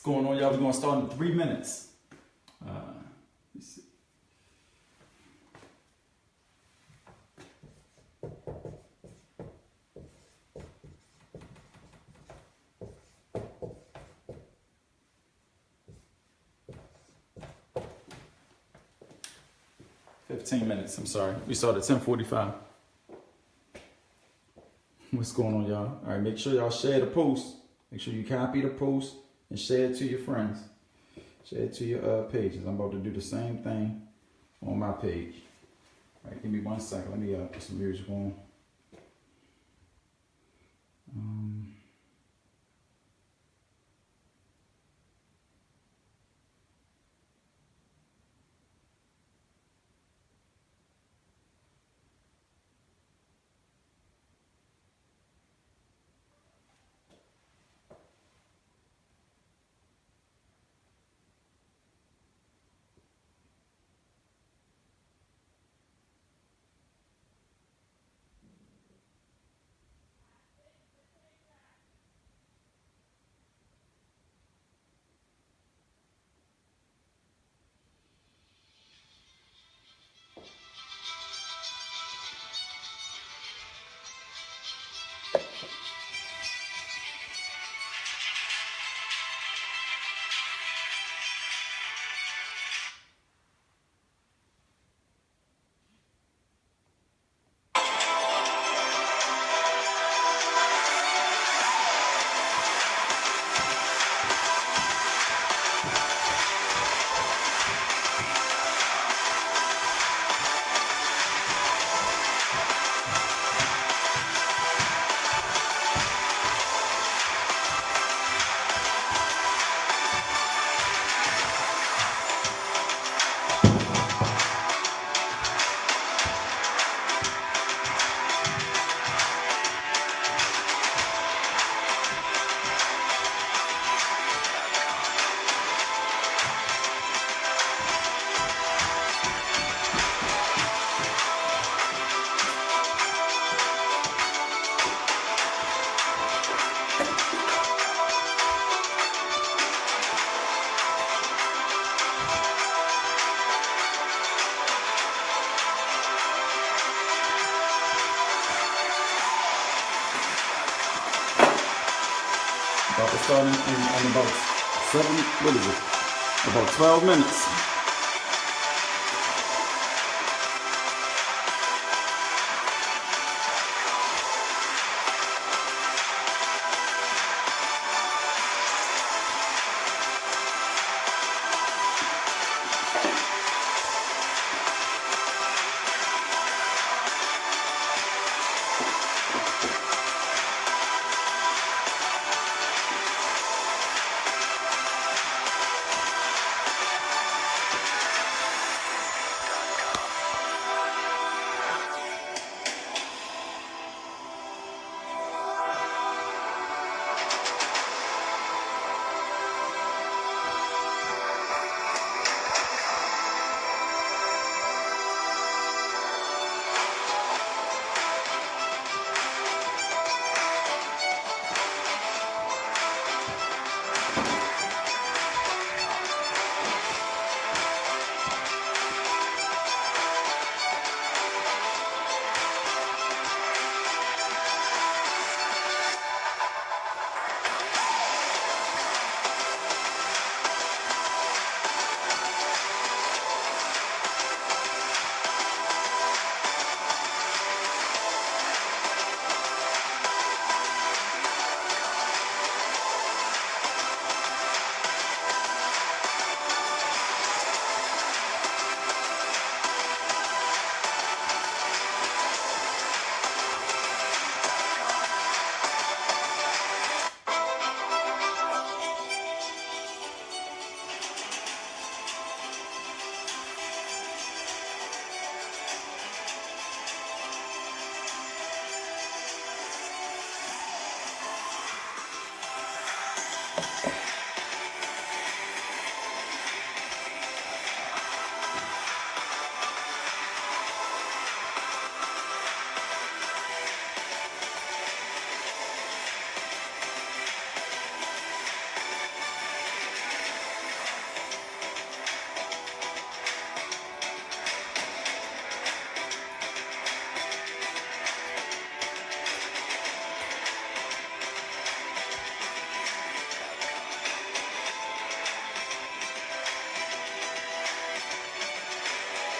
going on, y'all? We're gonna start in 3 minutes. Let's see. $15. I'm sorry. We started at 10:45. What's going on, y'all? All right, make sure y'all share the post. Make sure you copy the post and share it to your friends. Share it to your pages. I'm about to do the same thing on my page. All right, give me 1 second. Let me put some music on. About to start in about 12 minutes.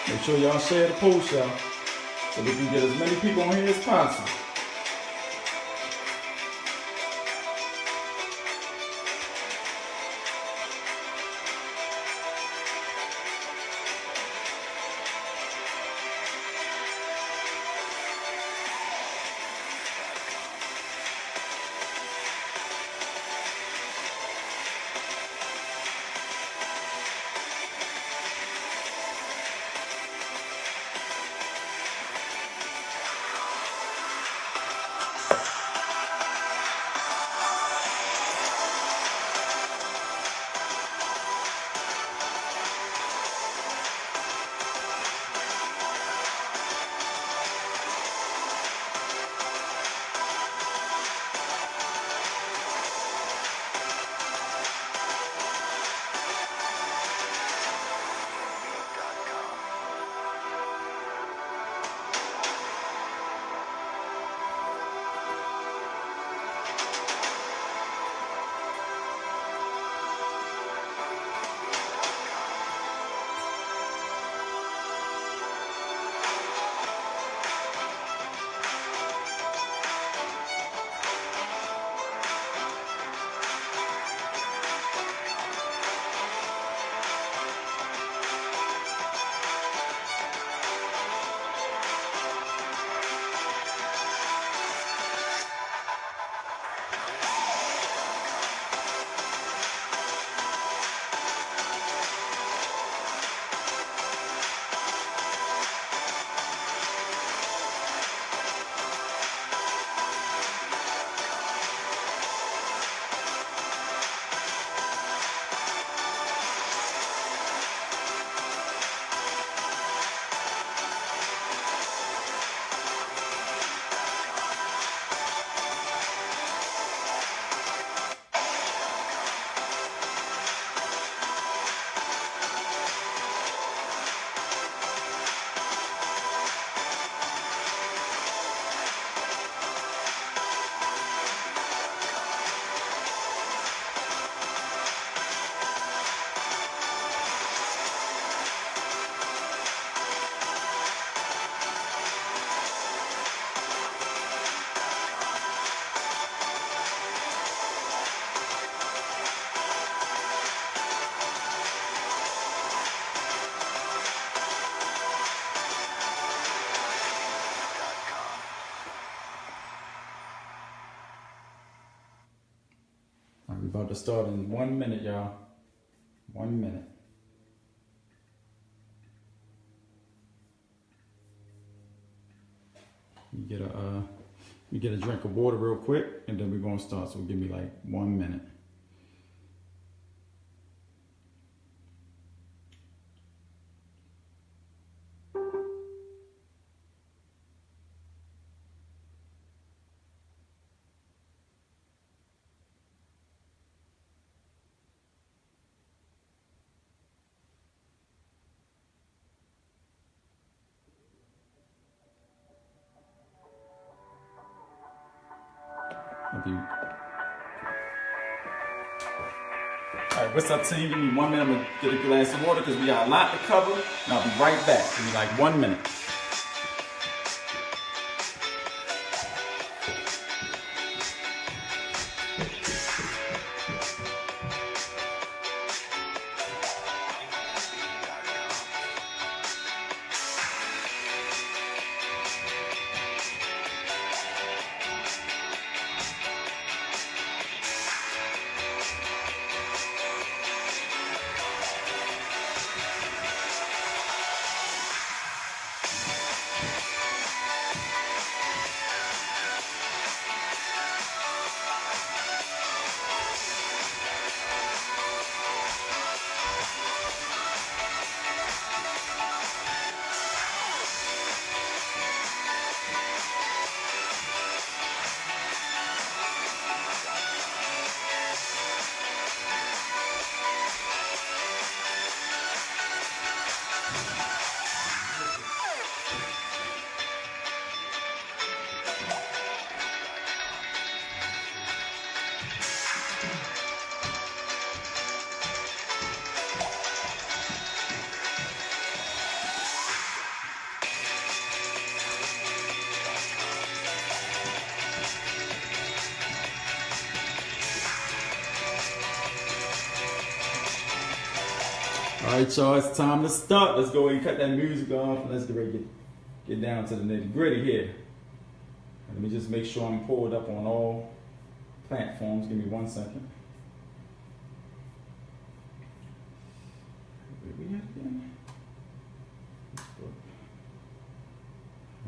Make sure y'all share the post, y'all, so we can get as many people on here as possible. We're about to start in 1 minute, y'all. 1 minute. You get a drink of water real quick, and then we're gonna start. So give me like 1 minute. Alright, what's up, team? Give me 1 minute. I'm gonna get a glass of water because we got a lot to cover, and I'll be right back. Give me like 1 minute. All right, y'all, it's time to start. Let's go ahead and cut that music off and let's get ready to get down to the nitty gritty here. Let me just make sure I'm pulled up on all platforms. Give me 1 second. Where we at again?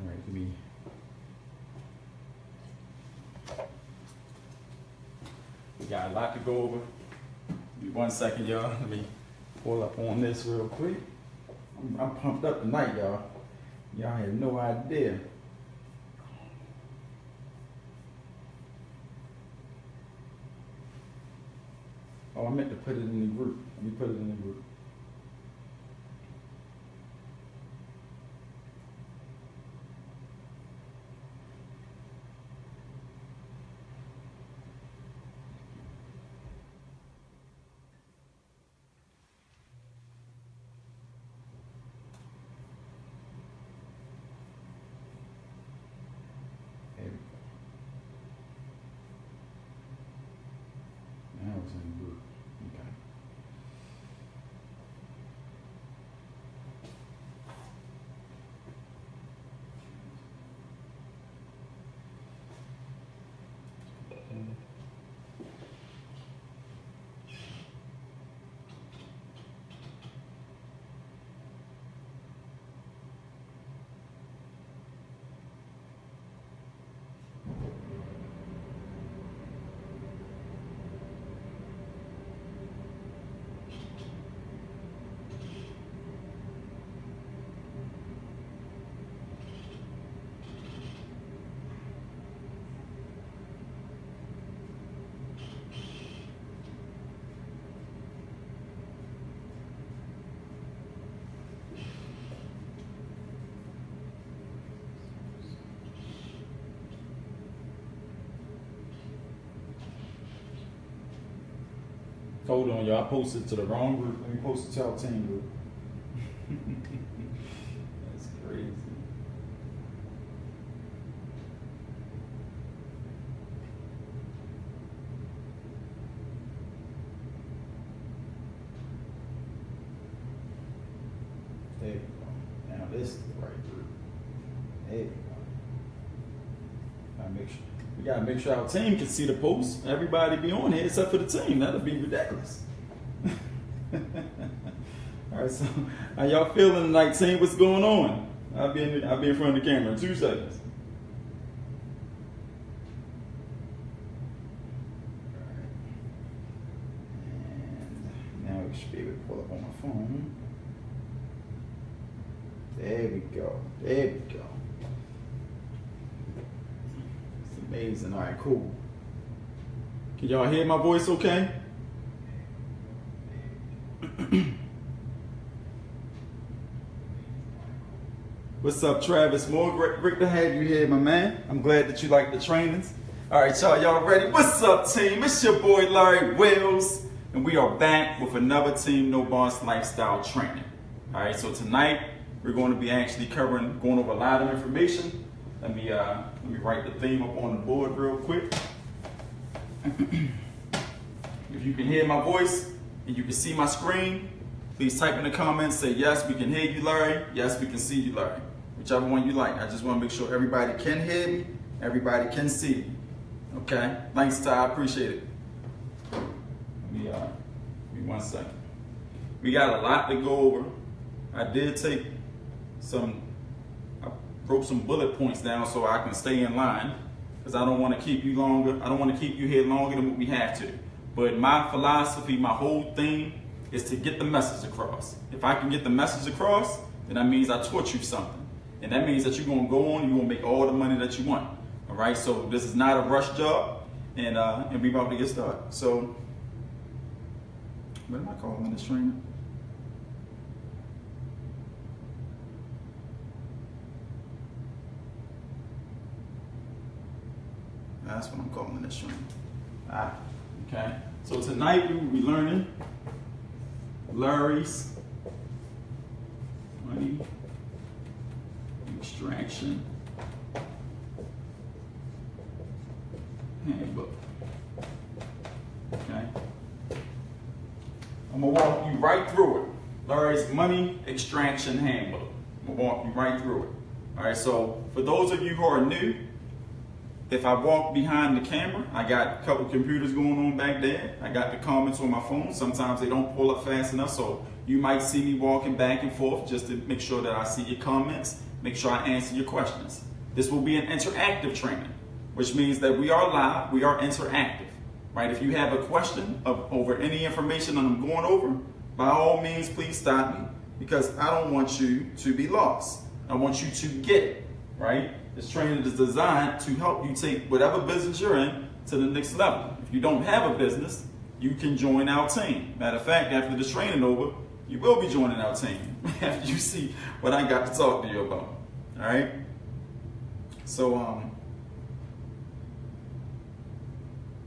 All right, give me. We got a lot to go over. Give me 1 second, y'all. Let me pull up on this real quick. I'm pumped up tonight, y'all. Y'all have no idea. Oh, I meant to put it in the group. Let me put it in the group. There we go. Now it's in the group. Okay. Hold on, y'all. I posted to the wrong group. Let me post it to our team group. That's crazy. There we go. Now this is the right group. There we go. Gotta make sure. We gotta make sure our team can see the post. Everybody be on here except for the team. That'll be ridiculous. All right, so how y'all feeling tonight, team? What's going on? I'll be in front of the camera in 2 seconds. All right. And now we should be able to pull up on my phone. There we go. There we go. Amazing. All right, cool. Can y'all hear my voice okay? What's up, Travis Moore? Great to have you here, my man. I'm glad that you like the trainings. All right, y'all ready? What's up, team? It's your boy, Larry Wells, and we are back with another Team No Boss Lifestyle training. All right, so tonight we're going to be actually going over a lot of information. Let me write the theme up on the board real quick. If you can hear my voice and you can see my screen, please type in the comments, say yes, we can hear you, Larry. Yes, we can see you, Larry. Whichever one you like. I just want to make sure everybody can hear me, everybody can see me. Okay? Thanks, Ty. I appreciate it. Give me 1 second. We got a lot to go over. I did take wrote some bullet points down so I can stay in line, because I don't want to keep you longer. I don't want to keep you here longer than what we have to. But my philosophy, my whole thing is to get the message across. If I can get the message across, then that means I taught you something. And that means that you're going to go on and you're going to make all the money that you want. All right, so this is not a rush job, and we about to get started. So, what am I calling this trainer? That's what I'm calling this training. Okay. So tonight we will be learning Larry's money extraction handbook. Okay. I'm gonna walk you right through it. Larry's Money Extraction Handbook. I'm gonna walk you right through it. All right, so for those of you who are new, if I walk behind the camera, I got a couple computers going on back there. I got the comments on my phone. Sometimes they don't pull up fast enough, so you might see me walking back and forth just to make sure that I see your comments, make sure I answer your questions. This will be an interactive training, which means that we are live, we are interactive, right? If you have a question over any information that I'm going over, by all means, please stop me, because I don't want you to be lost. I want you to get it, right? This training is designed to help you take whatever business you're in to the next level. If you don't have a business, you can join our team. Matter of fact, after this training over, you will be joining our team after you see what I got to talk to you about. All right? So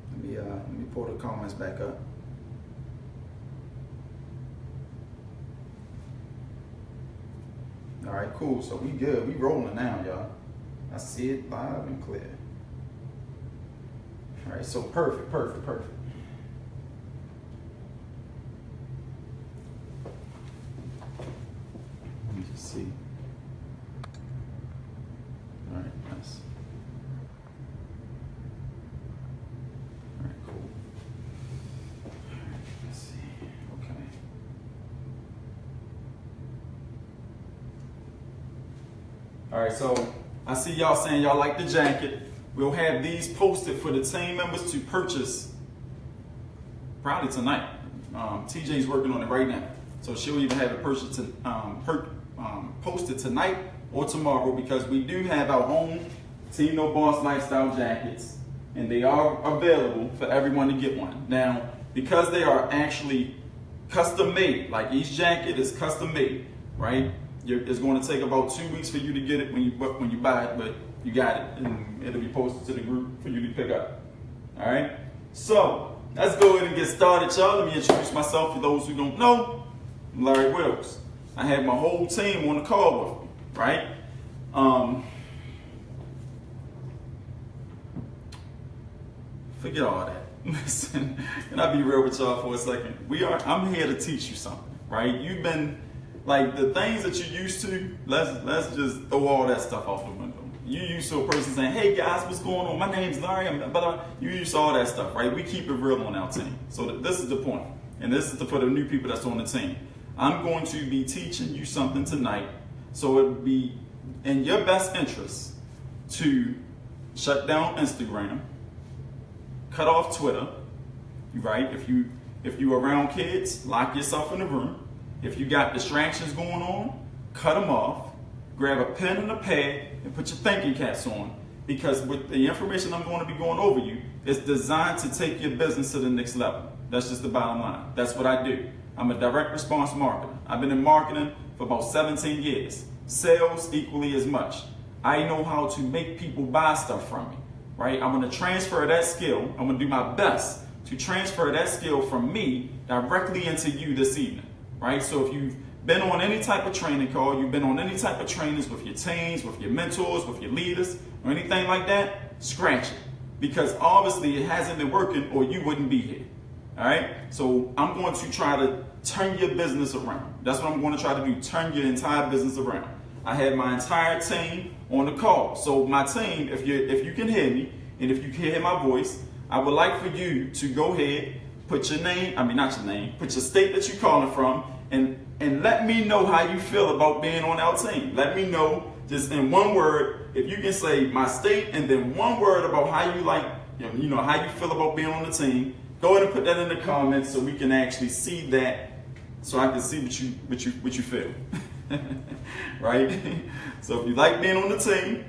let me pull the comments back up. All right, cool. So we good. We rolling now, y'all. I see it live and clear. All right, so perfect. Let me just see. All right, nice. All right, cool. All right, let's see. Okay. All right, so I see y'all saying y'all like the jacket. We'll have these posted for the team members to purchase probably tonight. TJ's working on it right now. So she'll even have it posted tonight or tomorrow, because we do have our own Team No Boss Lifestyle jackets, and they are available for everyone to get one. Now, because they are actually custom made, like each jacket is custom made, right? It's going to take about 2 weeks for you to get it when you buy it, but you got it, and it'll be posted to the group for you to pick up. All right. So let's go ahead and get started, y'all. Let me introduce myself for those who don't know. I'm Larry Wilkes. I have my whole team on the call with me, right? Forget all that. Listen, can I be real with y'all for a second? I'm here to teach you something, right? You've been like the things that you're used to. Let's just throw all that stuff off the window. You used to a person saying, "Hey guys, what's going on? My name's Larry." You used to all that stuff, right? We keep it real on our team. So this is the point, and this is for the new people that's on the team. I'm going to be teaching you something tonight, so it would be in your best interest to shut down Instagram, cut off Twitter, right? If you around kids, lock yourself in the room. If you got distractions going on, cut them off. Grab a pen and a pad and put your thinking caps on, because with the information I'm going to be going over you, it's designed to take your business to the next level. That's just the bottom line. That's what I do. I'm a direct response marketer. I've been in marketing for about 17 years. Sales equally as much. I know how to make people buy stuff from me, right? I'm going to transfer that skill. I'm going to do my best to transfer that skill from me directly into you this evening, right? So if you've been on any type of training call, you've been on any type of trainings with your teams, with your mentors, with your leaders, or anything like that, scratch it. Because obviously it hasn't been working, or you wouldn't be here. All right? So I'm going to try to turn your business around. That's what I'm going to try to do, turn your entire business around. I have my entire team on the call. So my team, if you can hear me, and if you can hear my voice, I would like for you to go ahead, put your name, put your state that you're calling from, and let me know how you feel about being on our team. Let me know, just in one word, if you can say my state and then one word about how you like, how you feel about being on the team. Go ahead and put that in the comments so we can actually see that, so I can see what you feel, right? So if you like being on the team,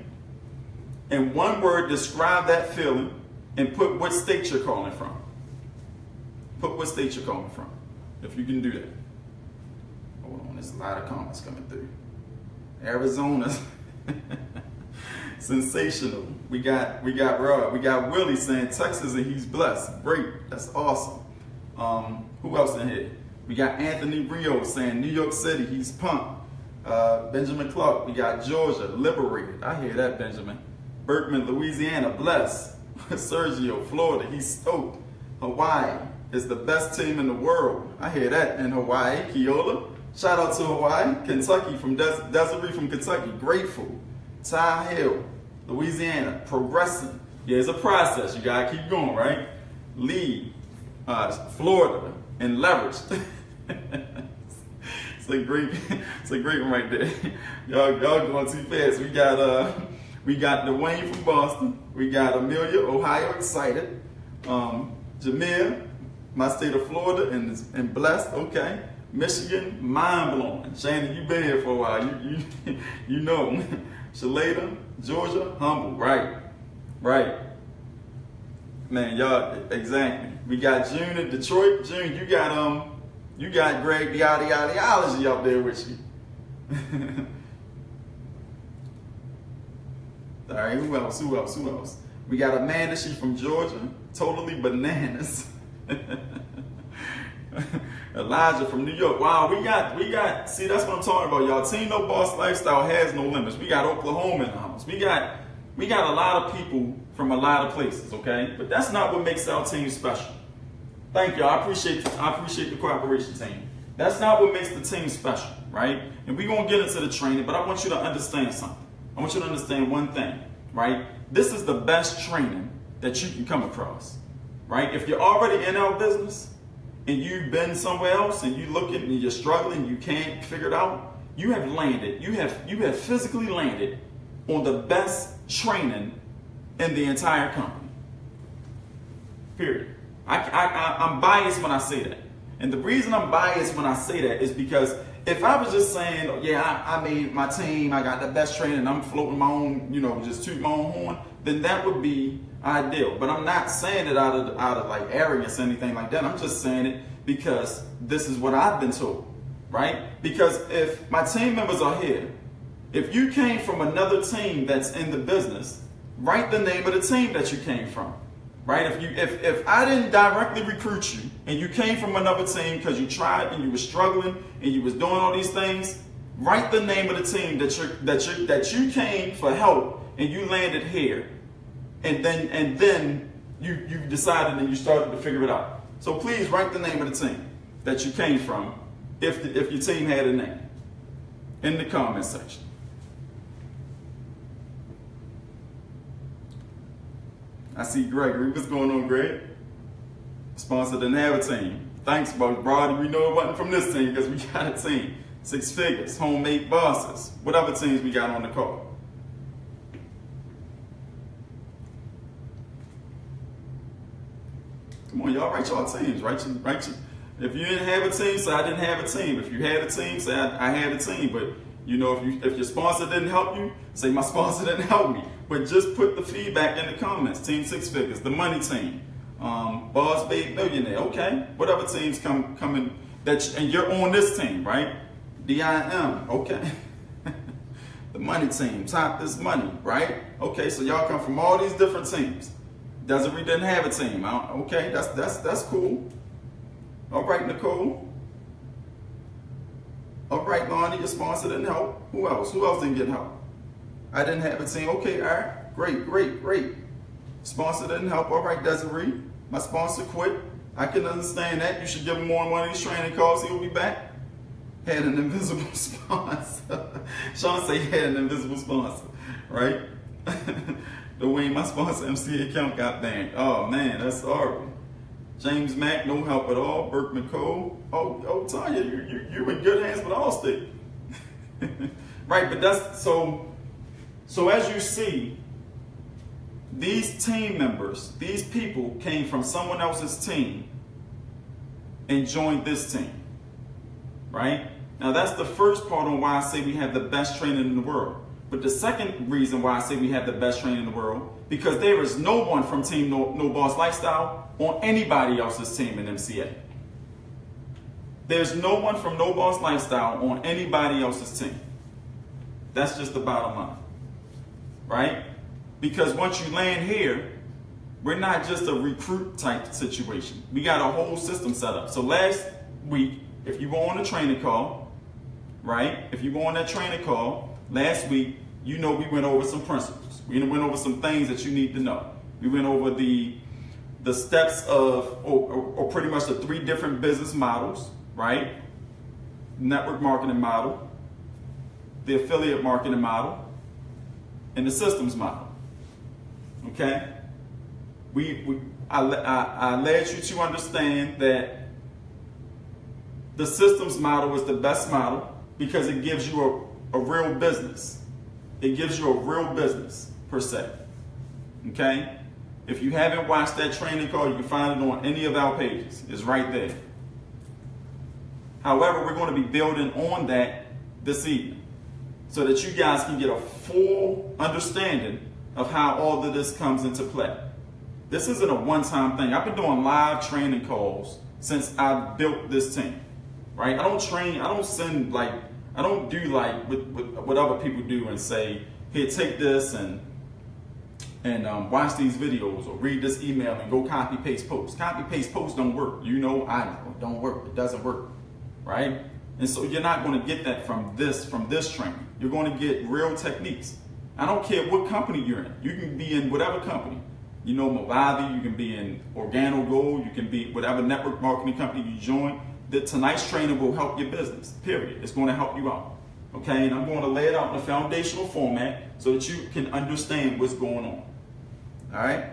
in one word, describe that feeling and put what state you're calling from. Put what state you're calling from, if you can do that. Hold on, there's a lot of comments coming through. Arizona, sensational. We got Rob. We got Willie saying Texas and he's blessed. Great, that's awesome. Who else in here? We got Anthony Rio saying New York City, he's pumped. Benjamin Clark. We got Georgia, liberated. I hear that, Benjamin. Berkman, Louisiana, blessed. Sergio, Florida, he's stoked. Hawaii is the best team in the world. I hear that in Hawaii. Keola, Shout out to Hawaii, Kentucky from Desiree from Kentucky, grateful. Ty Hill, Louisiana, progressing. Yeah, it's a process. You gotta keep going, right? Lee, Florida, and leverage. It's a great one right there. Y'all going too fast. We got Dwayne from Boston. We got Amelia, Ohio, excited. Jameer, my state of Florida, and blessed. Okay. Michigan, mind blowing. Shannon, you been here for a while. You know. Shalada, Georgia, humble. Right. Man, y'all, exactly. We got June in Detroit. June, you got Greg the ideology up there with you. All right, who else? We got Amanda, she from Georgia, totally bananas. Elijah from New York. Wow, we got, see, that's what I'm talking about, y'all. Team No Boss Lifestyle has no limits. We got Oklahoma in the house. We got a lot of people from a lot of places, okay? But that's not what makes our team special. Thank you. I appreciate the cooperation, team. That's not what makes the team special, right? And we're going to get into the training, but I want you to understand something. I want you to understand one thing, right? This is the best training that you can come across, right? If you're already in our business and you've been somewhere else and you're looking and you're struggling, you can't figure it out, you have landed, you have physically landed on the best training in the entire company. Period. I'm biased when I say that. And the reason I'm biased when I say that is because if I was just saying, yeah, I made my team, I got the best training, I'm floating my own, just toot my own horn, then that would be ideal. But I'm not saying it out of like arrogance or anything like that. I'm just saying it because this is what I've been told, right? Because if my team members are here, if you came from another team that's in the business, write the name of the team that you came from, right? If I didn't directly recruit you and you came from another team because you tried and you were struggling and you was doing all these things, write the name of the team that you came for help and you landed here, and then you decided and you started to figure it out. So please write the name of the team that you came from if your team had a name in the comment section. I see Gregory. What's going on, Greg? Sponsor didn't have a team. Thanks, Brody. We know it wasn't from this team because we got a team. 6 figures, homemade bosses. What other teams we got on the call? Come on, y'all, write y'all teams. Write your. If you didn't have a team, say I didn't have a team. If you had a team, say I had a team. But if your sponsor didn't help you, say my sponsor didn't help me. But just put the feedback in the comments. Team 6 figures, the money team, Boss Babe Millionaire. Okay, what other teams come in and you're on this team, right? DIM. Okay. The money team, Top This Money, right? Okay, so y'all come from all these different teams. Desiree didn't have a team. Okay, that's cool. All right, Nicole. All right, Lonnie, your sponsor didn't help. Who else? Who else didn't get help? I didn't have a team. Okay, all right. Great. Sponsor didn't help. All right, Desiree. My sponsor quit. I can understand that. You should give him more on these training calls. He'll be back. Had an invisible sponsor. Sean say he had an invisible sponsor, right? Dwayne, my sponsor MC account got banned. Oh man, that's horrible. James Mack, no help at all. Burke Nicole. Oh, Tanya, you're in good hands with Allstate. Right, but that's so as you see, these team members, these people came from someone else's team and joined this team. Right? Now that's the first part on why I say we have the best training in the world. But the second reason why I say we have the best training in the world, because there is no one from Team No Boss Lifestyle on anybody else's team in MCA. There's no one from No Boss Lifestyle on anybody else's team. That's just the bottom line, right? Because once you land here, we're not just a recruit type situation. We got a whole system set up. So last week, if you go on a training call, right? If you go on that training call, last week, we went over some principles. We went over some things that you need to know. We went over the steps of, or pretty much the 3 different business models, right? network marketing model, the affiliate marketing model, and the systems model. Okay? I led you to understand that the systems model is the best model because it gives you a real business. It gives you a real business, per se. Okay? If you haven't watched that training call, you can find it on any of our pages. It's right there. However, we're going to be building on that this evening so that you guys can get a full understanding of how all of this comes into play. This isn't a one-time thing. I've been doing live training calls since I built this team, right? I don't do like what other people do and say, here, take this and watch these videos or read this email and go copy, paste, post. Copy, paste, post don't work. You know, I know it don't work. It doesn't work, right? And so you're not going to get that from this training. You're going to get real techniques. I don't care what company you're in. You can be in whatever company. You know, Movavi, you can be in OrganoGold, you can be whatever network marketing company you join. Tonight's training will help your business, period. It's going to help you out, okay? And I'm going to lay it out in a foundational format so that you can understand what's going on, all right?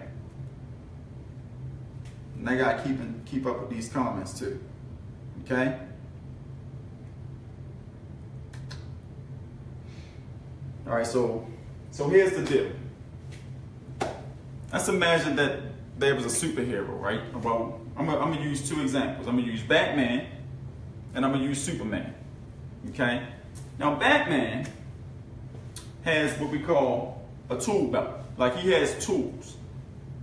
And I got to keep up with these comments too, okay? All right, so here's the deal. Let's imagine that there was a superhero, right? Well, I'm gonna use two examples. I'm gonna use Batman and I'm gonna use Superman. Okay? Now Batman has what we call a tool belt. Like he has tools,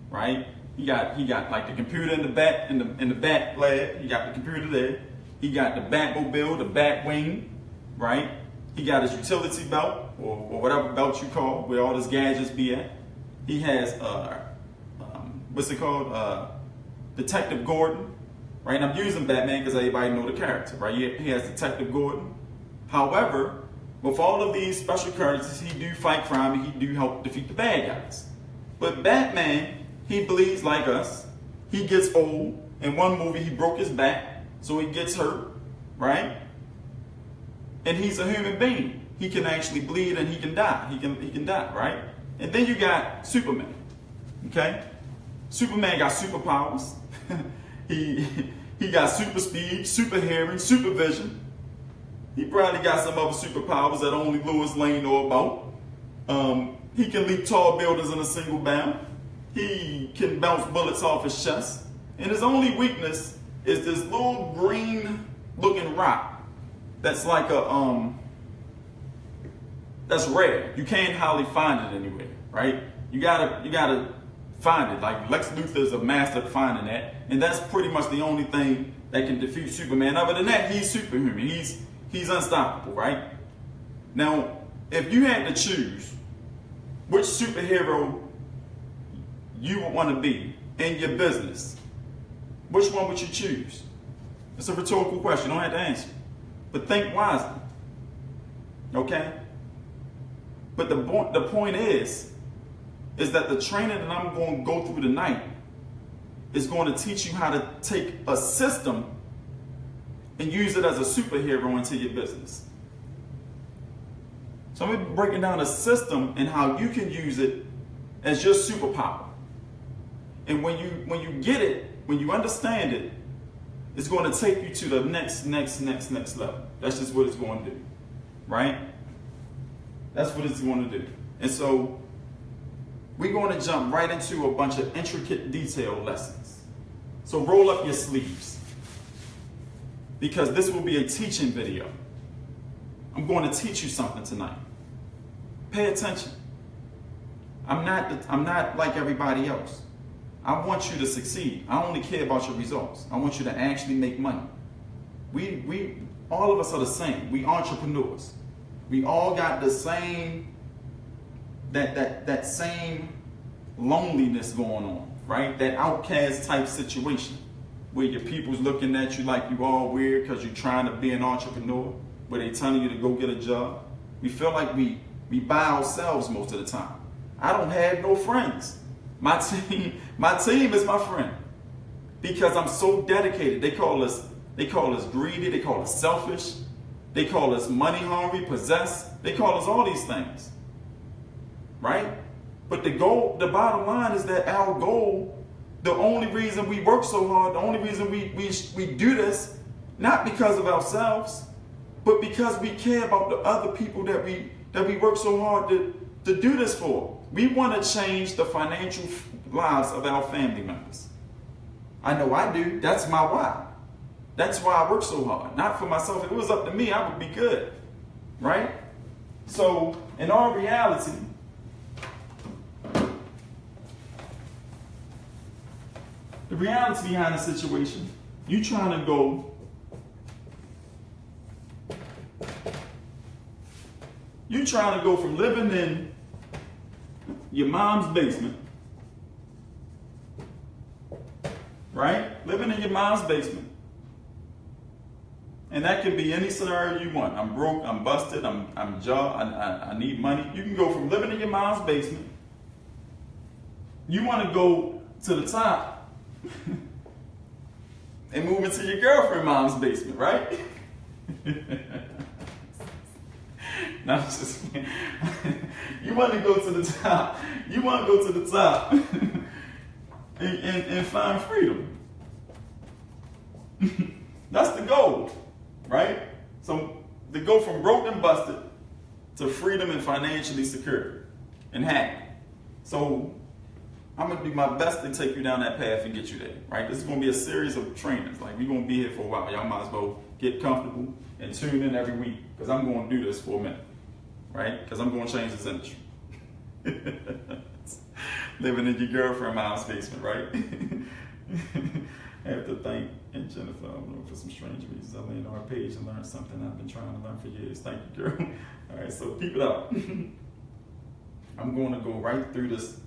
right? He got like the computer in the back in the back lab. He got the computer there. He got the Batmobile, the Batwing, right? He got his utility belt or whatever belt you call where all his gadgets be at. He has, what's it called? Detective Gordon, right? And I'm using Batman because everybody know the character, right? He has Detective Gordon. However, with all of these special characters, he do fight crime and he do help defeat the bad guys. But Batman, he bleeds like us. He gets old. In one movie, he broke his back, so he gets hurt, right? And he's a human being. He can actually bleed and he can die. He can die, right? And then you got Superman, okay? Superman got superpowers. he got super speed, super hearing, super vision. He probably got some other superpowers that only Lois Lane know about. He can leap tall buildings in a single bound. He can bounce bullets off his chest. And his only weakness is this little green looking rock that's like a, that's rare. You can't hardly find it anywhere, right? You gotta find it. Like Lex Luthor is a master at finding that, and that's pretty much the only thing that can defeat Superman. Other than that, he's superhuman. He's unstoppable, right? Now, if you had to choose which superhero you would want to be in your business, which one would you choose? It's a rhetorical question. You don't have to answer, but think wisely. Okay? But the point is that the training that I'm going to go through tonight is going to teach you how to take a system and use it as a superhero into your business. So I'm going to be breaking down a system and how you can use it as your superpower. And when you get it, when you understand it, it's going to take you to the next level. That's just what it's going to do, right? That's what it's going to do. And so we're going to jump right into a bunch of intricate detail lessons. So roll up your sleeves, because this will be a teaching video. I'm going to teach you something tonight. Pay attention. I'm not like everybody else. I want you to succeed. I only care about your results. I want you to actually make money. We all of us are the same. We entrepreneurs. We all got the same, that same loneliness going on, right? That outcast type situation where your people's looking at you like you all weird because you're trying to be an entrepreneur, where they telling you to go get a job. We feel like we by ourselves most of the time. I don't have no friends. My team is my friend because I'm so dedicated. They call us greedy. They call us selfish. They call us money hungry, possessed. They call us all these things, right? But the bottom line is that our goal, the only reason we work so hard, the only reason we do this, not because of ourselves, but because we care about the other people that we work so hard to do this for. We want to change the financial lives of our family members. I know I do. That's my why. That's why I work so hard. Not for myself. If it was up to me, I would be good, right? So in all reality, the reality behind the situation, you trying to go, from living in your mom's basement, right? Living in your mom's basement. And that can be any scenario you want. I'm broke, I'm busted, I need money. You can go from living in your mom's basement. You want to go to the top and move into your girlfriend's mom's basement, right? No, just, you want to go to the top. You want to go to the top and find freedom. That's the goal, right? So to go from broke and busted to freedom and financially secure and happy. So I'm going to do my best to take you down that path and get you there, right? This is going to be a series of trainings. Like, we're going to be here for a while. Y'all might as well get comfortable and tune in every week, because I'm going to do this for a minute, right? Because I'm going to change this industry. Living in your girlfriend's mom's basement, right? I have to thank Jennifer, I don't know, for some strange reasons. I landed on her page and learned something I've been trying to learn for years. Thank you, girl. All right, so keep it up. I'm going to go right through this.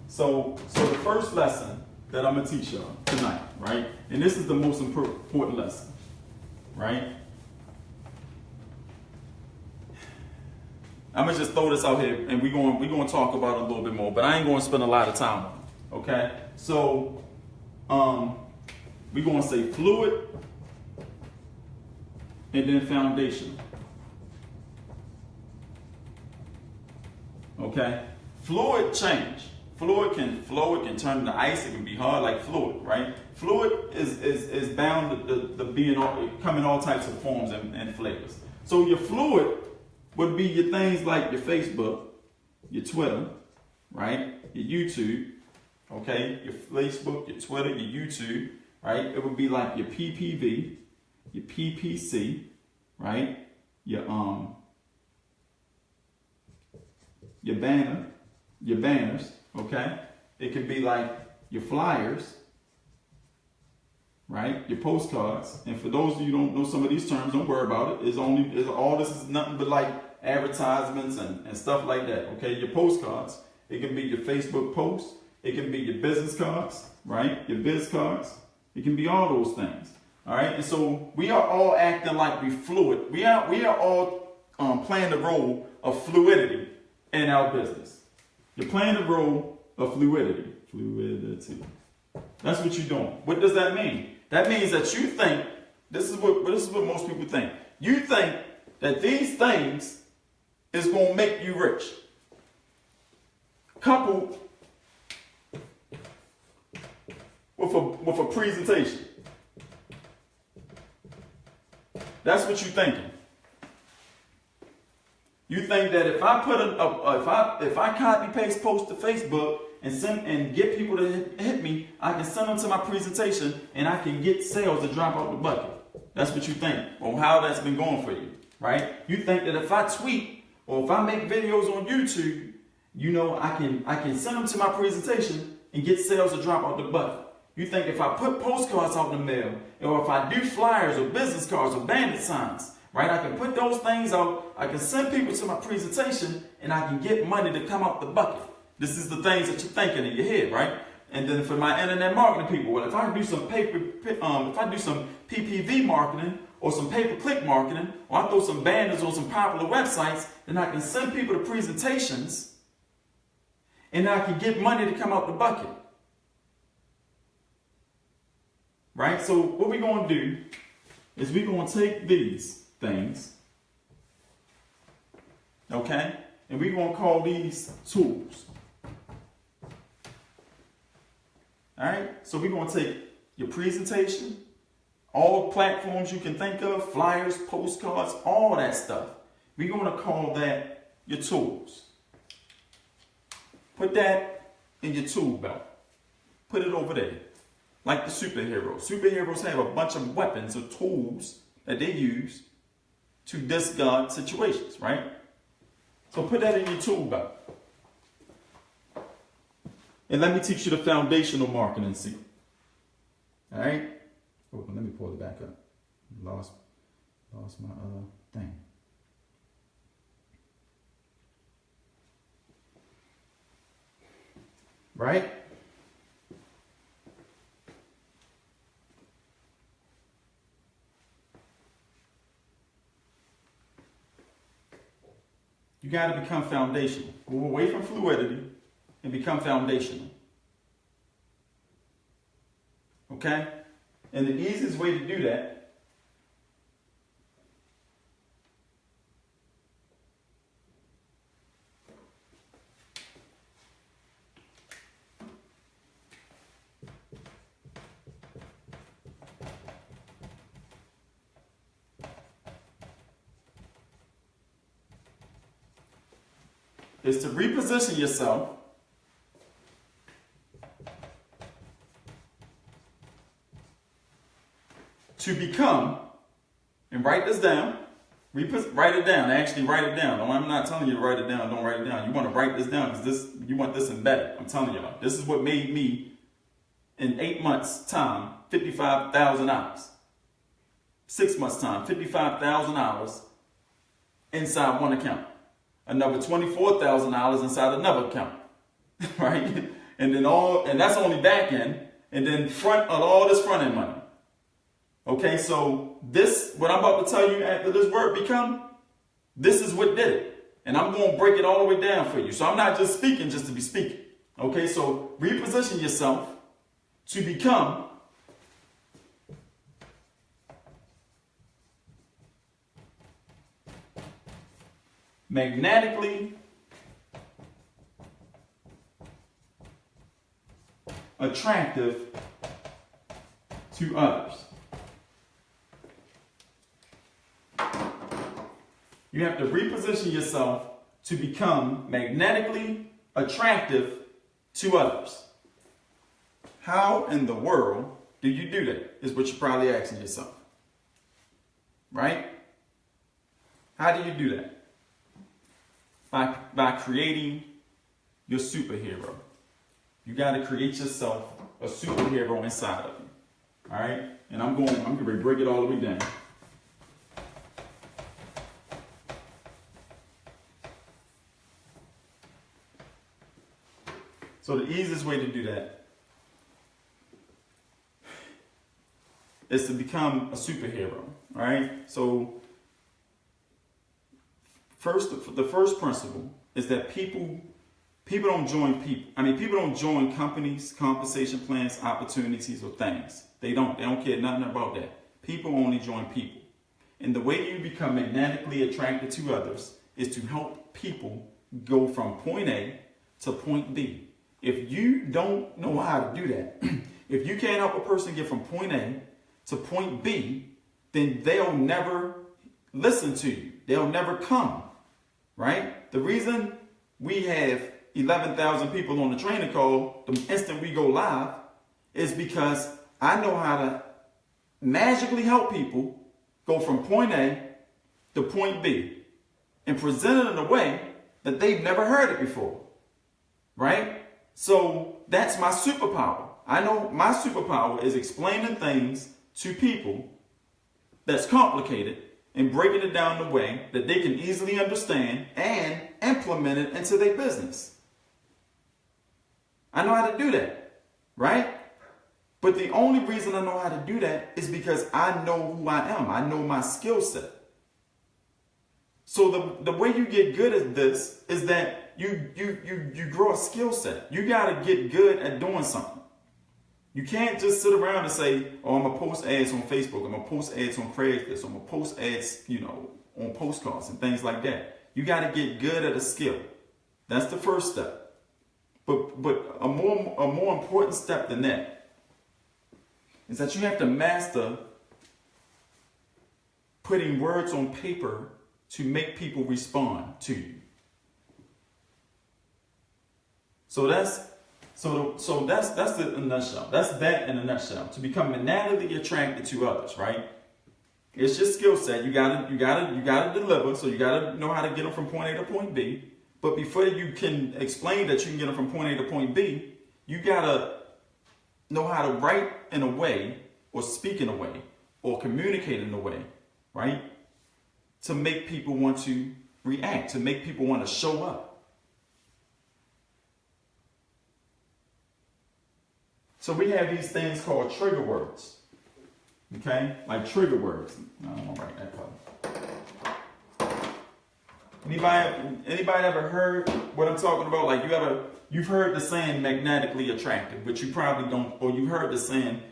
So the first lesson that I'm going to teach y'all tonight, right? And this is the most important lesson, right? I'm going to just throw this out here, and we're going to talk about it a little bit more, but I ain't going to spend a lot of time on it, okay? So we're going to say fluid and then foundational. Okay? Fluid change. Fluid can flow, it can turn into ice, it can be hard like fluid, right? Fluid is bound to be come in all types of forms and flavors. So your fluid would be your things like your Facebook, your Twitter, right? Your YouTube, okay? Your Facebook, your Twitter, your YouTube, right? It would be like your PPV, your PPC, right? Your banners, okay? It could be like your flyers, right? Your postcards. And for those of you who don't know some of these terms, don't worry about it. All this is nothing but like advertisements and stuff like that, okay? Your postcards. It can be your Facebook posts. It can be your business cards, right? Your biz cards. It can be all those things, all right? And so we are all acting like we're fluid. We are all playing the role of fluidity in our business. You're playing the role of fluidity. Fluidity. That's what you're doing. What does that mean? That means that you think, this is what most people think. You think that these things is going to make you rich. Coupled with a presentation. That's what you're thinking. You think that if I put if I copy paste post to Facebook and get people to hit me, I can send them to my presentation and I can get sales to drop out the bucket. That's what you think, or how that's been going for you, right? You think that if I tweet or if I make videos on YouTube, you know, I can send them to my presentation and get sales to drop out the bucket. You think if I put postcards out in the mail, or if I do flyers or business cards or bandit signs, right? I can put those things out, I can send people to my presentation, and I can get money to come out the bucket. This is the things that you're thinking in your head, right? And then for my internet marketing people, well, if I do some PPV marketing or some pay-per-click marketing, or I throw some banners on some popular websites, then I can send people to presentations, and I can get money to come out the bucket. Right? So what we're going to do is we're going to take these things, okay, and we're going to call these tools. All right, so we're going to take your presentation, all platforms you can think of, flyers, postcards, all that stuff. We're going to call that your tools. Put that in your tool belt. Put it over there. Like the superheroes. Superheroes have a bunch of weapons or tools that they use to discard situations, right? So put that in your tool belt. And let me teach you the foundational marketing secret. All right? Oh, let me pull it back up. Lost my thing. Right? You got to become foundational. Go away from fluidity and become foundational. Okay? And the easiest way to do that is to reposition yourself to become, and write this down, write it down, actually write it down. I'm not telling you to write it down, don't write it down. You want to write this down because you want this embedded. I'm telling you, this is what made me, in 8 months' time, $55,000. 6 months' time, $55,000 inside one account. Another $24,000 inside another account, right? And that's only back end, and then all this front end money. Okay, so what I'm about to tell you after this word become, this is what did it. And I'm going to break it all the way down for you. So I'm not just speaking just to be speaking. Okay, so reposition yourself to become magnetically attractive to others. You have to reposition yourself to become magnetically attractive to others. How in the world do you do that? Is what you're probably asking yourself. Right? How do you do that? By creating your superhero. You got to create yourself a superhero inside of you. All right? And I'm going to break it all the way down. So the easiest way to do that is to become a superhero. All right? So the first principle is that people don't join people. People don't join companies, compensation plans, opportunities, or things. They don't care nothing about that. People only join people. And the way you become magnetically attracted to others is to help people go from point A to point B. If you don't know how to do that, if you can't help a person get from point A to point B, then they'll never listen to you. They'll never come. Right? The reason we have 11,000 people on the training call the instant we go live is because I know how to magically help people go from point A to point B and present it in a way that they've never heard it before. Right? So that's my superpower. I know my superpower is explaining things to people that's complicated and breaking it down in a way that they can easily understand and implement it into their business. I know how to do that, right? But the only reason I know how to do that is because I know who I am. I know my skill set. So the way you get good at this is that you grow a skill set. You got to get good at doing something. You can't just sit around and say, oh, I'm going to post ads on Facebook. I'm going to post ads on Craigslist. I'm going to post ads, on postcards and things like that. You got to get good at a skill. That's the first step. But a more important step than that is that you have to master putting words on paper to make people respond to you. So that's the in a nutshell. That's that in a nutshell. To become magnetically attracted to others, right? It's your skill set. You gotta deliver. So you gotta know how to get them from point A to point B. But before you can explain that you can get them from point A to point B, you gotta know how to write in a way, or speak in a way, or communicate in a way, right? To make people want to react, to make people want to show up. So we have these things called trigger words. Okay? Like trigger words. I don't want to write that part. Anybody ever heard what I'm talking about? Like you've heard the saying magnetically attractive, but you probably don't, or you heard the saying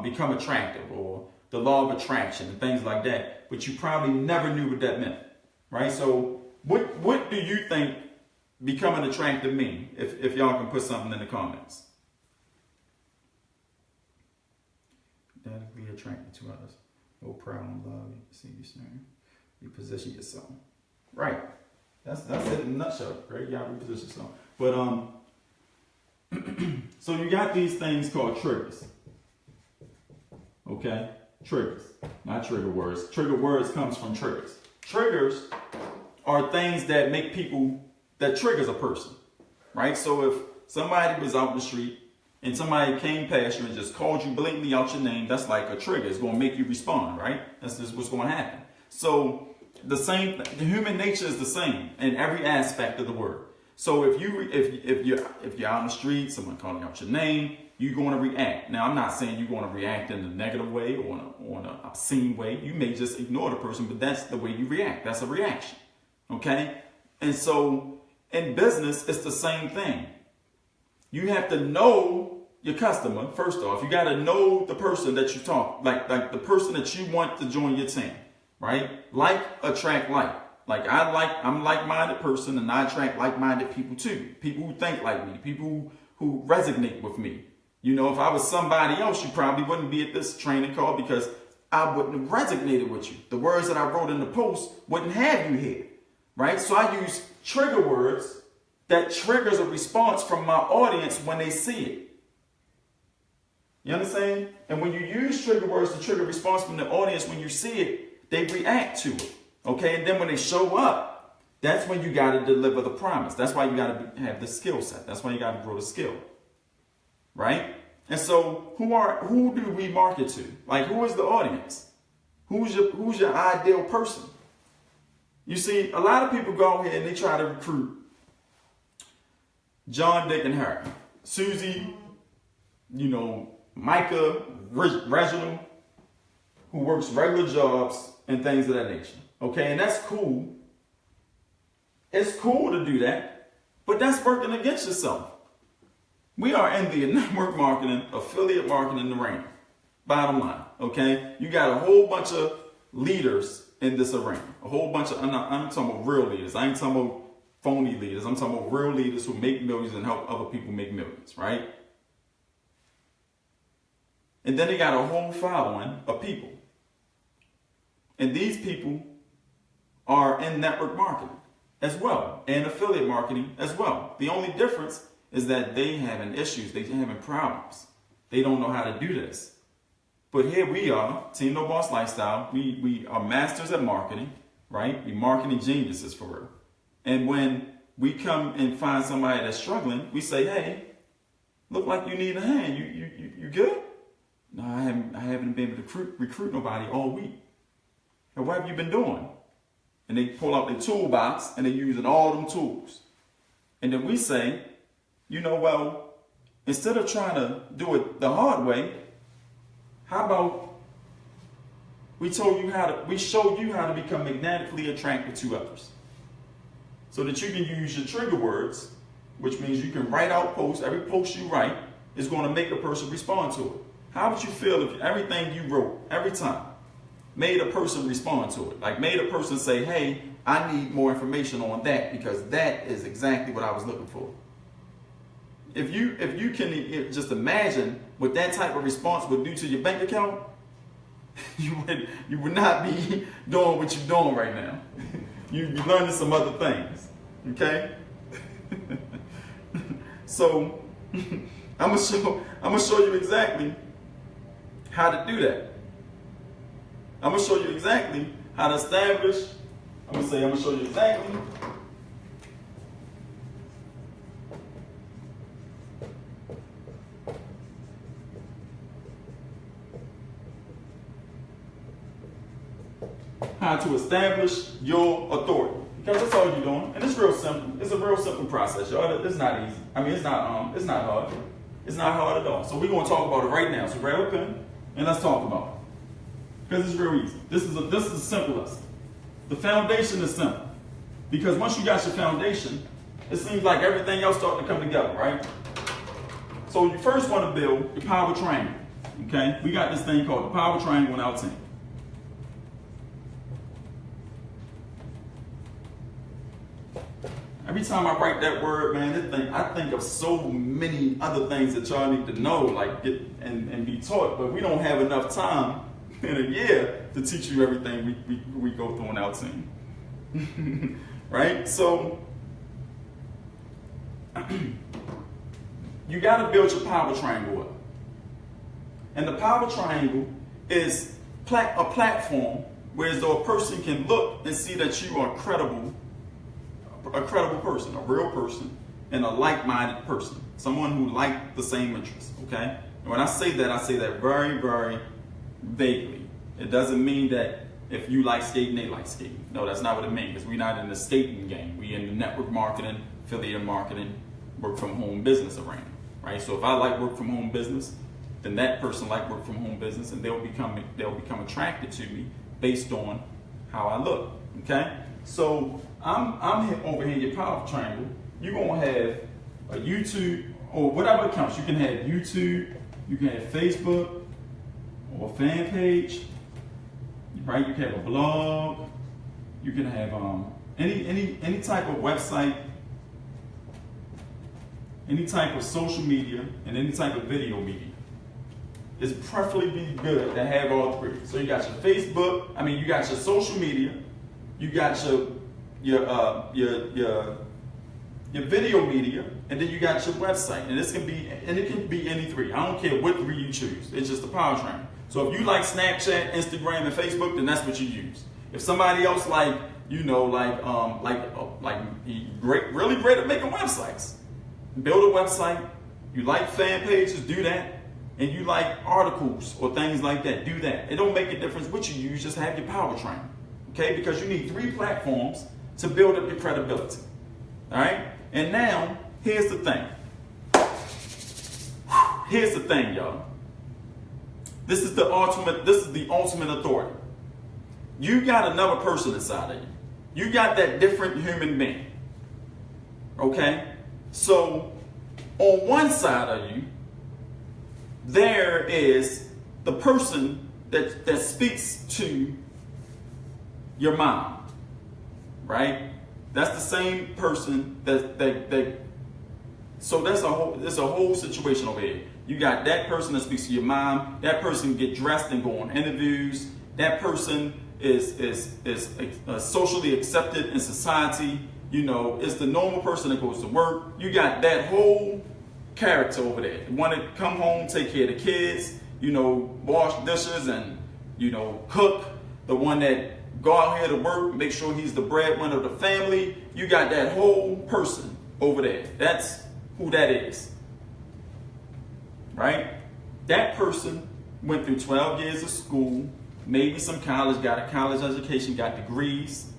become attractive, or the law of attraction and things like that, but you probably never knew what that meant. Right? So what do you think becoming attractive mean? If y'all can put something in the comments. Magnetically attracted to others. No problem, love. You see you soon. You position yourself. Right. That's it in a nutshell. Right? You gotta reposition yourself. But so you got these things called triggers. Okay? Triggers. Not trigger words. Trigger words comes from triggers. Triggers are things that make people, that triggers a person. Right? So if somebody was out in the street and somebody came past you and just called you blatantly out your name, that's like a trigger. It's going to make you respond, right? That's just what's going to happen. So the human nature is the same in every aspect of the word. So if you're out on the street, someone calling out your name, you're going to react. Now, I'm not saying you're going to react in a negative way or in an obscene way. You may just ignore the person, but that's the way you react. That's a reaction. Okay? And so in business, it's the same thing. You have to know your customer, first off. You got to know the person that you talk, like the person that you want to join your team, right? Like attract like. I'm a like-minded person, and I attract like-minded people too. People who think like me, people who resonate with me. If I was somebody else, you probably wouldn't be at this training call because I wouldn't have resonated with you. The words that I wrote in the post wouldn't have you here, right? So I use trigger words that triggers a response from my audience when they see it. You understand? And when you use trigger words to trigger a response from the audience, when you see it, they react to it. Okay? And then when they show up, that's when you got to deliver the promise. That's why you got to have the skill set. That's why you got to grow the skill. Right? And so who do we market to? Like, who is the audience? Who's your ideal person? You see, a lot of people go out here and they try to recruit John, Dick, and Harry. Susie, Micah, Reginald, who works regular jobs and things of that nature. Okay, and that's cool. It's cool to do that, but that's working against yourself. We are in the network marketing, affiliate marketing arena. Bottom line, okay? You got a whole bunch of leaders in this arena. A whole bunch of, I'm talking about real leaders. I ain't talking about phony leaders. I'm talking about real leaders who make millions and help other people make millions, right? And then they got a whole following of people. And these people are in network marketing as well, and affiliate marketing as well. The only difference is that they having issues, they having problems. They don't know how to do this. But here we are, Team No Boss Lifestyle. We are masters at marketing, right? We marketing geniuses for real. And when we come and find somebody that's struggling, we say, hey, look like you need a hand. You good? No, I haven't been able to recruit nobody all week. And what have you been doing? And they pull out their toolbox and they're using all them tools. And then we say, well, instead of trying to do it the hard way, how about we show you how to become magnetically attracted to others? So that you can use your trigger words, which means you can write out posts. Every post you write is going to make the person respond to it. How would you feel if everything you wrote, every time, made a person respond to it? Like made a person say, hey, I need more information on that because that is exactly what I was looking for. If you can just imagine what that type of response would do to your bank account, you would not be doing what you're doing right now. You'd be learning some other things. Okay? So I'm gonna show you exactly how to do that. I'm gonna show you exactly how to establish. I'm gonna show you exactly how to establish your authority. Because that's all you're doing. And it's real simple. It's a real simple process, y'all. It's not easy. I mean, it's not hard. It's not hard at all. So we're going to talk about it right now. So grab a pen and let's talk about it. Because it's real easy. This is the simplest. The foundation is simple. Because once you got your foundation, it seems like everything else starting to come together, right? So you first want to build your power triangle. Okay? We got this thing called the power triangle in our team. Every time I write that word, man, I think of so many other things that y'all need to know, like get and be taught, but we don't have enough time in a year to teach you everything we go through in our team. Right? So you got to build your power triangle up. And the power triangle is a platform where as though a person can look and see that you are credible. A credible person, a real person, and a like-minded person. Someone who likes the same interests, okay? And when I say that very, very vaguely. It doesn't mean that if you like skating, they like skating. No, that's not what it means, because we're not in the skating game. We're in the network marketing, affiliate marketing, work from home business arena, right? So if I like work from home business, then that person like work from home business, and they'll become attracted to me based on how I look, okay? So I'm over here in your power triangle. You're gonna have a YouTube or whatever accounts. You can have YouTube, you can have Facebook or a fan page, right? You can have a blog, you can have any type of website, any type of social media, and any type of video media. It's preferably be good to have all three. So you got your Facebook, you got your social media, you got your video media, and then you got your website. And it can be any three. I don't care what three you choose. It's just the power triangle. So if you like Snapchat, Instagram, and Facebook, then that's what you use. If somebody else really great at making websites, build a website. You like fan pages, do that. And you like articles or things like that, do that. It don't make a difference what you use, just have your power triangle. Okay, because you need three platforms to build up your credibility. All right? And now, here's the thing. Here's the thing, y'all. This is the ultimate authority. You got another person inside of you. You got that different human being. Okay? So, on one side of you, there is the person that speaks to your mom, right? That's the same person so there's a whole situation over here. You got that person that speaks to your mom. That person get dressed and go on interviews. That person is socially accepted in society. It's the normal person that goes to work. You got that whole character over there. The one that come home, take care of the kids, wash dishes and, cook. The one that go out here to work, make sure he's the breadwinner of the family. You got that whole person over there. That's who that is. Right? That person went through 12 years of school, maybe some college, got a college education, got degrees.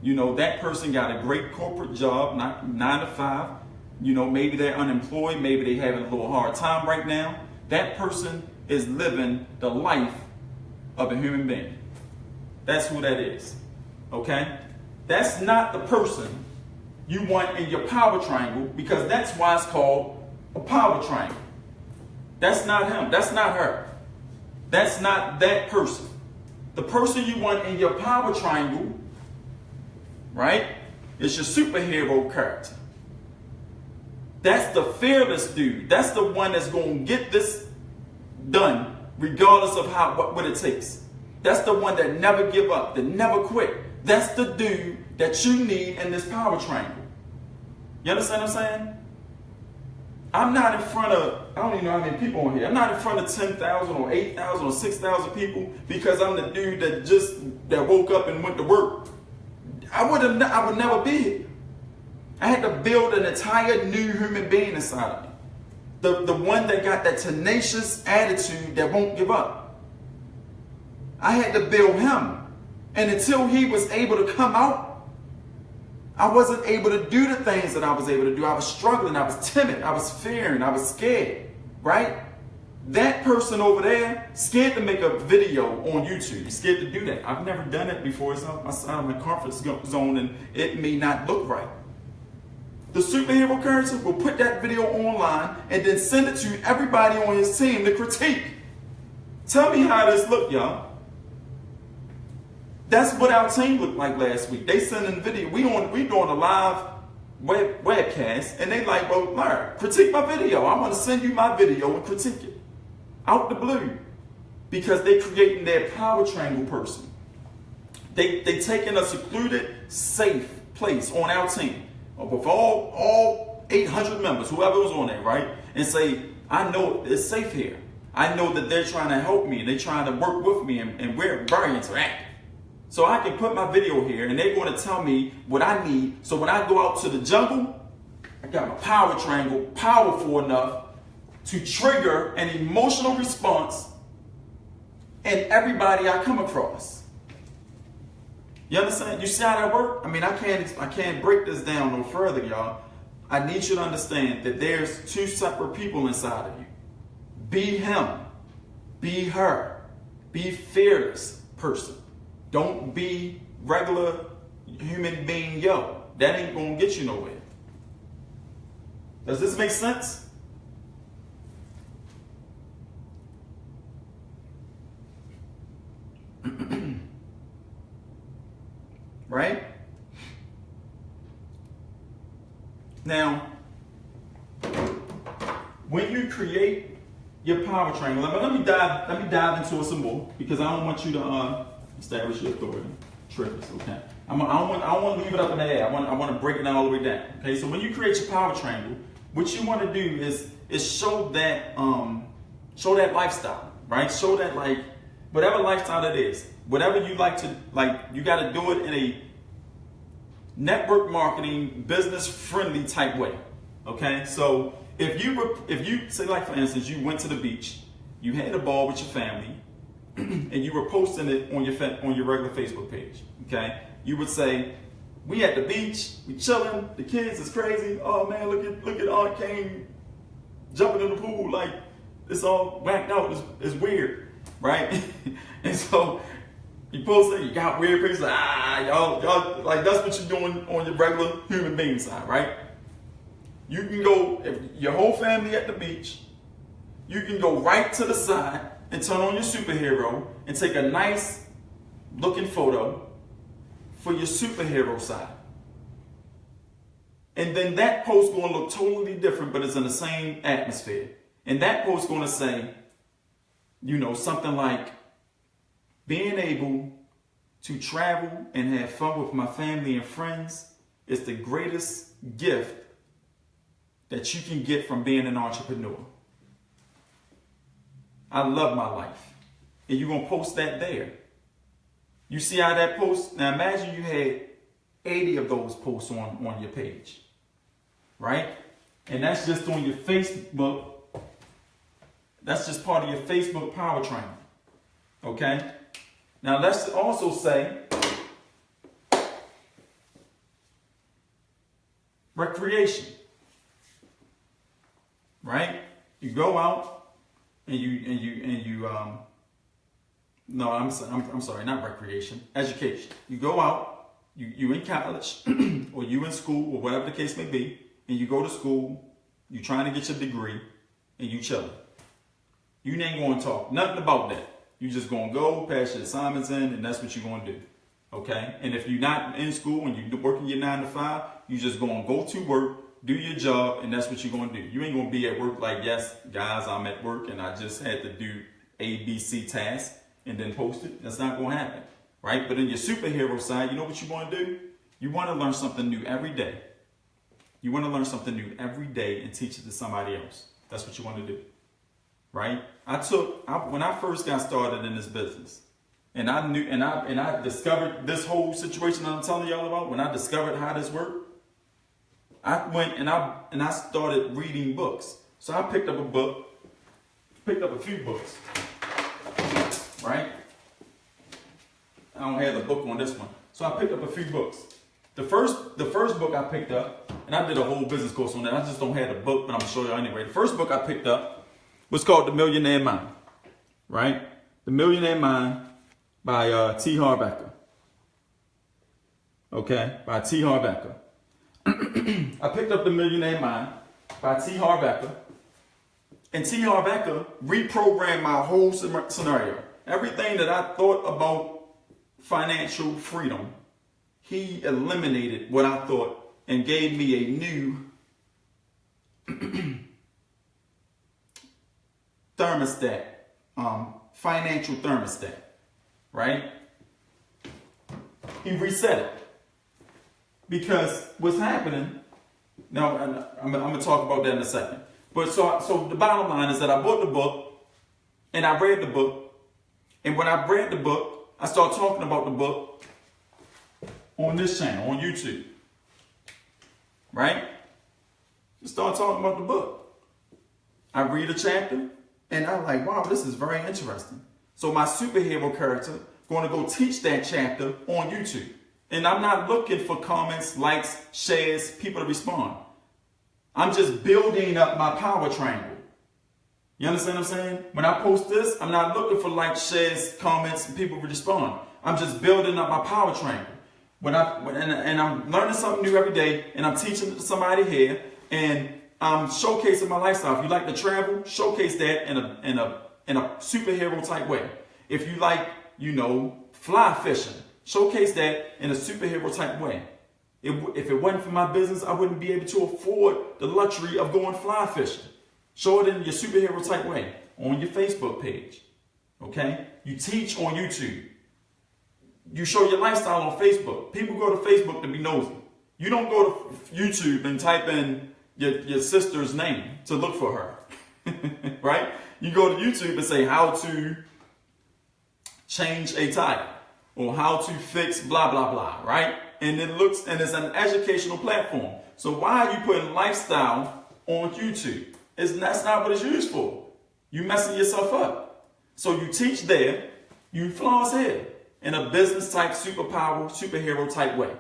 That person got a great corporate job, not 9 to 5. Maybe they're unemployed, maybe they're having a little hard time right now. That person is living the life of a human being. That's who that is. Okay? That's not the person you want in your power triangle, because that's why it's called a power triangle. That's not him. That's not her. That's not that person. The person you want in your power triangle, right, is your superhero character. That's the fearless dude. That's the one that's going to get this done regardless of what it takes. That's the one that never give up, that never quit. That's the dude that you need in this power triangle. You understand what I'm saying? I'm not in front of, I don't even know how many people on here. I'm not in front of 10,000 or 8,000 or 6,000 people because I'm the dude that woke up and went to work. I would never be here. I had to build an entire new human being inside of me. The one that got that tenacious attitude that won't give up. I had to build him. And until he was able to come out, I wasn't able to do the things that I was able to do. I was struggling. I was timid. I was fearing. I was scared. Right? That person over there, scared to make a video on YouTube. He's scared to do that. I've never done it before. It's outside of my comfort zone and it may not look right. The superhero character will put that video online and then send it to everybody on his team to critique. Tell me how this looked, y'all. That's what our team looked like last week. They sent in video. We doing a live webcast, and they like, well, Larry, critique my video. I'm going to send you my video and critique it. Out the blue. Because they creating their power triangle person. They taking a secluded, safe place on our team. With all 800 members, whoever was on there, right? And say, I know it's safe here. I know that they're trying to help me. They're trying to work with me, and we're very interactive. So I can put my video here, and they're going to tell me what I need. So when I go out to the jungle, I got my power triangle powerful enough to trigger an emotional response in everybody I come across. You understand? You see how that works? I mean, I can't break this down no further, y'all. I need you to understand that there's two separate people inside of you. Be him. Be her. Be fearless person. Don't be regular human being, yo. That ain't gonna get you nowhere. Does this make sense? Right? Now, when you create your power triangle, let me dive into it some more because I don't want you to establish your authority. Triggers, okay? I don't want to leave it up in the air. I want to break it down all the way down. Okay, so when you create your power triangle, what you want to do is show that lifestyle, right? Show that, like, whatever lifestyle it is, whatever you like to, like, you got to do it in a network marketing, business friendly type way. Okay, so if you say, like, for instance, you went to the beach, you had a ball with your family, and you were posting it on your regular Facebook page. Okay, you would say, we at the beach, we chilling, the kids is crazy. Oh man, look at Aunt Kane jumping in the pool, like it's all whacked out. It's weird, right? And so you post it, you got weird pictures, y'all like that's what you're doing on your regular human being side, right? You can go, if your whole family at the beach, you can go right to the side and turn on your superhero and take a nice looking photo for your superhero side. And then that post going to look totally different, but it's in the same atmosphere. And that post going to say, something like, being able to travel and have fun with my family and friends is the greatest gift that you can get from being an entrepreneur. I love my life. And you're going to post that there. You see how that post, now imagine you had 80 of those posts on your page, right? And that's just on your Facebook. That's just part of your Facebook power training. Okay? Now let's also say recreation. Right? You go out and no, I'm sorry, not recreation, education. You go out, you in college or you in school or whatever the case may be, and you go to school, you're trying to get your degree and you chilling. You ain't going to talk nothing about that. You just going to go pass your assignments in, and that's what you're going to do. Okay? And if you're not in school and you're working your 9 to 5, you just going to go to work, do your job, and that's what you're going to do. You ain't going to be at work like, yes, guys, I'm at work and I just had to do A, B, C tasks and then post it. That's not going to happen. Right? But in your superhero side, you know what you want to do? You want to learn something new every day. You want to learn something new every day and teach it to somebody else. That's what you want to do. Right? When I first got started in this business, and I discovered this whole situation that I'm telling y'all about, when I discovered how this worked, I went and I started reading books. So I picked up a few books. Right? I don't have the book on this one. So I picked up a few books. The first book I picked up, and I did a whole business course on that. I just don't have the book, but I'm going to show you anyway. The first book I picked up was called The Millionaire Mind. Right? The Millionaire Mind by T. Harv Eker. Okay? By T. Harv Eker. I picked up The Millionaire Mind by T. Harv Eker. And T. Harv Eker reprogrammed my whole scenario. Everything that I thought about financial freedom, he eliminated what I thought and gave me a new thermostat, financial thermostat, right? He reset it. Because what's happening, now I'm going to talk about that in a second. But so the bottom line is that I bought the book and I read the book. And when I read the book, I started talking about the book on this channel, on YouTube. Right? Just start talking about the book. I read a chapter and I'm like, wow, this is very interesting. So my superhero character going to go teach that chapter on YouTube. And I'm not looking for comments, likes, shares, people to respond. I'm just building up my power triangle. You understand what I'm saying? When I post this, I'm not looking for likes, shares, comments, and people to respond. I'm just building up my power triangle. And I'm learning something new every day, and I'm teaching it to somebody here, and I'm showcasing my lifestyle. If you like to travel, showcase that in a superhero type way. If you like, fly fishing, showcase that in a superhero type way. If it wasn't for my business, I wouldn't be able to afford the luxury of going fly fishing. Show it in your superhero type way on your Facebook page. Okay? You teach on YouTube. You show your lifestyle on Facebook. People go to Facebook to be nosy. You don't go to YouTube and type in your sister's name to look for her. Right? You go to YouTube and say how to change a tire or how to fix blah, blah, blah. Right? And it's an educational platform. So why are you putting lifestyle on YouTube? That's not what it's used for. You messing yourself up. So you teach there, you floss here in a business type, superhero type way.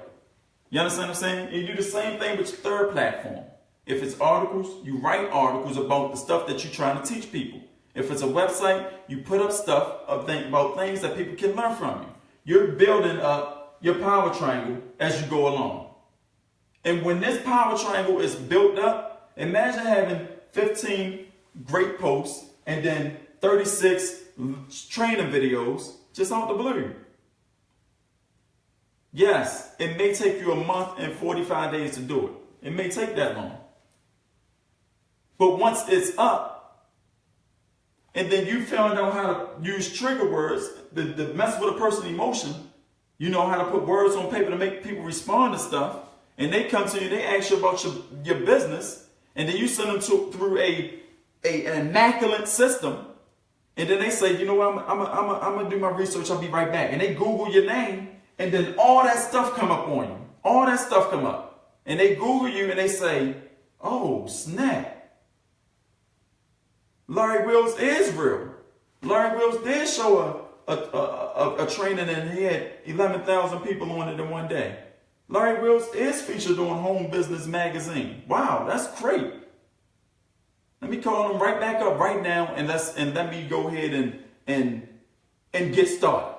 You understand what I'm saying? And you do the same thing with your third platform. If it's articles, you write articles about the stuff that you're trying to teach people. If it's a website, you put up stuff about things that people can learn from you. You're building up your power triangle as you go along. And when this power triangle is built up, imagine having 15 great posts and then 36 training videos just out the blue. Yes, it may take you a month and 45 days to do it. It may take that long. But once it's up, and then you found out how to use trigger words to mess with a person's emotion, you know how to put words on paper to make people respond to stuff, and they come to you, they ask you about your business, and then you send them through an immaculate system. And then they say, you know what, I'm going to do my research. I'll be right back. And they Google your name. And then all that stuff come up on you. All that stuff come up. And they Google you and they say, oh, snap. Larry Wills is real. Larry Wills did show a training and he had 11,000 people on it in one day. Larry Wills is featured on Home Business Magazine. Wow, that's great. Let me call him right back up right now and let me go ahead and get started.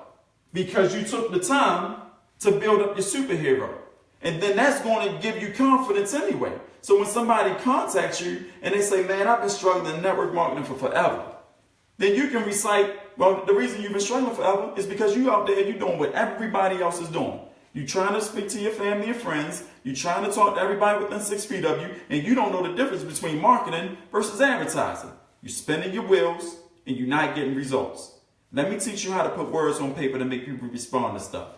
Because you took the time to build up your superhero. And then that's going to give you confidence anyway. So when somebody contacts you and they say, man, I've been struggling in network marketing for forever. then you can recite, well, the reason you've been struggling forever is because you out there, you're doing what everybody else is doing. You're trying to speak to your family and friends. You're trying to talk to everybody within 6 feet of you, and you don't know the difference between marketing versus advertising. You're spinning your wheels, and you're not getting results. Let me teach you how to put words on paper to make people respond to stuff.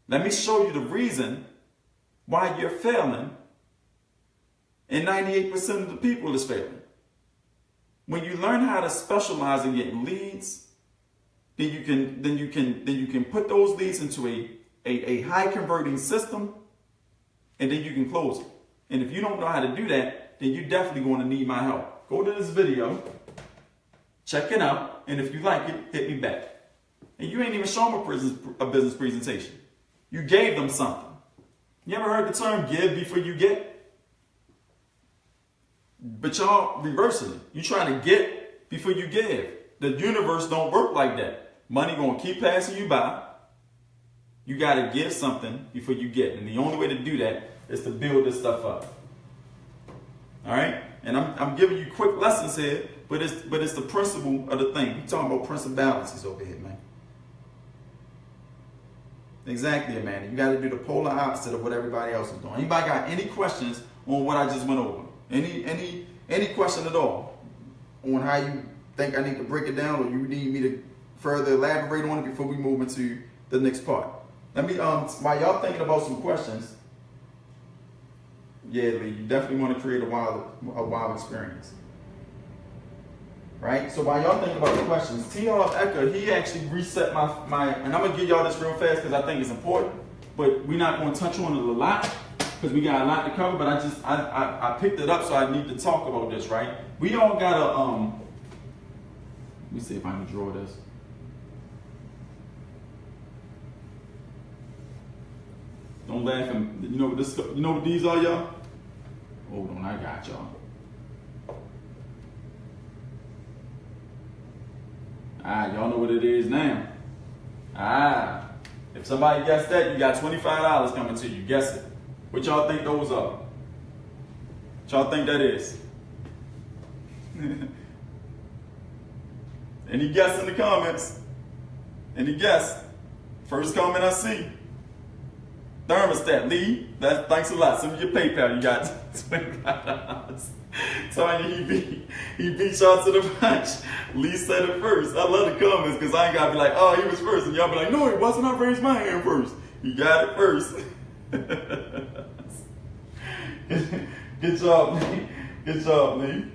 Let me show you the reason why you're failing, and 98% of the people is failing. When you learn how to specialize in getting leads, then you can put those leads into a high converting system, and then you can close it. And if you don't know how to do that, then you're definitely going to need my help. Go to this video, check it out, and if you like it, hit me back. And you ain't even shown them a business presentation. You gave them something. You ever heard the term give before you get? But y'all reversing it. You trying to get before you give. The universe don't work like that. Money gonna keep passing you by. You gotta give something before you get. And the only way to do that is to build this stuff up. Alright? And I'm giving you quick lessons here, but it's the principle of the thing. We're talking about principalities over here, man. Exactly, Amanda. You gotta do the polar opposite of what everybody else is doing. Anybody got any questions on what I just went over? Any question at all on how you think I need to break it down, or you need me to further elaborate on it before we move into the next part? Let me while y'all thinking about some questions, yeah, Lee, you definitely want to create a wild experience, right? So while y'all thinking about the questions, T. Harv Eker, he actually reset my and I'm gonna give y'all this real fast because I think it's important, but we're not going to touch on it a lot, because we got a lot to cover, but I picked it up, so I need to talk about this, right? We don't gotta, let me see if I can draw this. Don't laugh, and you know what these are, y'all? Hold on, I got y'all. Y'all know what it is now. If somebody guessed that, you got $25 coming to you, guess it. What y'all think those are? What y'all think that is? Any guess in the comments? Any guess? First comment I see. Thermostat, Lee. Thanks a lot. Send me your PayPal. You got $25. Tanya, he beat y'all to the punch. Lee said it first. I love the comments because I ain't gotta be like, oh, he was first, and y'all be like, no, he wasn't. I raised my hand first. He got it first. Good job, Lee. Good job, Lee.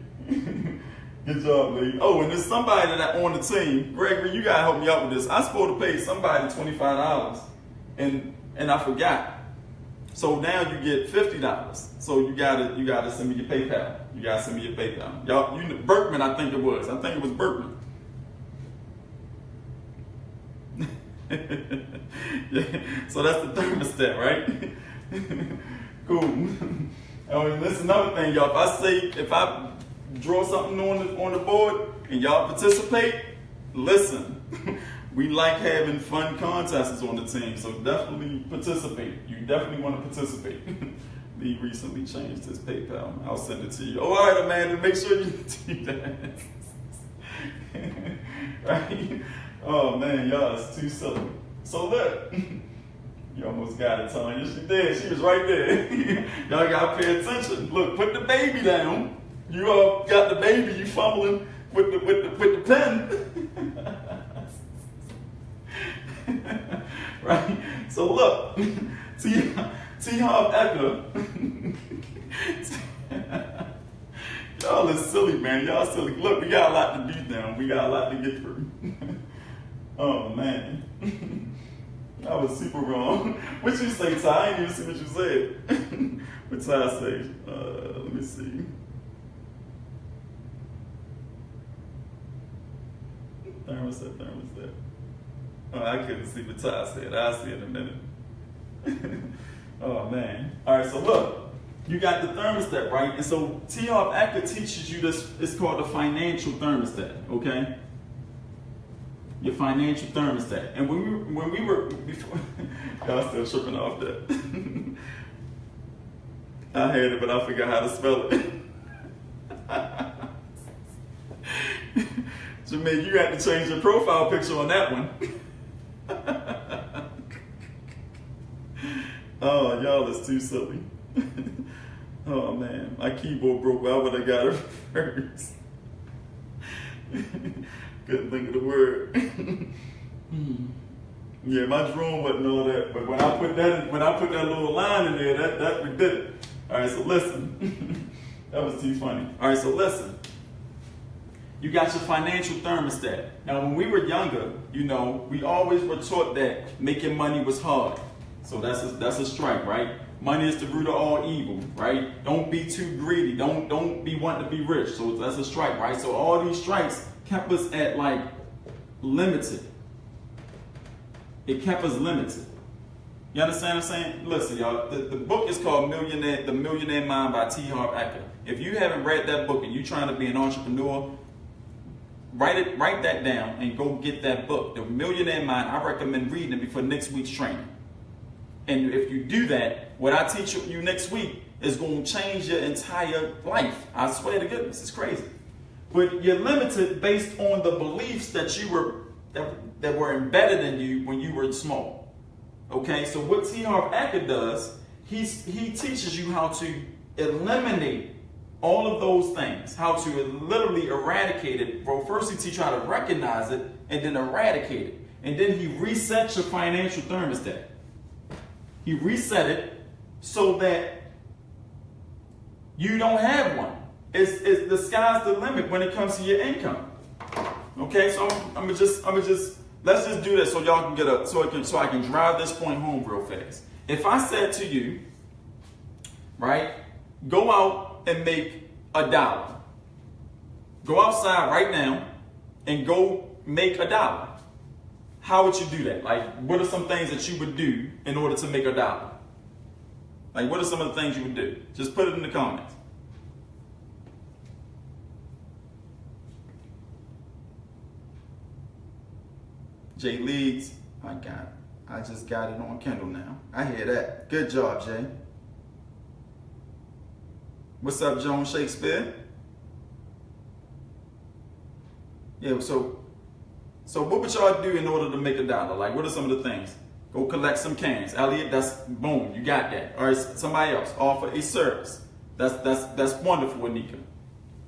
Good job, Lee. Oh, and there's somebody that on the team. Gregory, you gotta help me out with this. I'm supposed to pay somebody $25, and I forgot. So now you get $50. So you gotta send me your PayPal. You gotta send me your PayPal. Y'all, Berkman, I think it was. I think it was Berkman. Yeah. So that's the thermostat, right? Cool. Oh, and this is another thing, y'all. If I draw something on the board and y'all participate, listen. We like having fun contests on the team, so definitely participate. You definitely want to participate. He recently changed his PayPal. I'll send it to you. Oh, all right, Amanda, make sure you do that. Right? Oh man, y'all, it's too silly. So look, you almost got it, Tanya. She did. She was right there. Y'all gotta pay attention. Look, put the baby down. You all got the baby. You fumbling with the pen. Right? So look, T. Harv Eker. Y'all is silly, man. Y'all silly. Look, we got a lot to beat down. We got a lot to get through. Oh man. I was super wrong. What you say, Ty? I didn't even see what you said. What Ty say? Let me see. Thermostat. Oh, I couldn't see what Ty said. I'll see it in a minute. Oh, man. All right, so look. You got the thermostat, right? And so T. Harv Eker teaches you this. It's called the financial thermostat, okay? Your financial thermostat. And when we were before, y'all still tripping off that. I had it, but I forgot how to spell it. Jermaine, you got to change your profile picture on that one. Oh, y'all is too silly. Oh man, my keyboard broke. I would have got it first. Couldn't think of the word. Yeah, my drone wasn't all that, but when I put that little line in there, that we did it. All right, so listen. That was too funny. All right, so listen. You got your financial thermostat. Now, when we were younger, you know, we always were taught that making money was hard. So that's a strike, right? Money is the root of all evil, right? Don't be too greedy. Don't be wanting to be rich. So that's a strike, right? So all these strikes kept us at like limited. It kept us limited. You understand what I'm saying? Listen, y'all, the book is called The Millionaire Mind by T. Harv Eker. If you haven't read that book and you're trying to be an entrepreneur, write that down and go get that book, The Millionaire Mind. I recommend reading it before next week's training. And if you do that, what I teach you next week is going to change your entire life. I swear to goodness, it's crazy. But you're limited based on the beliefs that that were embedded in you when you were small. Okay, so what T. Harv Eker does, he teaches you how to eliminate all of those things, how to literally eradicate it. Well, first he teaches you how to recognize it and then eradicate it. And then he resets your financial thermostat. He reset it so that you don't have one. It's the sky's the limit when it comes to your income. Okay, so let's just do this so y'all can so I can drive this point home real fast. If I said to you, right, go out and make $1. Go outside right now and go make $1. How would you do that? Like, what are some things that you would do in order to make $1? Like, what are some of the things you would do? Just put it in the comments. Jay Leeds, I just got it on Kindle now. I hear that. Good job, Jay. What's up, Joan Shakespeare? Yeah, so what would y'all do in order to make $1? Like, what are some of the things? Go collect some cans. Elliot, that's boom, you got that. Or somebody else, offer a service. That's wonderful, Anika.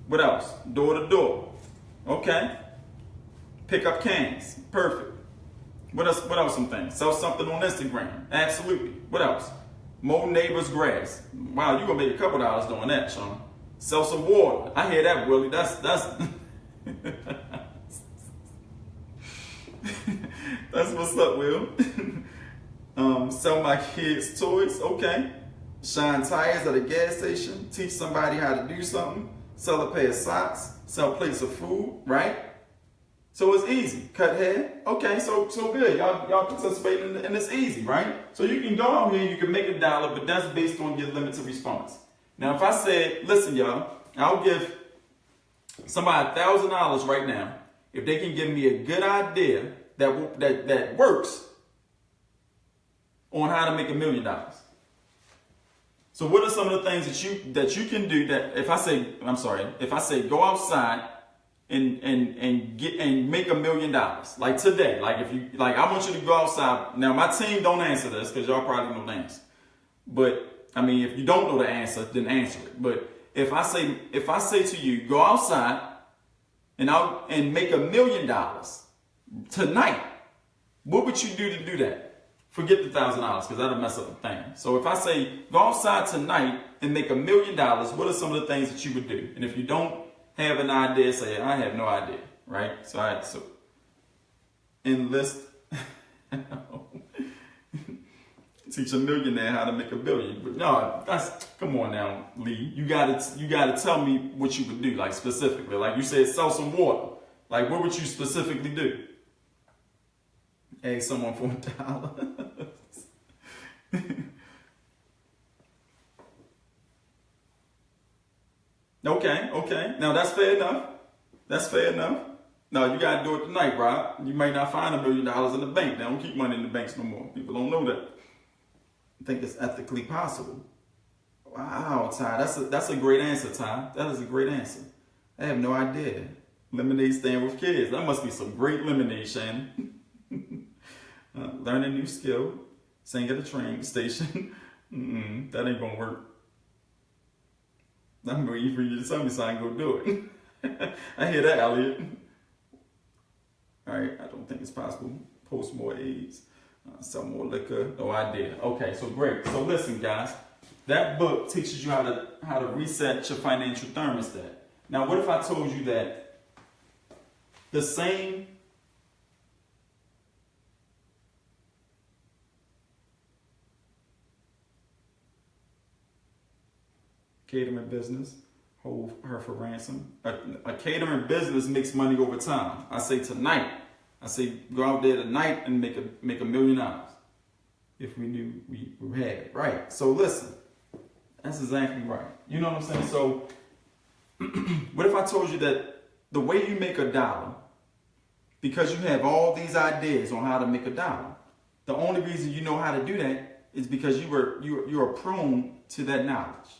What else? Door to door. Okay. Pick up cans. Perfect. What else some things? Sell something on Instagram. Absolutely. What else? Mow neighbor's grass. Wow, you're gonna make a couple dollars doing that, Sean. Sell some water. I hear that, Willie. That's that's what's up, Will. Sell my kids toys. Okay. Shine tires at a gas station. Teach somebody how to do something. Sell a pair of socks. Sell plates of food. Right? So it's easy. Cut hair. Okay, so good. Y'all participating and it's easy, right? So you can go out here and you can make $1, but that's based on your limited response. Now, if I said, listen, y'all, I'll give somebody $1,000 right now if they can give me a good idea that works on how to make $1 million. So what are some of the things that you can do that if I say go outside and make $1 million, like today, like I want you to go outside. Now my team don't answer this because y'all probably know the answer, but I mean if you don't know the answer, then answer it. But if I say to you, go outside and make $1 million tonight, what would you do to do that? Forget the $1,000 because that'll mess up the thing. So if I say go outside tonight and make $1 million, what are some of the things that you would do? And if you don't have an idea, say I have no idea, right? So enlist, teach a millionaire how to make $1 billion. But no, come on now, Lee. You gotta tell me what you would do, like specifically. Like you said, sell some water. Like what would you specifically do? Ask someone for $1. Okay. Now that's fair enough. No, you gotta do it tonight, Rob. You might not find $1 million in the bank. They don't keep money in the banks no more. People don't know that. I think it's ethically possible. Wow, Ty, that's a great answer, Ty. That is a great answer. I have no idea. Lemonade stand with kids. That must be some great lemonade, Shannon. Learn a new skill. Sing at a train station. That ain't gonna work. I'm waiting for you to tell me so I can go do it. I hear that, Elliot. All right, I don't think it's possible. Post more AIDS. Sell more liquor. No idea. Okay, so great. So listen, guys. That book teaches you how to reset your financial thermostat. Now, what if I told you that the same catering business hold her for ransom? A catering business makes money over time. I say tonight. I say go out there tonight and make $1 million. If we knew we had it. Right. So listen. That's exactly right. You know what I'm saying? So what if I told you that the way you make $1, because you have all these ideas on how to make $1, the only reason you know how to do that is because you are prone to that knowledge.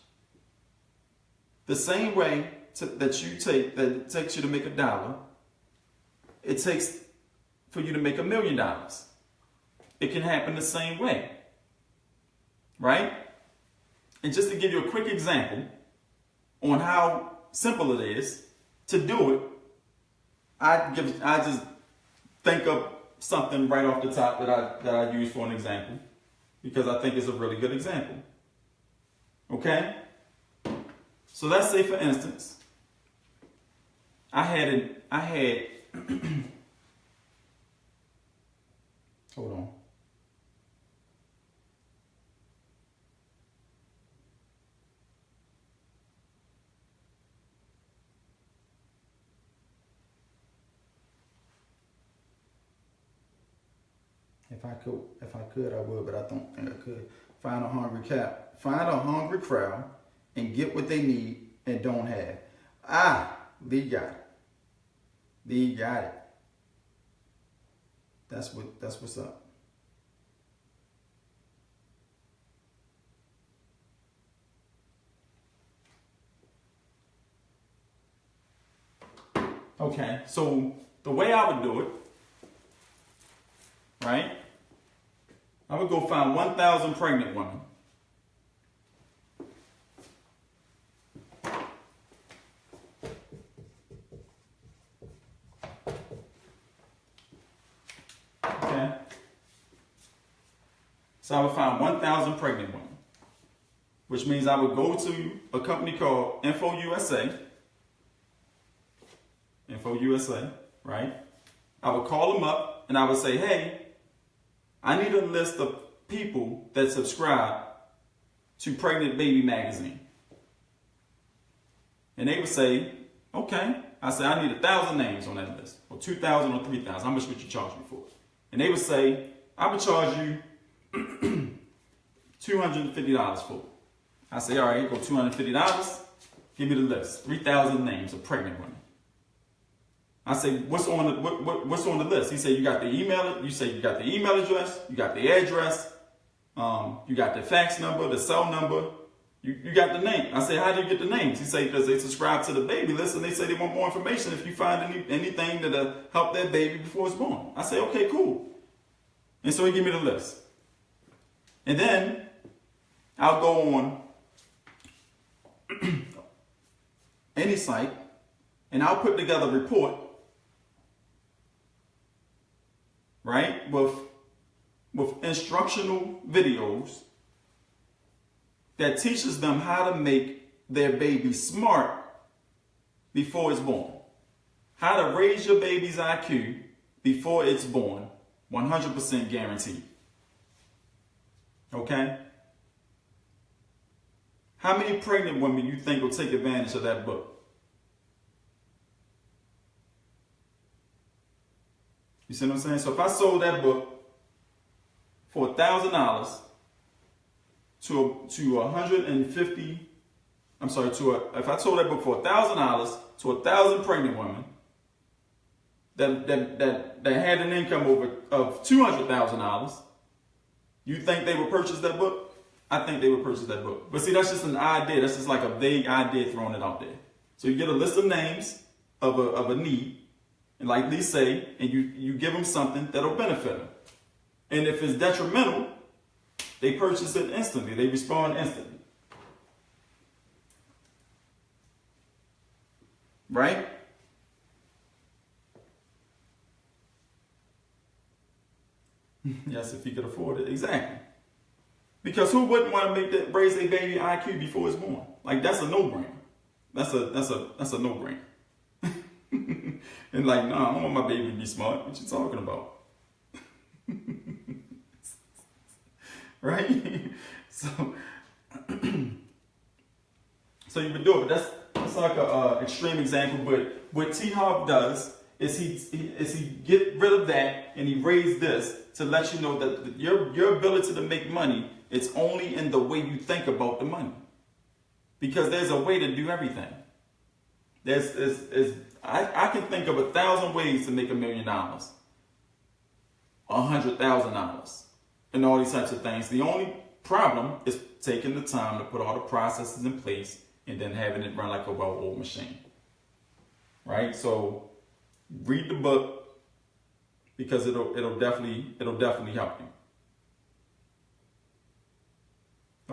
The same way that it takes you to make $1, it takes for you to make $1 million. It can happen the same way, right? And just to give you a quick example on how simple it is to do it, I just think of something right off the top that I use for an example because I think it's a really good example. Okay? So let's say, for instance, I had hold on. If I could, I would, but I don't think I could. Find a hungry crowd and get what they need and don't have. Lee got it. Lee got it. That's what's up. Okay, so the way I would do it, right? I would go find 1,000 pregnant women. Okay. So I would find 1,000 pregnant women, which means I would go to a company called InfoUSA. InfoUSA, right? I would call them up and I would say, hey, I need a list of people that subscribe to Pregnant Baby Magazine. And they would say, okay. I said, I need 1,000 names on that list, or 2,000 or 3,000. How much would you charge me for it? And they would say, I would charge you $250 for it. I say, all right, go $250. Give me the list. 3,000 names of pregnant women. I say, what's on the list? He said, you got the email. You say you got the email address, you got the address, you got the fax number, the cell number, you got the name. I say, how do you get the names? He said, because they subscribe to the baby list and they say they want more information if you find anything that'll help that baby before it's born. I say, okay, cool. And so he gave me the list. And then I'll go on any site and I'll put together a report, right, with instructional videos that teaches them how to make their baby smart before it's born. How to raise your baby's IQ before it's born, 100% guaranteed. Okay? How many pregnant women you think will take advantage of that book? You see what I'm saying? So if I sold that book for $1,000 if I sold that book for $1,000 to 1,000 pregnant women that had an income of $200,000, you think they would purchase that book? I think they would purchase that book. But see, that's just an idea. That's just like a vague idea throwing it out there. So you get a list of names of a need, and like Lee say, and you give them something that'll benefit them. And if it's detrimental, they purchase it instantly. They respond instantly. Right? Yes, if you could afford it. Exactly. Because who wouldn't want to raise their baby IQ before it's born? Like, that's a no-brainer. That's a no-brainer. And like, no, I don't want my baby to be smart. What you talking about? Right? So you can do it. But that's like an extreme example. But what T. Harv does is he get rid of that and he raised this to let you know that your ability to make money, it's only in the way you think about the money. Because there's a way to do everything. I can think of 1,000 ways to make $1 million, $100,000, and all these types of things. The only problem is taking the time to put all the processes in place and then having it run like a well-oiled machine. Right? So read the book, because it'll definitely help you.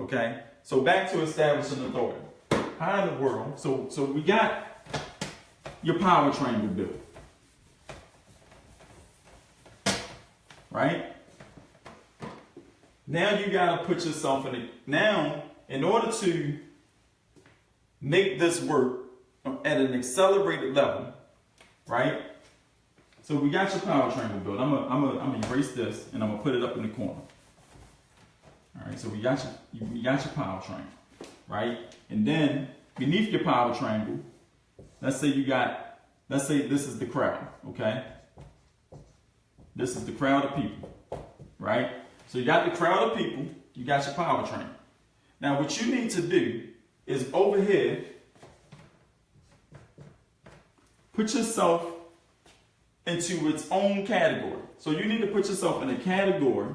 Okay? So back to establishing authority. How in the world? So we got your power triangle built. Right? Now you gotta put yourself in it. Now, in order to make this work at an accelerated level, right? So we got your power triangle built. I'm gonna erase this and I'm gonna put it up in the corner. All right, so we got your power triangle, right? And then beneath your power triangle, let's say this is the crowd, okay? This is the crowd of people, right? So you got the crowd of people, you got your power triangle. Now what you need to do is over here, put yourself into its own category. So you need to put yourself in a category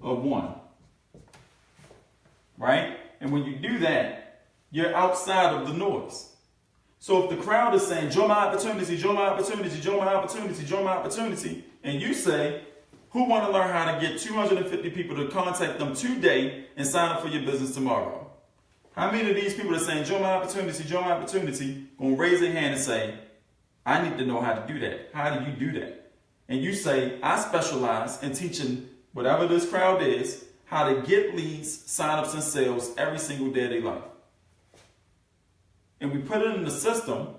of 1, right? And when you do that, you're outside of the noise. So if the crowd is saying, join my opportunity, join my opportunity, join my opportunity, join my opportunity, and you say, who want to learn how to get 250 people to contact them today and sign up for your business tomorrow? How many of these people are saying, join my opportunity, going to raise their hand and say, I need to know how to do that. How do you do that? And you say, I specialize in teaching whatever this crowd is, how to get leads, signups, and sales every single day of their life. And we put it in the system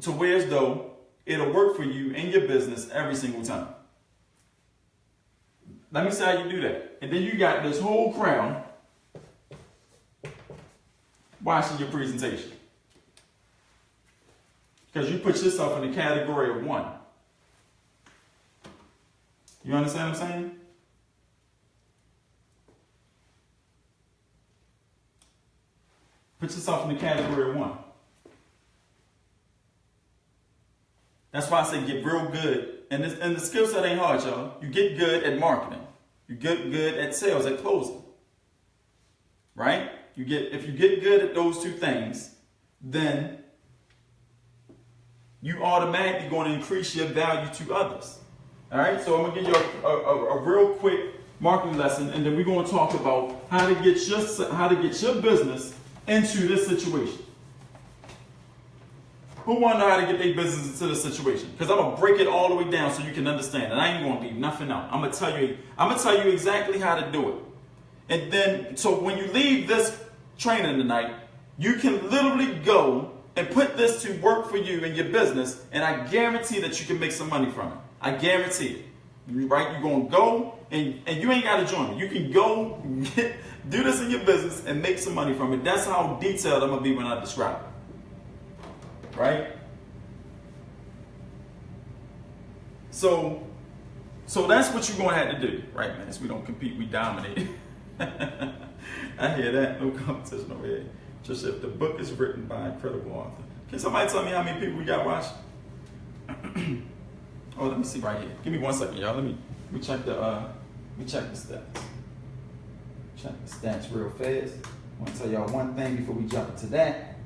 to where as though it'll work for you and your business every single time. Let me see how you do that. And then you got this whole crowd watching your presentation. Because you put yourself in the category of 1. You understand what I'm saying? Put yourself in the category of 1. That's why I say get real good. And the skill set ain't hard, y'all. You get good at marketing. You get good at sales, at closing. Right? If you get good at those 2 things, then you automatically going to increase your value to others. All right? So I'm going to give you a real quick marketing lesson, and then we're going to talk about how to get your business into this situation. Who want to know how to get their business into this situation? Because I'm going to break it all the way down so you can understand. And I ain't going to leave nothing out. I'm going to tell you exactly how to do it. And then, so when you leave this training tonight, you can literally go and put this to work for you in your business, and I guarantee that you can make some money from it. I guarantee it. Right? You're going to go, and you ain't got to join me. You can go do this in your business and make some money from it. That's how detailed I'm going to be when I describe it. Right? So that's what you're going to have to do. Right, man? So we don't compete, we dominate. I hear that. No competition over here. Just if the book is written by a credible author. Can somebody tell me how many people we got watching? Oh, let me see right here. Give me 1 second, y'all. Let me check the stats. Check the stats real fast. I want to tell y'all one thing before we jump into that.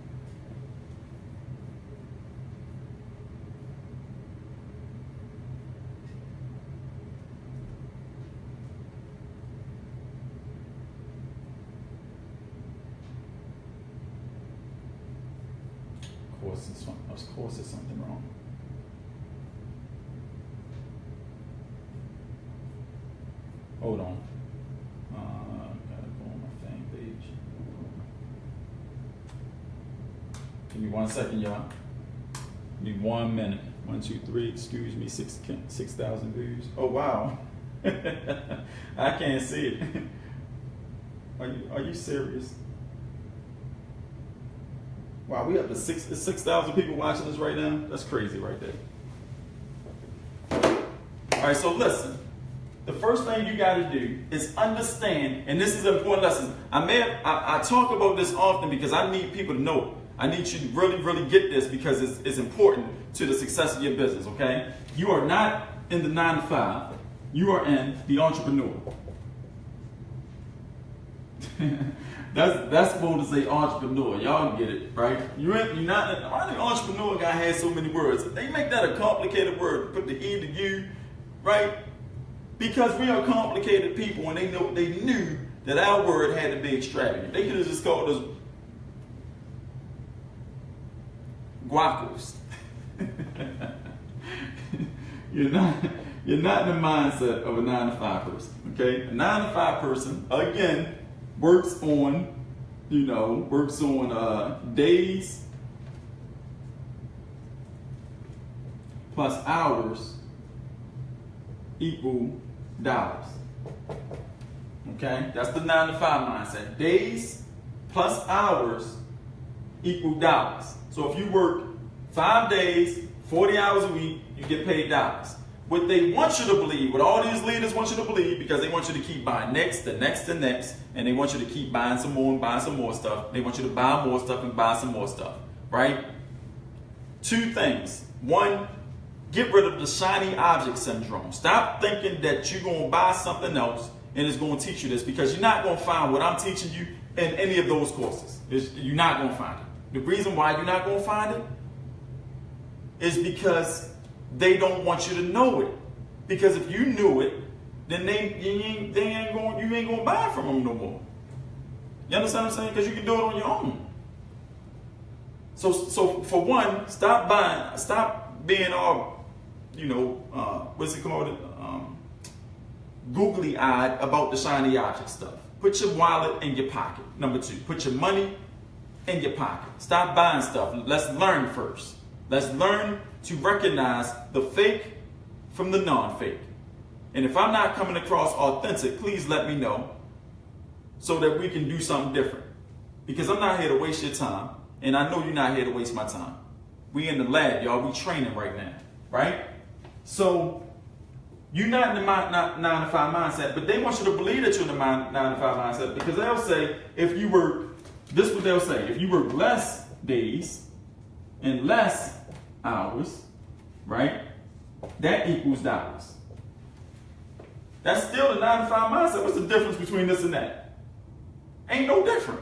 course, there's something wrong. Hold on. Gotta go on my fan page. Give me 1 second, y'all. Give me 1 minute. 1, 2, 3. Excuse me. 6,000 views. Oh wow. I can't see it. Are you serious? Wow, we up to 6,000 people watching this right now. That's crazy, right there. All right, so listen. The first thing you got to do is understand, and this is an important lesson. I talk about this often because I need people to know it. I need you to really, really get this because it's important to the success of your business, okay? You are not in the 9 to 5. You are in the entrepreneur. That's supposed to say entrepreneur. Y'all get it, right? You're not. Why the entrepreneur guy has so many words? They make that a complicated word. Put the E to U, right? Because we are complicated people, and they knew that our word had to be extravagant. They could have just called us guacos. You're not in the mindset of a 9 to 5 person, okay? A 9 to 5 person, again, works on days plus hours equal dollars. Okay? That's the 9 to 5 mindset. Days plus hours equal dollars. So if you work 5 days, 40 hours a week, you get paid dollars. What they want you to believe, what all these leaders want you to believe, because they want you to keep buying next, and they want you to keep buying some more and buying some more stuff. They want you to buy more stuff and buy some more stuff, right? 2 things. 1, get rid of the shiny object syndrome. Stop thinking that you're going to buy something else and it's going to teach you this, because you're not going to find what I'm teaching you in any of those courses. You're not going to find it. The reason why you're not going to find it is because they don't want you to know it. Because if you knew it, then you ain't going to buy from them no more. You understand what I'm saying? Because you can do it on your own. So for one, stop being all, what's it called? Googly-eyed about the shiny object stuff. Put your wallet in your pocket. Number 2, put your money in your pocket. Stop buying stuff. Let's learn first. Let's learn to recognize the fake from the non-fake. And if I'm not coming across authentic, please let me know so that we can do something different. Because I'm not here to waste your time, and I know you're not here to waste my time. We in the lab, y'all. We training right now, right? So you're not in the 9 to 5 mindset, but they want you to believe that you're in the 9 to 5 mindset, because they'll say if you work, this is what they'll say, if you work less days and less hours, right, that equals dollars. That's still the 9 to 5 mindset. What's the difference between this and that? Ain't no different.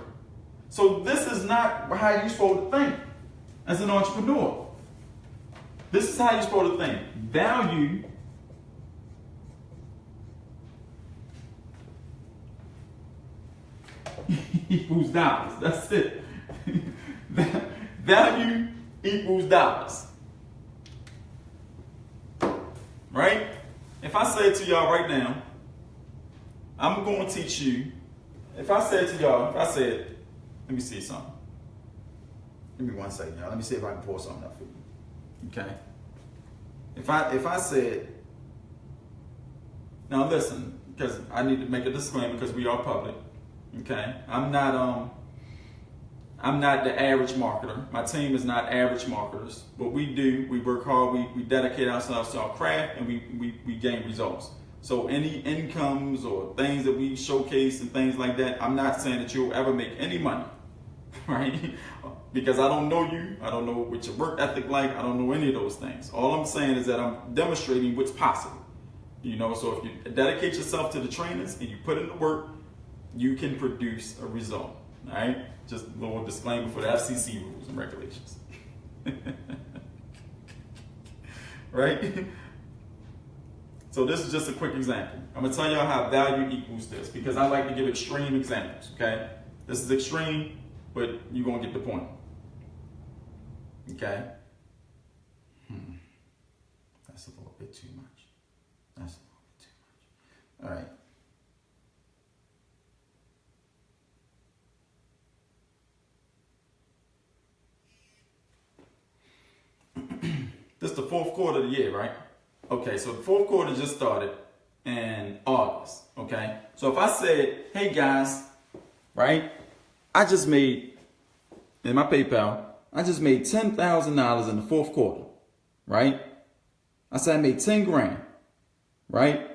So this is not how you're supposed to think as an entrepreneur. This is how you're supposed to think. Value equals dollars. That's it. Value equals dollars. Right? If I say to y'all right now, I'm going to teach you. If I said, let me see something. Give me 1 second, y'all. Let me see if I can pull something up for you. Okay? If I said, now listen, because I need to make a disclaimer because we are public. Okay? I'm not the average marketer. My team is not average marketers. What we do, we work hard, we dedicate ourselves to our craft, and we gain results. So any incomes or things that we showcase and things like that, I'm not saying that you'll ever make any money, right? Because I don't know you, I don't know what your work ethic like, I don't know any of those things. All I'm saying is that I'm demonstrating what's possible. So if you dedicate yourself to the trainings and you put in the work, you can produce a result, all right? Just a little disclaimer for the FCC rules and regulations. Right? So this is just a quick example. I'm going to tell y'all how value equals this, because I like to give extreme examples, okay? This is extreme, but you're going to get the point. Okay? That's a little bit too much. That's a little bit too much. All right. This is the fourth quarter of the year, right? Okay, so the fourth quarter just started in August, okay? So if I said, hey guys, right? I just made, in my PayPal, I just made $10,000 in the fourth quarter, right? I said I made 10 grand, right?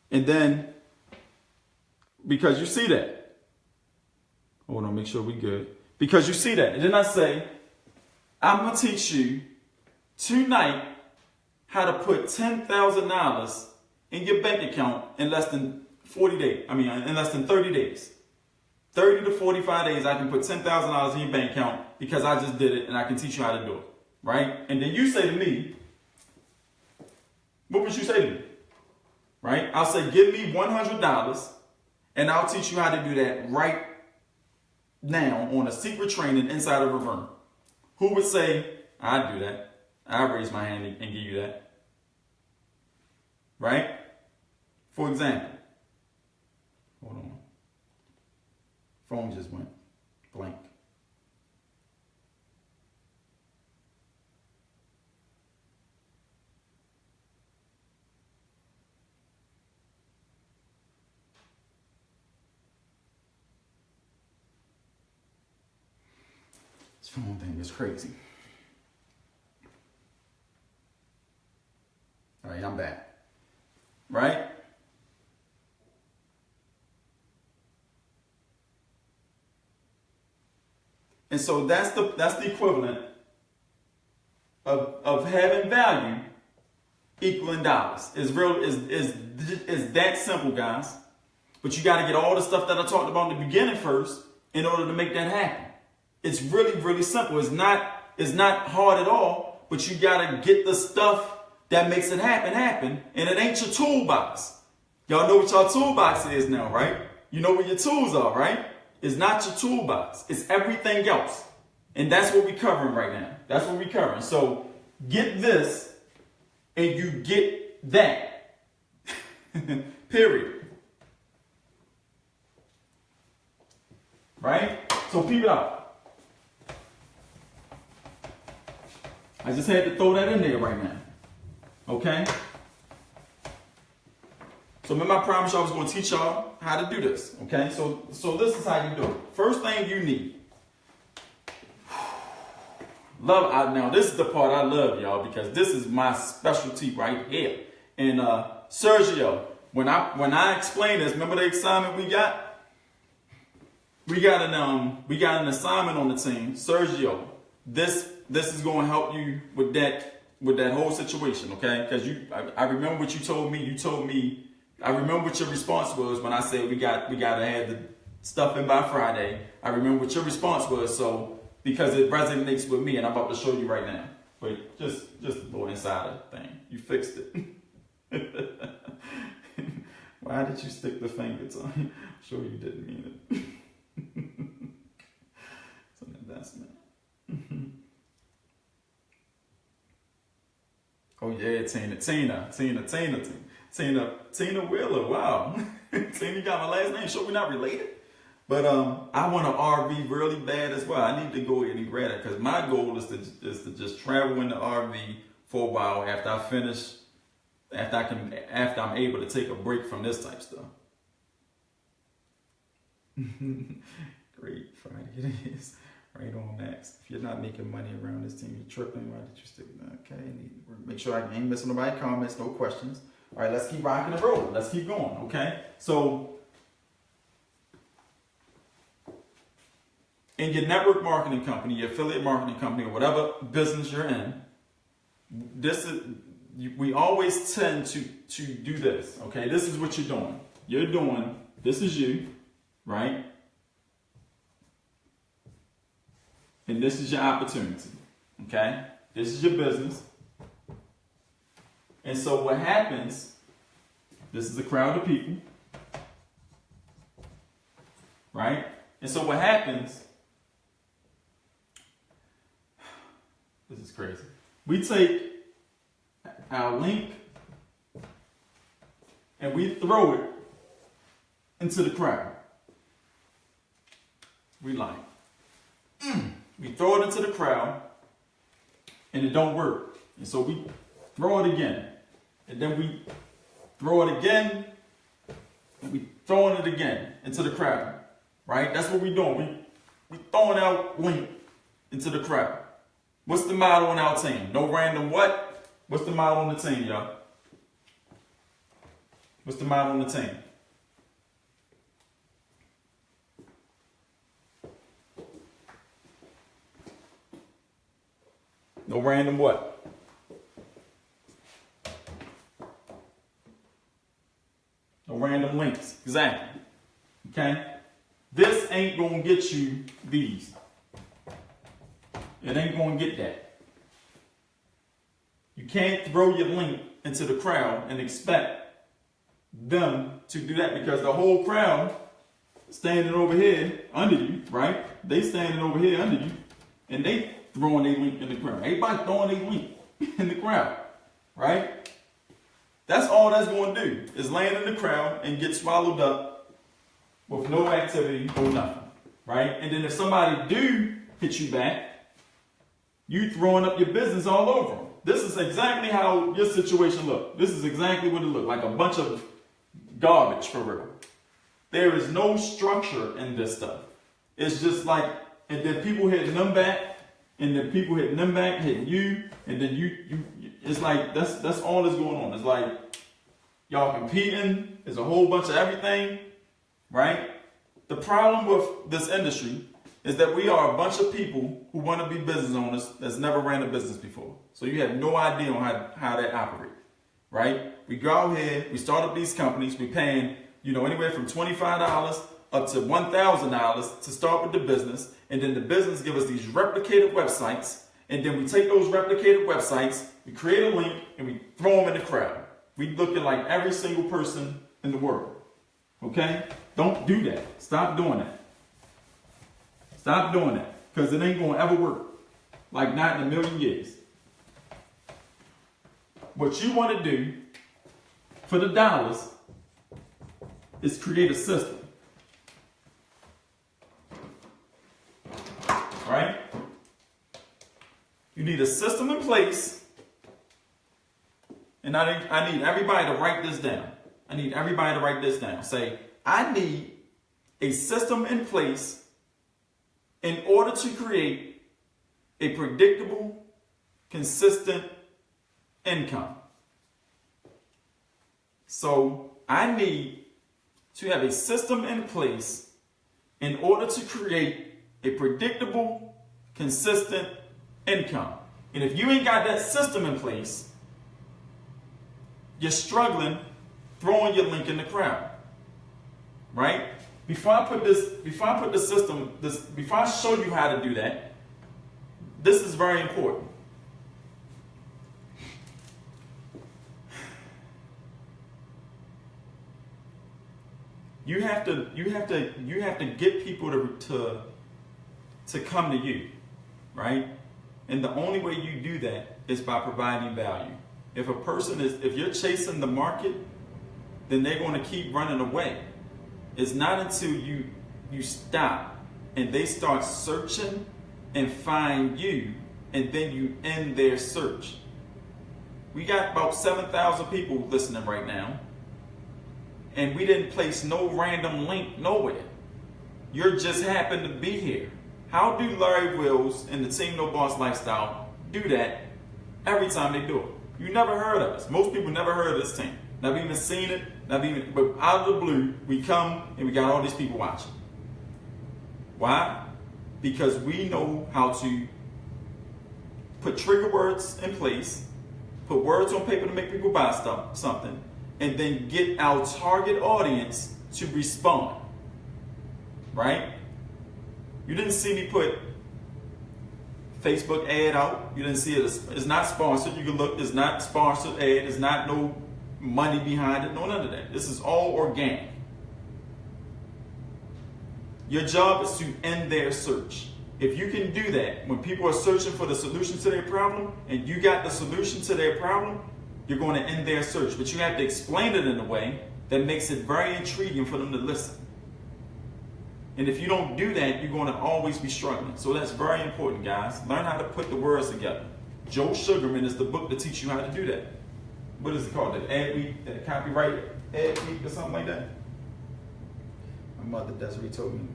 And then, because you see that, hold on, make sure we good. Because you see that, and then I say, I'm gonna teach you tonight how to put $10,000 in your bank account in less than 40 days. I mean, in less than 30 days. 30 to 45 days, I can put $10,000 in your bank account because I just did it and I can teach you how to do it, right? And then you say to me, what would you say to me, right? I'll say, give me $100 and I'll teach you how to do that right now on a secret training inside of a room. Who would say, I'd do that? I'll raise my hand and give you that, right? For example, hold on. Phone just went blank. This phone thing is crazy. All right, I'm back. Right? And so that's the equivalent of having value equaling dollars. It's that simple, guys. But you got to get all the stuff that I talked about in the beginning first in order to make that happen. It's really, really simple. It's not hard at all, but you got to get the stuff that makes it happen. And it ain't your toolbox. Y'all know what your toolbox is now, right? You know where your tools are, right? It's not your toolbox. It's everything else. And that's what we're covering right now. That's what we're covering. So get this and you get that. Period. Right? So peep it out. I just had to throw that in there right now. Okay? So remember I promised y'all I was going to teach y'all how to do this. Okay? So this is how you do it. First thing you need. Now this is the part I love, y'all, because this is my specialty right here. And Sergio, when I explain this, remember the assignment we got? We got an assignment on the team. Sergio, this is going to help you with that whole situation, okay? Because I remember what you told me. You told me, I remember what your response was when I said we got to have the stuff in by Friday. I remember what your response was, so because it resonates with me, and I'm about to show you right now. But just a little insider thing. You fixed it. Why did you stick the finger to me? I'm sure you didn't mean it. It's an investment. Oh yeah, Tina Wheeler. Wow, Tina got my last name. Sure, we're not related, but I want an RV really bad as well. I need to go ahead and grab it because my goal is to just travel in the RV for a while after I finish, after I'm able to take a break from this type stuff. Great Friday it is. Right on, Max. If you're not making money around this team, you're tripping. Why did you stick that? Okay, make sure I ain't missing nobody comments, no questions. All right, let's keep rocking and rolling. Let's keep going, okay? So, in your network marketing company, your affiliate marketing company, or whatever business you're in, we always tend to do this, okay? This is what you're doing. This is you, right? And this is your opportunity, okay? This is your business. And so what happens, this is a crowd of people, right? And so what happens This is crazy. We take our link and we throw it into the crowd. We like, we throw it into the crowd and it don't work. And so we throw it again. And then we throw it again and we throwing it again into the crowd. Right? That's what we're doing. We throwing our link into the crowd. What's the motto on our team? No random what? What's the motto on the team, y'all? What's the motto on the team? No random what? No random links. Exactly. Okay? This ain't gonna get you these. It ain't gonna get that. You can't throw your link into the crowd and expect them to do that, because the whole crowd standing over here under you, right? They standing over here under you, and they throwing their link in the crowd. Everybody throwing their link in the crowd, right? That's all that's going to do, is land in the crowd and get swallowed up with no activity or nothing, right? And then if somebody do hit you back, you throwing up your business all over them. This is exactly how your situation look. This is exactly what it looked like, a bunch of garbage for real. There is no structure in this stuff. It's just like, and then people hitting them back, and then people hitting them back, hitting you, and then you it's like, that's all that's going on. It's like, y'all competing, there's a whole bunch of everything, right? The problem with this industry is that we are a bunch of people who want to be business owners that's never ran a business before. So you have no idea on how they operate, right? We go out here, we start up these companies, we're paying, anywhere from $25 up to $1,000 to start with the business. And then the business give us these replicated websites. And then we take those replicated websites, we create a link, and we throw them in the crowd. We looking like every single person in the world. Okay? Don't do that. Stop doing that. Stop doing that. Because it ain't going to ever work. Like not in a million years. What you want to do for the dollars is create a system. Right? You need a system in place. And I need everybody to write this down. I need everybody to write this down. Say, I need a system in place in order to create a predictable, consistent income. So I need to have a system in place in order to create a predictable, consistent income. And if you ain't got that system in place, you're struggling throwing your link in the crowd. Right? Before I put the system, before I show you how to do that, this is very important. You have to get people to come to you, right? And the only way you do that is by providing value. If you're chasing the market, then they're going to keep running away. It's not until you stop and they start searching and find you, and then you end their search. We got about 7,000 people listening right now, and we didn't place no random link nowhere. You just happened to be here. How do Larry Wills and the Team No Boss Lifestyle do that every time they do it? You never heard of us. Most people never heard of this team. Never even seen it. But out of the blue, we come and we got all these people watching. Why? Because we know how to put trigger words in place, put words on paper to make people buy something, and then get our target audience to respond. Right? You didn't see me put Facebook ad out. You didn't see it. It's not sponsored. You can look. It's not sponsored ad. There's not no money behind it. No, none of that. This is all organic. Your job is to end their search. If you can do that, when people are searching for the solution to their problem, and you got the solution to their problem, you're going to end their search. But you have to explain it in a way that makes it very intriguing for them to listen. And if you don't do that, you're going to always be struggling. So that's very important, guys. Learn how to put the words together. Joe Sugarman is the book to teach you how to do that. What is it called? The Ad Week, the Copyright Ad Week or something like that? My mother, Desiree, told me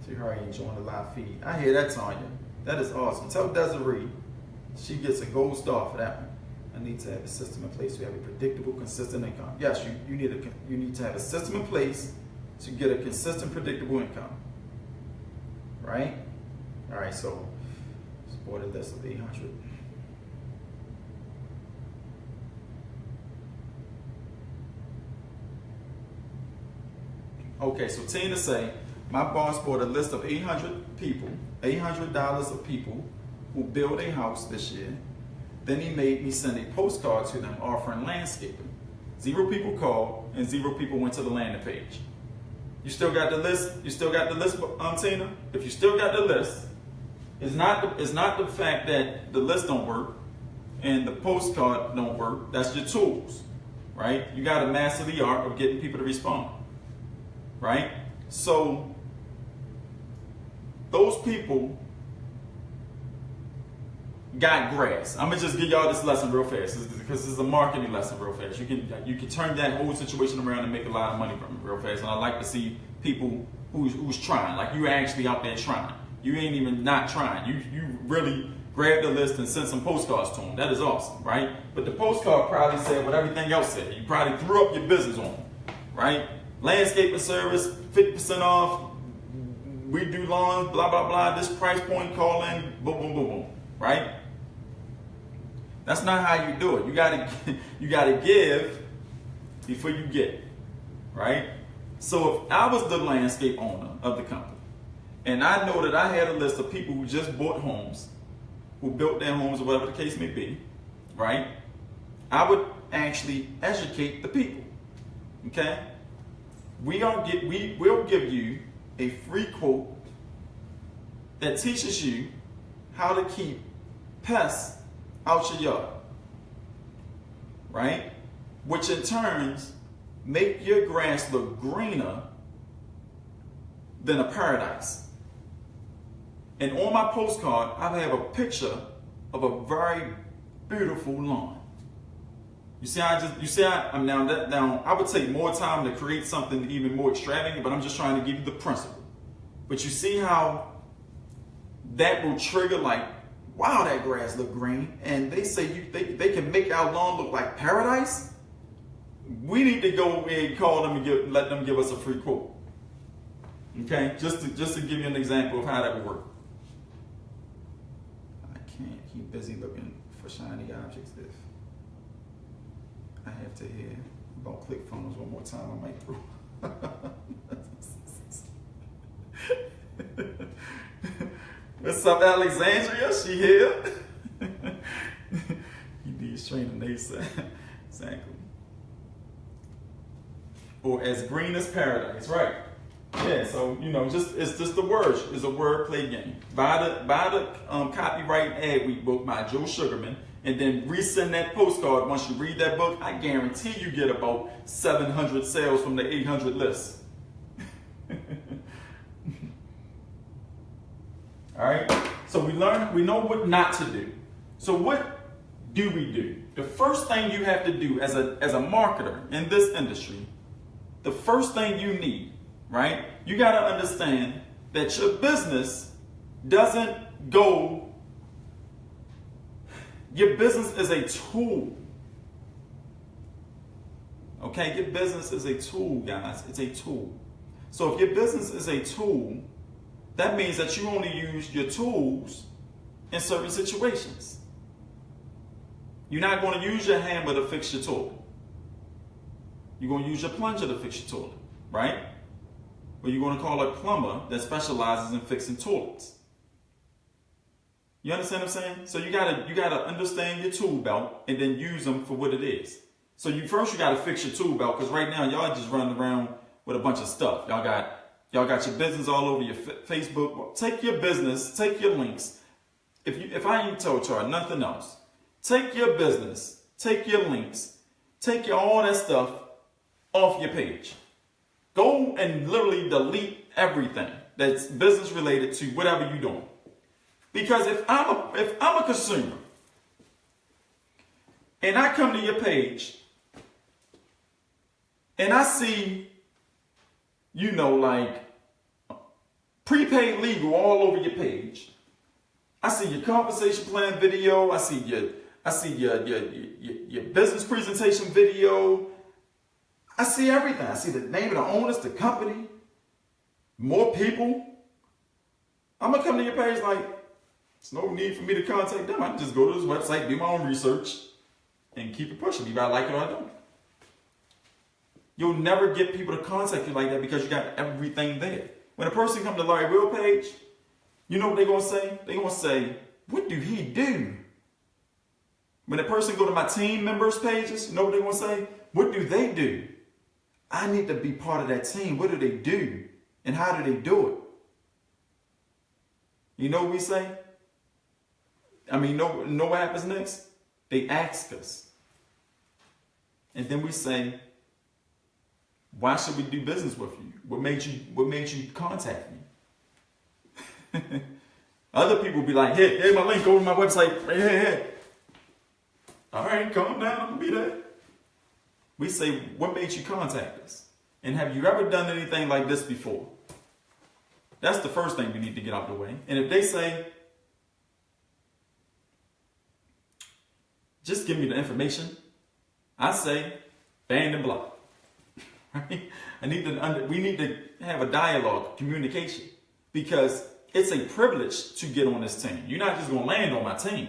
to her enjoying the live feed. I hear that, Tanya. That is awesome. Tell Desiree she gets a gold star for that one. I need to have a system in place to have a predictable, consistent income. Yes, you need to have a system in place to get a consistent, predictable income. Right? All right, so support a list of 800. Okay, so Tina say, my boss bought a list of 800 people, $800 of people who built a house this year. Then he made me send a postcard to them offering landscaping. 0 people called and 0 people went to the landing page. You still got the list? You still got the list, Tina? If you still got the list, it's not the fact that the list don't work and the postcard don't work. That's your tools, right? You got to master the art of getting people to respond, right? So those people got grass. I'm gonna just give y'all this lesson real fast because this is a marketing lesson real fast. You can turn that whole situation around and make a lot of money from it real fast. And I like to see people who's trying, like you actually out there trying. You ain't even not trying. You really grabbed the list and sent some postcards to them. That is awesome, right? But the postcard probably said what everything else said. You probably threw up your business on them, right? Landscaping service, 50% off. We do lawns, blah blah blah. This price point, call in, boom boom boom boom, right? That's not how you do it. You gotta give before you get, right? So if I was the landscape owner of the company, and I know that I had a list of people who just bought homes, who built their homes or whatever the case may be, right? I would actually educate the people. Okay? We'll give you a free quote that teaches you how to keep pests out your yard, right? Which in turns make your grass look greener than a paradise. And on my postcard, I have a picture of a very beautiful lawn. Now I would take more time to create something even more extravagant, but I'm just trying to give you the principle. But you see how that will trigger like, wow, that grass look green, and they say they can make our lawn look like paradise. We need to go and call them and let them give us a free quote. Okay, just to give you an example of how that would work. I can't keep busy looking for shiny objects if I have to hear about ClickFunnels one more time. I might throw. What's up, Alexandria? She here? He needs training, they say. Exactly. Or as green as paradise, right? Yeah, so it's just the words. It's a wordplay game. Buy the Copyright Ad Week book by Joe Sugarman, and then resend that postcard. Once you read that book, I guarantee you get about 700 sales from the 800 list. All right. So we know what not to do. So what do we do? The first thing you have to do as a marketer in this industry, the first thing you need, right? You got to understand that your business doesn't go. Your business is a tool. Okay, your business is a tool, guys. It's a tool. So if your business is a tool, that means that you only use your tools in certain situations. You're not going to use your hammer to fix your toilet. You're going to use your plunger to fix your toilet, right? Or you're going to call a plumber that specializes in fixing toilets. You understand what I'm saying? So you gotta understand your tool belt and then use them for what it is. So you gotta fix your tool belt, because right now y'all just running around with a bunch of stuff. Y'all got Y'all got your business all over your Facebook. Well, take your business, take your links. If I ain't told y'all nothing else, take your business, take your links, take your all that stuff off your page. Go and literally delete everything that's business related to whatever you're doing. Because if I'm a consumer and I come to your page and I see, you know, like prepaid legal all over your page. I see your compensation plan video. I see your business presentation video. I see everything. I see the name of the owners, the company, more people. I'm gonna come to your page like, there's no need for me to contact them. I can just go to this website, do my own research, and keep it pushing. Either I like it or I don't. You'll never get people to contact you like that because you got everything there. When a person comes to Larry Will page, you know what they're going to say? They're going to say, what do he do? When a person go to my team members pages, you know what they're going to say? What do they do? I need to be part of that team. What do they do? And how do they do it? You know what we say? I mean, know what happens next? They ask us. And then we say, why should we do business with you? What made you contact me? Other people be like, hey, my link, go to my website. Hey. All right, calm down, I'm gonna be there. We say, what made you contact us? And have you ever done anything like this before? That's the first thing we need to get out the way. And if they say, just give me the information, I say, banned and blocked. Right? We need to have a dialogue, communication, because it's a privilege to get on this team. You're not just going to land on my team.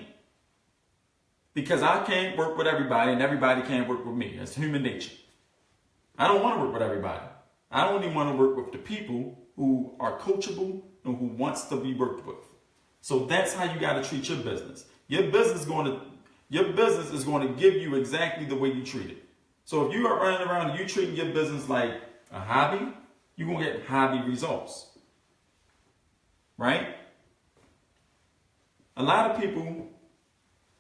Because I can't work with everybody and everybody can't work with me. That's human nature. I don't want to work with everybody. I only want to work with the people who are coachable and who wants to be worked with. So that's how you got to treat your business. Your business is going to give you exactly the way you treat it. So if you are running around and you treating your business like a hobby, you're going to get hobby results. Right? A lot of people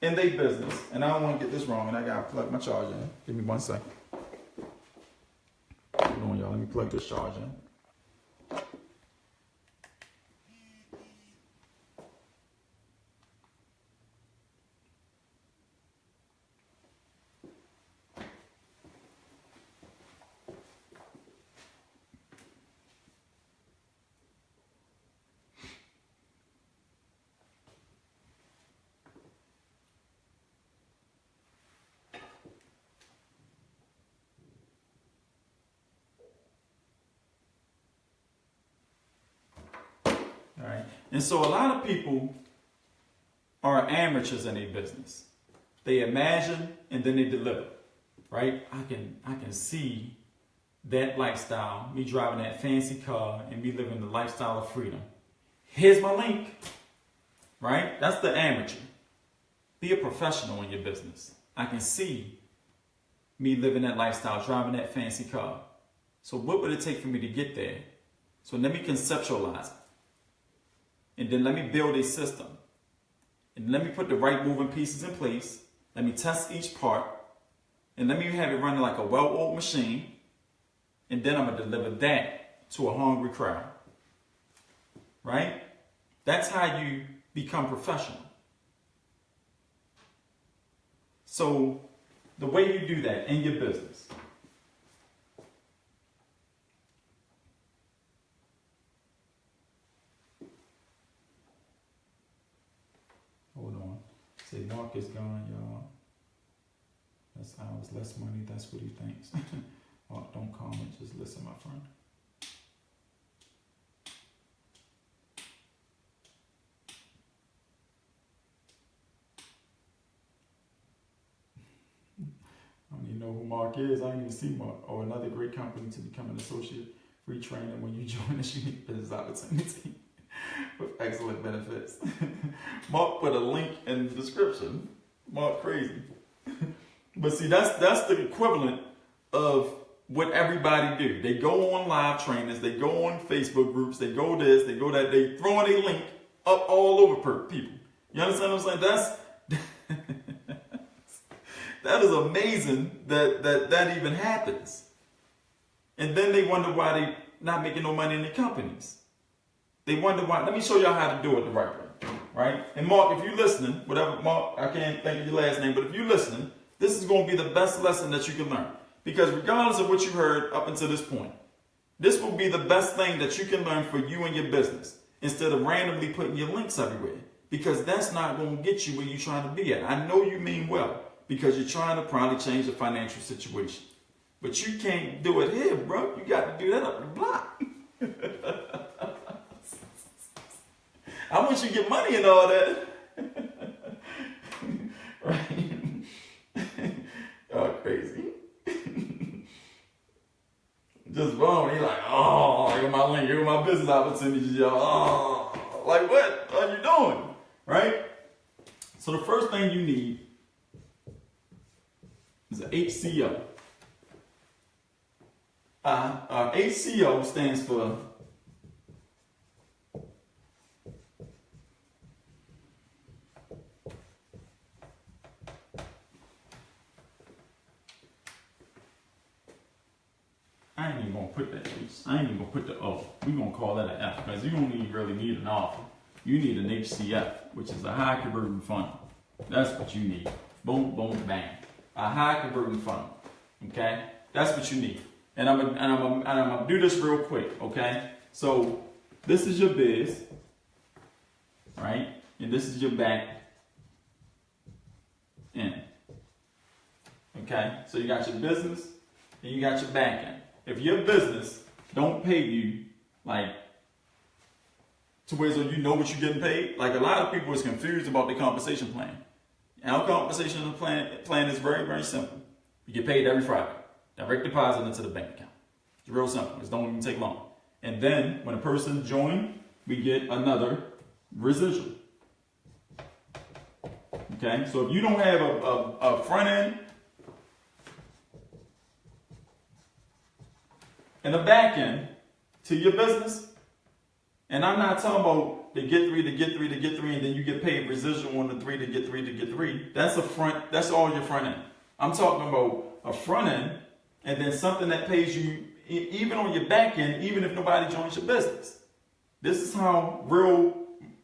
in their business, and I don't want to get this wrong, and I got to plug my charger in. Give me 1 second. Hold on, y'all. Let me plug this charger in. All right. And so a lot of people are amateurs in their business. They imagine and then they deliver. Right? I can see that lifestyle, me driving that fancy car and me living the lifestyle of freedom. Here's my link. Right? That's the amateur. Be a professional in your business. I can see me living that lifestyle, driving that fancy car. So what would it take for me to get there? So let me conceptualize it. And then let me build a system. And let me put the right moving pieces in place. Let me test each part. And let me have it running like a well-oiled machine. And then I'm going to deliver that to a hungry crowd. Right? That's how you become professional. So the way you do that in your business. Hold on. Say Mark is gone, y'all. That's hours, less money. That's what he thinks. Mark, don't comment. Just listen, my friend. I don't even know who Mark is. I don't even see Mark. Or another great company to become an associate. Free training when you join this unique business opportunity with excellent benefits. Mark put a link in the description. Mark crazy. But see, that's the equivalent of what everybody do. They go on live trainings, they go on Facebook groups, they go this, they go that, they throwing a link up all over people. You understand what I'm saying? That is amazing that even happens. And then they wonder why they not making no money in the companies. They wonder why. Let me show y'all how to do it the right way, right? And Mark, if you're listening, whatever, Mark, I can't think of your last name, but if you're listening, this is going to be the best lesson that you can learn. Because regardless of what you heard up until this point, this will be the best thing that you can learn for you and your business instead of randomly putting your links everywhere. Because that's not going to get you where you're trying to be at. I know you mean well because you're trying to probably change the financial situation. But you can't do it here, bro. You got to do that up the block. I want you to get money and all that. Right? Oh, crazy. Just boom. He's like, oh, look at my link. Look at my business opportunities, y'all. Oh, like what are you doing? Right? So the first thing you need is an HCO. HCO stands for I ain't even gonna put that H. I ain't even gonna put the O. We're gonna call that an F because you don't even really need an offer. You need an HCF, which is a high converting funnel. That's what you need. Boom, boom, bang. A high converting funnel. Okay? That's what you need. And I'm gonna do this real quick, okay? So this is your biz, right? And this is your back end. Okay? So you got your business and you got your back end. If your business don't pay you like to where so you know what you're getting paid, like a lot of people is confused about the compensation plan. Our compensation plan is very, very simple. You get paid every Friday. Direct deposit into the bank account. It's real simple. It don't even take long. And then when a person joins, we get another residual. Okay? So if you don't have a front end and a back end to your business, and I'm not talking about the get three, and then you get paid residual on the 3 to get 3. That's all your front end. I'm talking about a front end and then something that pays you even on your back end, even if nobody joins your business. This is how real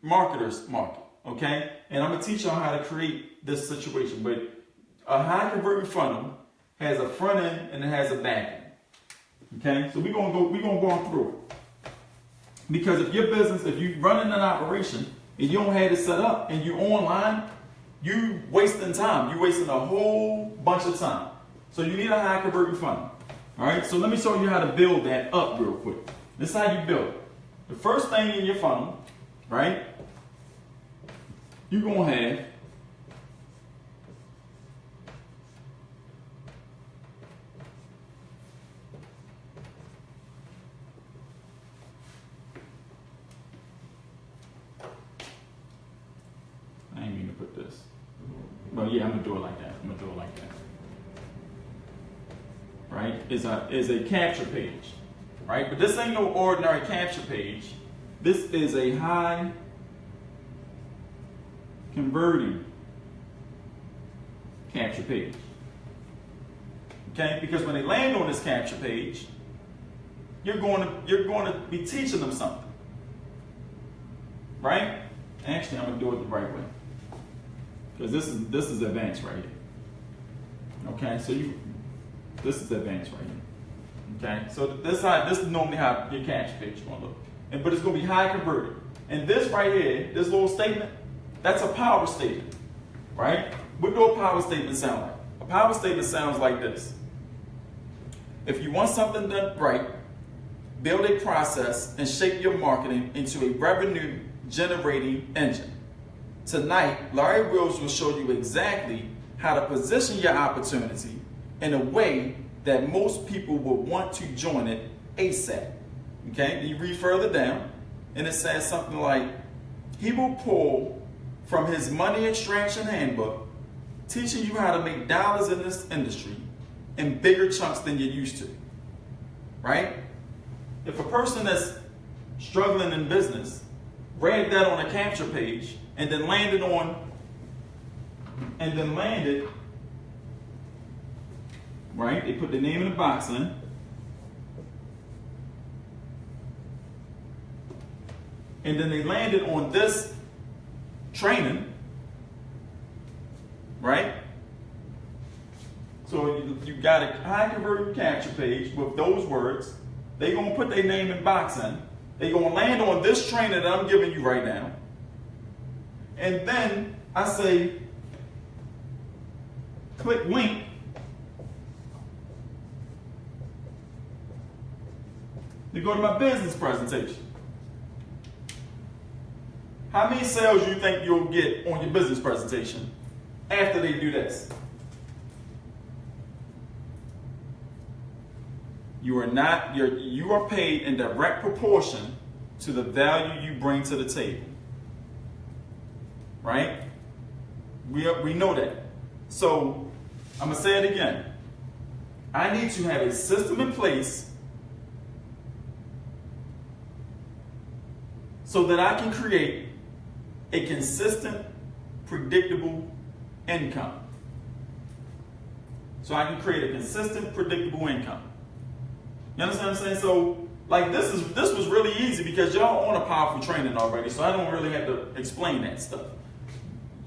marketers market, okay? And I'm gonna teach y'all how to create this situation. But a high converting funnel has a front end and it has a back end. Okay, so we're gonna go through it. Because if your business, if you're running an operation and you don't have it set up and you're online, you wasting time. You're wasting a whole bunch of time. So you need a high converting funnel. All right, so let me show you how to build that up real quick. This is how you build it. The first thing in your funnel, right? You're gonna have this. Well, yeah, I'm gonna do it like that. Right? Is a capture page. Right? But this ain't no ordinary capture page. This is a high converting capture page. Okay? Because when they land on this capture page, you're going to be teaching them something. Right? Actually, I'm gonna do it the right way. Because this is advanced right here. Okay, so this is advanced right here. Okay, so this is normally how your capture page is going to look. But it's going to be high converted. And this right here, this little statement, that's a power statement, right? What do a power statement sound like? A power statement sounds like this. If you want something done right, build a process and shape your marketing into a revenue generating engine. Tonight, Larry Wills will show you exactly how to position your opportunity in a way that most people will want to join it ASAP. Okay, you read further down, and it says something like, he will pull from his money extraction handbook, teaching you how to make dollars in this industry in bigger chunks than you're used to. right? If a person that's struggling in business read that on a capture page and then landed, right? They put the name in the box in. And then they landed on this training, right? So you got a high converting capture page with those words. They're going to put their name and box in. They're going to land on this training that I'm giving you right now. And then I say, click link. To go to my business presentation. How many sales do you think you'll get on your business presentation after they do this? You are paid in direct proportion to the value you bring to the table. Right? We know that. So I'm gonna say it again. I need to have a system in place so that I can create a consistent, predictable income. So I can create a consistent, predictable income. You understand what I'm saying? So, like, this was really easy because y'all on a powerful training already, so I don't really have to explain that stuff.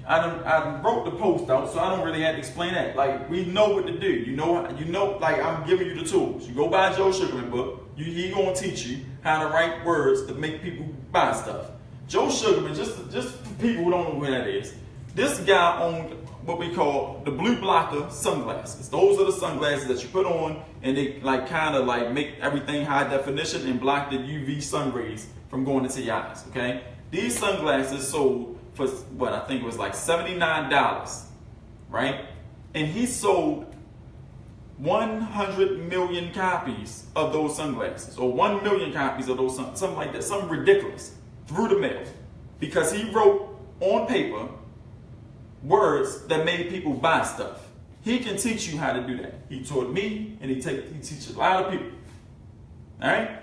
I wrote the post out, so I don't really have to explain that. Like, we know what to do. You know, like, I'm giving you the tools. You go buy Joe Sugarman book. He gonna teach you how to write words to make people buy stuff. Joe Sugarman, just for people who don't know who that is, this guy owned what we call the blue blocker sunglasses. Those are the sunglasses that you put on and they like kind of like make everything high definition and block the UV sun rays from going into your eyes, okay? These sunglasses sold for what I think it was like $79, right? And he sold 100 million copies of those sunglasses, or 1 million copies of those, something like that, something ridiculous, through the mail, because he wrote on paper words that made people buy stuff. He can teach you how to do that. He taught me, and he teaches a lot of people. All right.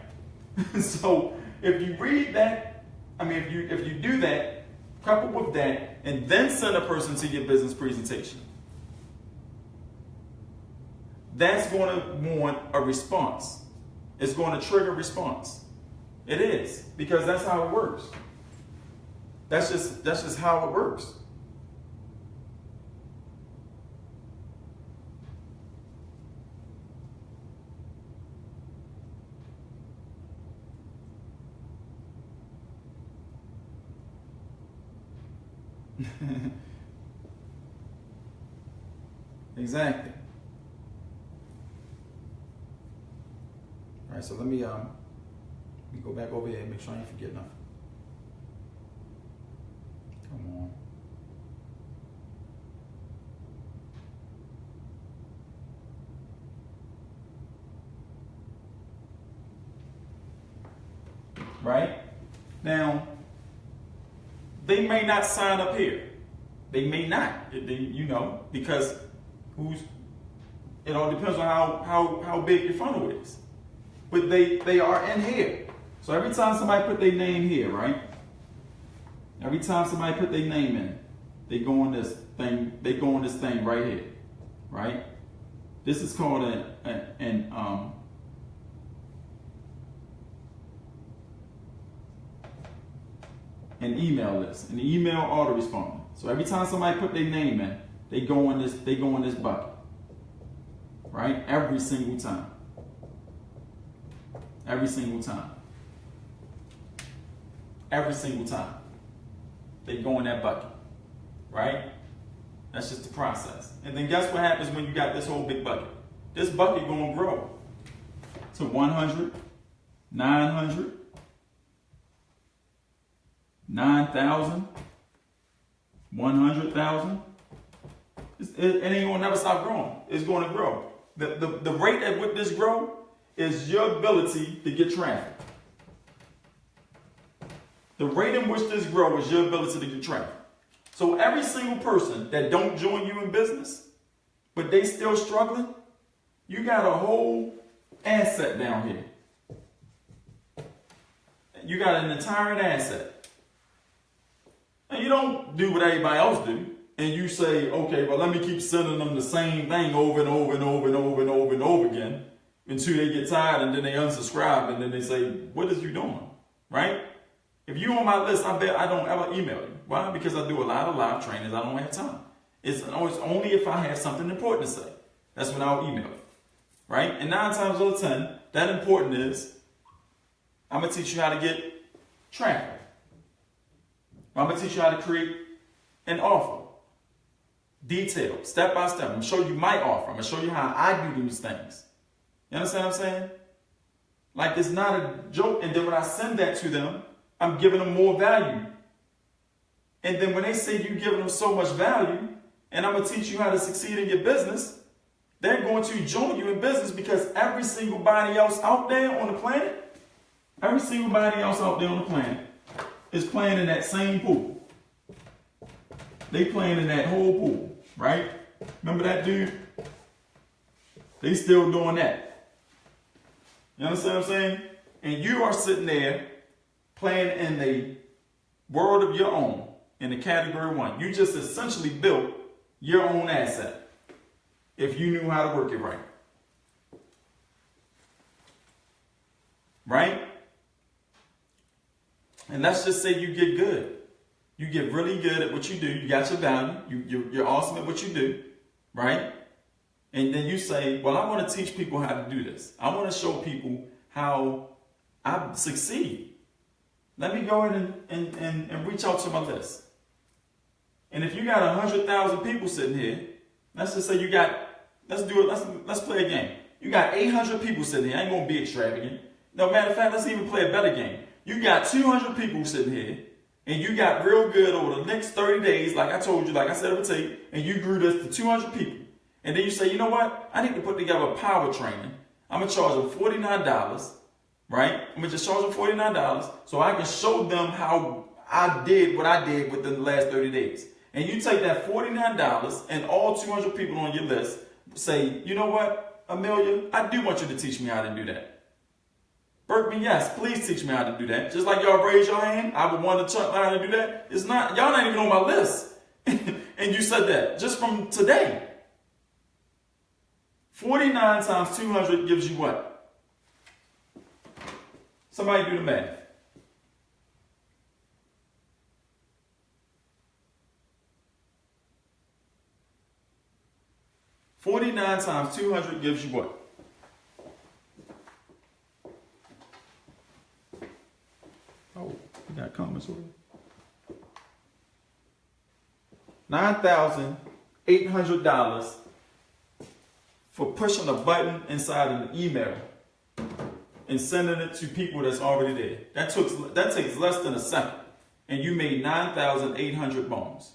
So if you read that, if you do that, coupled with that, and then send a person to your business presentation, that's going to want a response. It's going to trigger response. It is, because that's how it works. That's just how it works. Exactly. All right, so let me go back over here and make sure I ain't forget nothing. Come on. Right? Now, they may not sign up here. They may not, because it all depends on how big your funnel is. But they are in here. So every time somebody put their name here, right? Every time somebody put their name in, they go on this thing right here, right? This is called an email list, an email autoresponder. So every time somebody put their name in, they go in this bucket. Right? Every single time. Every single time. Every single time. They go in that bucket. Right? That's just the process. And then guess what happens when you got this whole big bucket? This bucket gonna grow to 100, 900, 9,000, 100,000. It ain't gonna never stop growing. It's gonna grow. The rate at which this grow is your ability to get traffic. The rate in which this grow is your ability to get traffic. So every single person that don't join you in business, but they still struggling, you got a whole asset down here. You got an entire asset. And you don't do what everybody else do. And you say, okay, well, let me keep sending them the same thing over and over and over and over and over and over again until they get tired and then they unsubscribe and then they say, what is you doing? Right? If you on my list, I bet I don't ever email you. Why? Because I do a lot of live trainings. I don't have time. It's only if I have something important to say. That's when I'll email you. Right? And 9 times out of 10, that important is, I'm going to teach you how to get traffic. I'm going to teach you how to create an offer. Detailed, step by step. I'm going to show you my offer. I'm going to show you how I do these things. You understand what I'm saying? Like, it's not a joke. And then when I send that to them, I'm giving them more value. And then when they say you're giving them so much value, and I'm going to teach you how to succeed in your business, they're going to join you in business because every single body else out there on the planet, is playing in that same pool. They playing in that whole pool, right? Remember that dude? They still doing that. You understand what I'm saying? And you are sitting there playing in the world of your own, in the category 1. You just essentially built your own asset if you knew how to work it right. Right? And let's just say you get good. You get really good at what you do. You got your value. You're awesome at what you do. Right? And then you say, well, I want to teach people how to do this. I want to show people how I succeed. Let me go ahead and reach out to my list. And if you got 100,000 people sitting here, let's just say you got, let's play a game. You got 800 people sitting here. I ain't going to be extravagant. No, matter of fact, let's even play a better game. You got 200 people sitting here, and you got real good over the next 30 days, like I told you, like I said it would take, and you grew this to 200 people. And then you say, you know what? I need to put together a power training. I'm going to charge them $49, right? I'm going to just charge them $49 so I can show them how I did what I did within the last 30 days. And you take that $49 and all 200 people on your list say, you know what, Amelia, I do want you to teach me how to do that. Berkman, yes, please teach me how to do that. Just like y'all raise your hand, I would want to learn how to do that. It's not, y'all not even on my list. And you said that just from today. 49 times 200 gives you what? Somebody do the math. $49 times 200 gives you what? Oh, we got comments over $9,800 for pushing a button inside of an email and sending it to people that's already there. That takes less than a second. And you made 9,800 bones.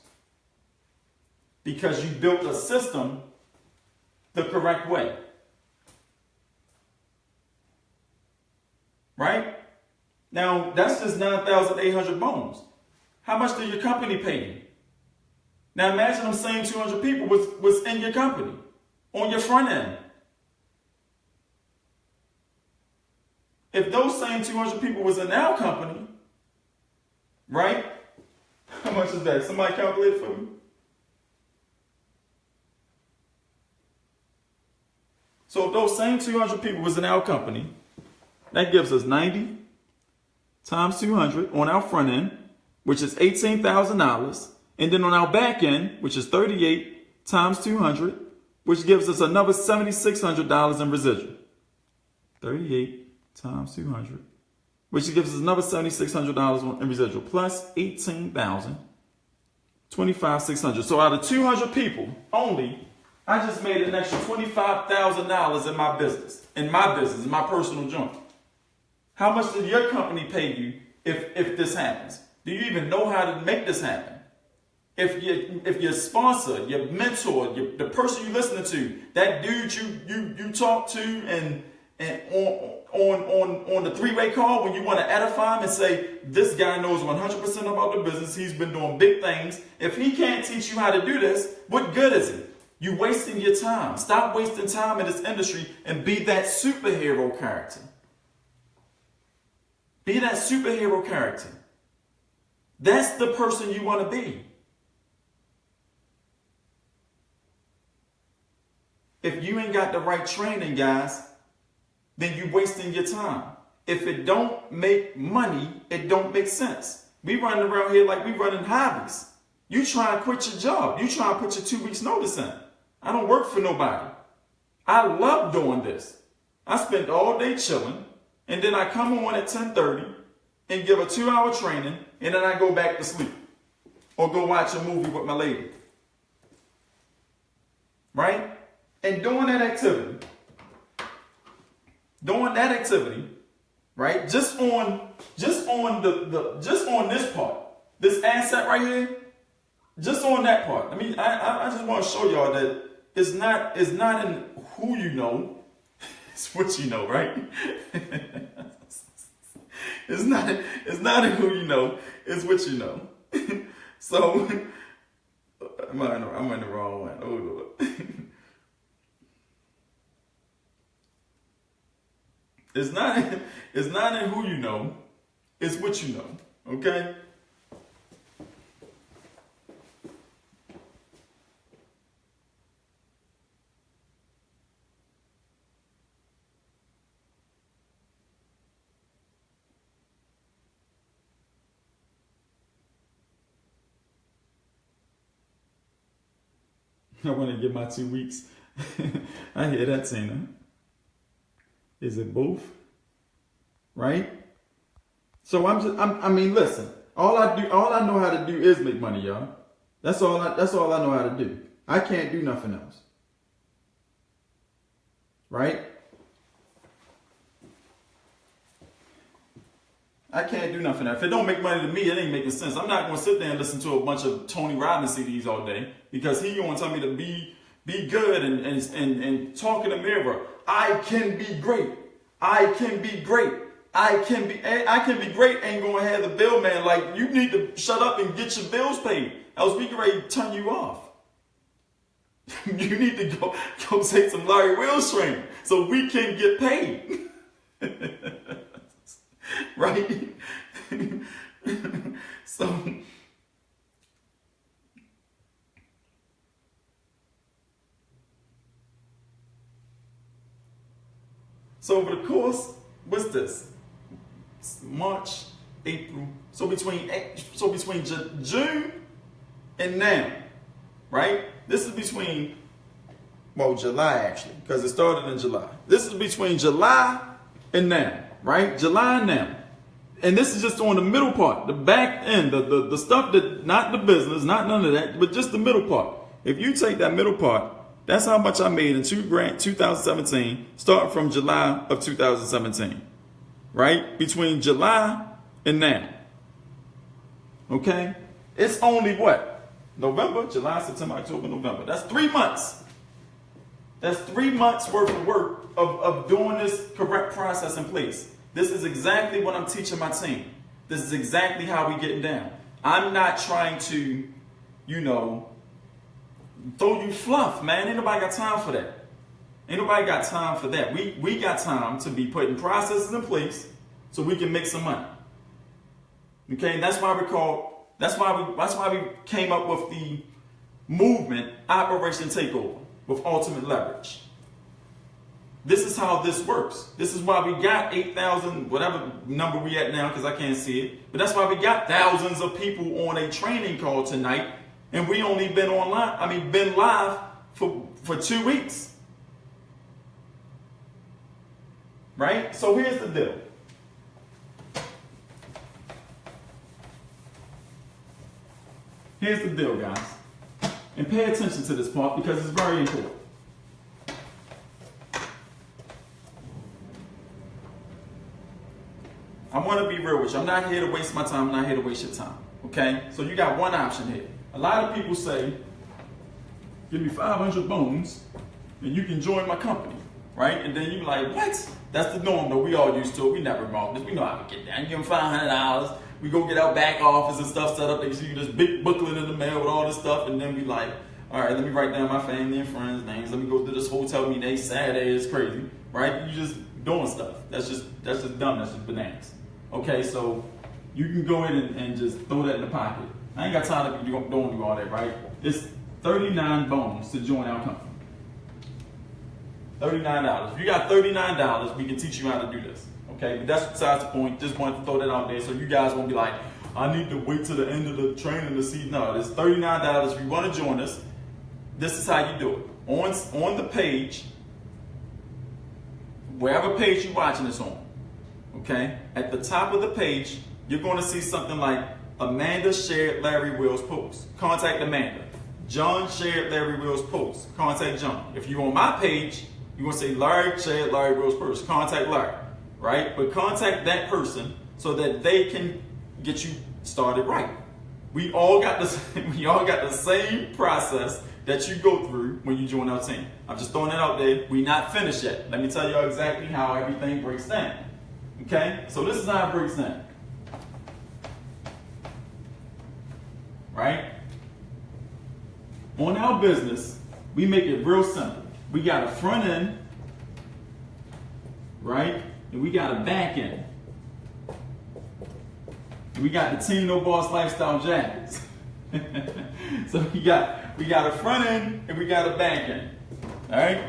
Because you built a system the correct way. Right? Now, that's just 9,800 bones. How much did your company pay you? Now, imagine them same 200 people was in your company, on your front end. If those same 200 people was in our company, right? How much is that? Somebody calculate it for me. So if those same 200 people was in our company, that gives us 90 times 200 on our front end, which is $18,000. And then on our back end, which is 38 times 200, which gives us another $7,600 in residual. 38 times 200, which gives us another $7,600 in residual, plus 18,000, 25,600. So out of 200 people only, I just made an extra $25,000 in my business, in my personal joint. How much did your company pay you if this happens? Do you even know how to make this happen? If your sponsor, your mentor, the person you listening to, that dude you talk to and on the three-way call when you want to edify him and say, this guy knows 100% about the business, he's been doing big things. If he can't teach you how to do this, what good is it? You're wasting your time. Stop wasting time in this industry and be that superhero character. Be that superhero character. That's the person you want to be. If you ain't got the right training, guys, then you're wasting your time. If it don't make money, it don't make sense. We running around here like we running hobbies. You try to quit your job. You try to put your 2 weeks notice in. I don't work for nobody. I love doing this. I spend all day chilling, and then I come on at 10:30 and give a 2-hour training, and then I go back to sleep or go watch a movie with my lady. Right? And doing that activity, right? Just on this part, this asset right here, just on that part. I mean, I just want to show y'all that it's not in who you know, it's what you know, right? It's not in who you know, it's what you know. So I'm in the wrong one. Oh Lord. It's not in who you know, it's what you know, okay? I want to get my 2 weeks. I hear that, Tina. Is it both? Right? So I mean, listen. All I know how to do is make money, y'all. That's all I know how to do. I can't do nothing else. Right? I can't do nothing else. If it don't make money to me, it ain't making sense. I'm not going to sit there and listen to a bunch of Tony Robbins CDs all day because he going to tell me to be good and talk in the mirror. I can be great. I can be great. I can be great ain't going to have the bill man like, you need to shut up and get your bills paid. Else we can ready to turn you off. You need to go take some Larry Wills training so we can get paid. Right? So over the course, what's this? March, April. So between June and now, right? This is between, well, July actually, because it started in July. This is between July and now, right? July and now. And this is just on the middle part, the back end, the stuff that, not the business, not none of that, but just the middle part. If you take that middle part, that's how much I made in 2017, starting from July of 2017, right? Between July and now, okay? It's only what? November, July, September, October, November. That's 3 months. That's 3 months worth of work of doing this correct process in place. This is exactly what I'm teaching my team. This is exactly how we getting down. I'm not trying to, throw you fluff, man. Ain't nobody got time for that. Ain't nobody got time for that. We got time to be putting processes in place so we can make some money. Okay, and that's why we came up with the movement Operation Takeover with Ultimate Leverage. This is how this works. This is why we got 8,000, whatever number we at now, because I can't see it. But that's why we got thousands of people on a training call tonight. And we only been live for 2 weeks. Right? So here's the deal. Here's the deal, guys. And pay attention to this part because it's very important. I want to be real with you. I'm not here to waste my time. I'm not here to waste your time. Okay? So you got one option here. A lot of people say, give me 500 bones and you can join my company, right? And then you be like, what? That's the norm though. We all used to it. We never remarked this. We know how to get down. You give them $500. We go get our back office and stuff set up. They see you this big booklet in the mail with all this stuff. And then we like, All right, let me write down my family and friends' names. Let me go through this hotel meeting. They Saturday is crazy, right? You just doing stuff. That's just dumb. That's just bananas. Okay, so you can go in and just throw that in the pocket. I ain't got time to be doing all that, right? It's 39 bones to join our company. $39. If you got $39, we can teach you how to do this. Okay, but that's besides the point. Just wanted to throw that out there so you guys won't be like, I need to wait till the end of the training to see. No, it's $39. If you want to join us, this is how you do it. On the page, wherever page you're watching this on, okay, at the top of the page, you're going to see something like Amanda shared Larry Will's post. Contact Amanda. John shared Larry Will's post. Contact John. If you're on my page, you're going to say Larry shared Larry Will's post. Contact Larry, right? But contact that person so that they can get you started right. We all got the same process that you go through when you join our team. I'm just throwing it out there. We're not finished yet. Let me tell you exactly how everything breaks down. Okay? So this is how it breaks down. Right? On our business, we make it real simple. We got a front end, right? And we got a back end. We got the Team No Boss Lifestyle Jackets. So we got a front end and we got a back end. All right.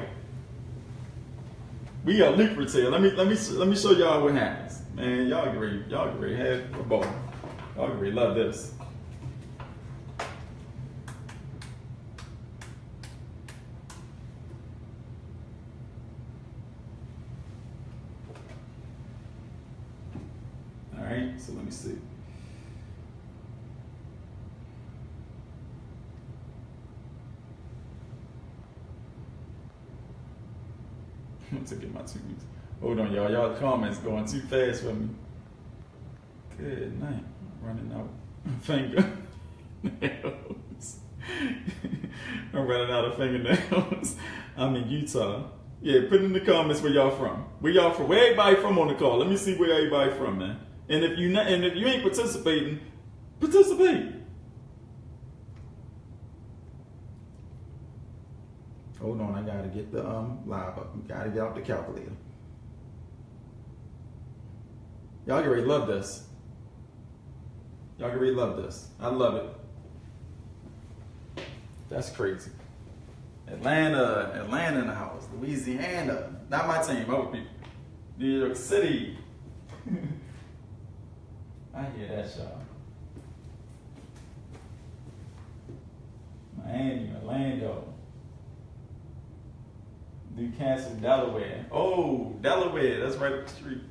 We got lucrative. Let me show y'all what happens. Man, y'all get ready have a ball. Y'all get ready love this. All right. So let me see. To get my 2 weeks. Hold on, y'all. Y'all comments going too fast for me. Good night. I'm running out of fingernails. I'm running out of fingernails. I'm in Utah. Yeah, put in the comments where y'all from. Where y'all from? Where everybody from on the call? Let me see where everybody from, man. And if you ain't participating, participate. Hold on, I gotta get the live up. Gotta get out the calculator. Y'all get ready to love this. Y'all get ready to love this. I love it. That's crazy. Atlanta in the house. Louisiana. Not my team, other people. New York City. I hear that, y'all. Miami, Orlando. Newcastle, Delaware. Oh, Delaware, that's right up the street.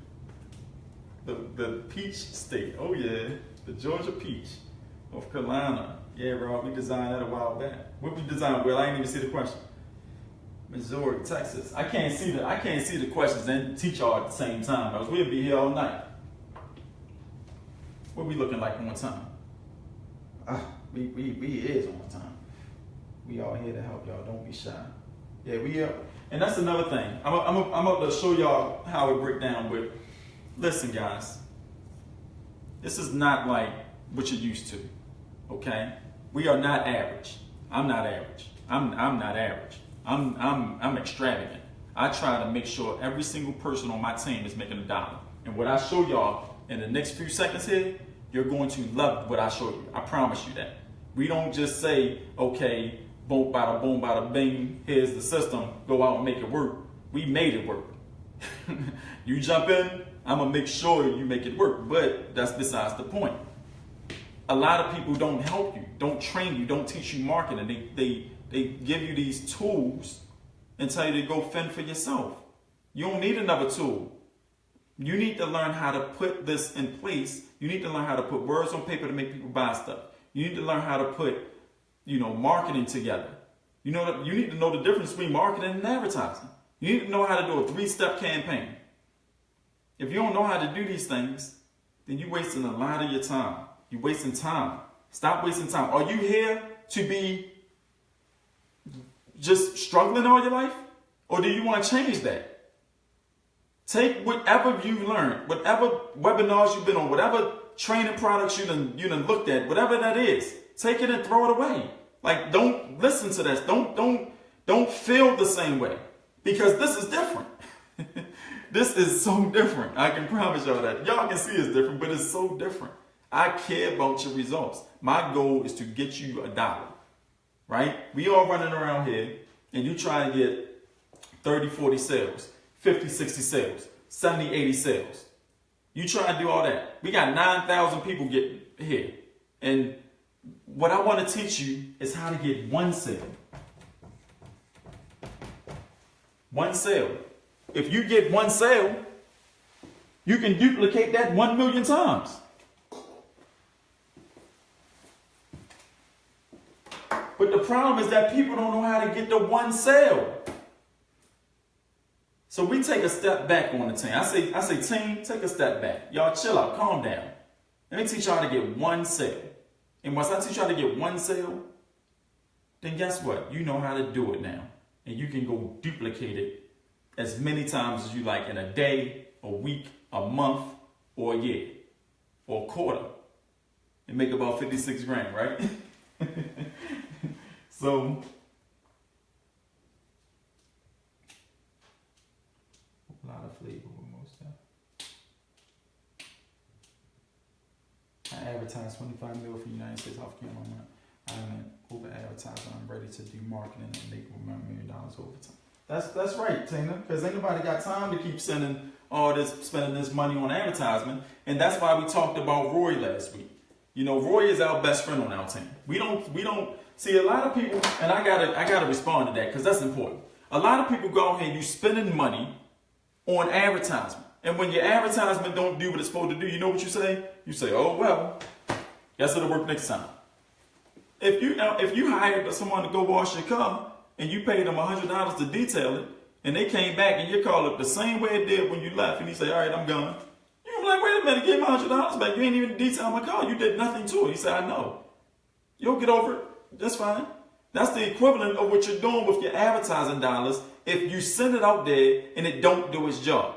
The Peach State. Oh yeah, the Georgia Peach. North Carolina. Yeah, Rob, we designed that a while back. What we designed? Well, I didn't even see the question. Missouri, Texas. I can't see the questions and teach y'all at the same time, because we'll be here all night. What we looking like on time? We is on time. We all here to help y'all. Don't be shy. Yeah, we are. And that's another thing. I'm about to show y'all how it break down. But listen, guys, this is not like what you're used to. Okay, we are not average. I'm not average. I'm not average. I'm extravagant. I try to make sure every single person on my team is making $1. And what I show y'all in the next few seconds here, you're going to love what I show you. I promise you that. We don't just say, okay, boom, bada bing, here's the system, go out and make it work. We made it work. You jump in, I'm gonna make sure you make it work, but that's besides the point. A lot of people don't help you, don't train you, don't teach you marketing. They give you these tools and tell you to go fend for yourself. You don't need another tool. You need to learn how to put this in place. You need to learn how to put words on paper to make people buy stuff. You need to learn how to put, marketing together. You need to know the difference between marketing and advertising. You need to know how to do a 3-step campaign. If you don't know how to do these things, then you're wasting a lot of your time. You're wasting time. Stop wasting time. Are you here to be just struggling all your life? Or do you want to change that? Take whatever you've learned, whatever webinars you've been on, whatever training products you done looked at, whatever that is, take it and throw it away. Like, don't listen to this. Don't feel the same way, because this is different. This is so different. I can promise y'all that. Y'all can see it's different, but it's so different. I care about your results. My goal is to get you $1, right? We all running around here, and you try to get 30, 40 sales, 50, 60 sales, 70, 80 sales. You try to do all that. We got 9,000 people getting here. And what I want to teach you is how to get one sale. One sale. If you get one sale, you can duplicate that 1 million times. But the problem is that people don't know how to get the one sale. So we take a step back on the team. I say, team, take a step back. Y'all chill out, calm down. Let me teach y'all how to get one sale. And once I teach y'all to get one sale, then guess what? You know how to do it now. And you can go duplicate it as many times as you like in a day, a week, a month, or a year, or a quarter. And make about 56 grand, right? So, a lot of flavor with most stuff. I advertise 25 mil for United States Healthcare Moment. I'm an over advertiser. I'm ready to do marketing and make $1 million over time. That's right, Tina, because ain't nobody got time to keep spending this money on advertisement. And that's why we talked about Roy last week. You know, Roy is our best friend on our team. We don't see a lot of people, and I gotta respond to that because that's important. A lot of people go out here and you spending money on advertisement. And when your advertisement don't do what it's supposed to do, you know what you say? You say, oh well, guess it'll work next time. If you hired someone to go wash your car and you paid them $100 to detail it, and they came back and your car looked the same way it did when you left, and he say, all right, I'm gone. You're like, wait a minute, give me $100 back. You ain't even detail my car. You did nothing to it. He said, I know. You'll get over it. That's fine. That's the equivalent of what you're doing with your advertising dollars if you send it out there and it don't do its job.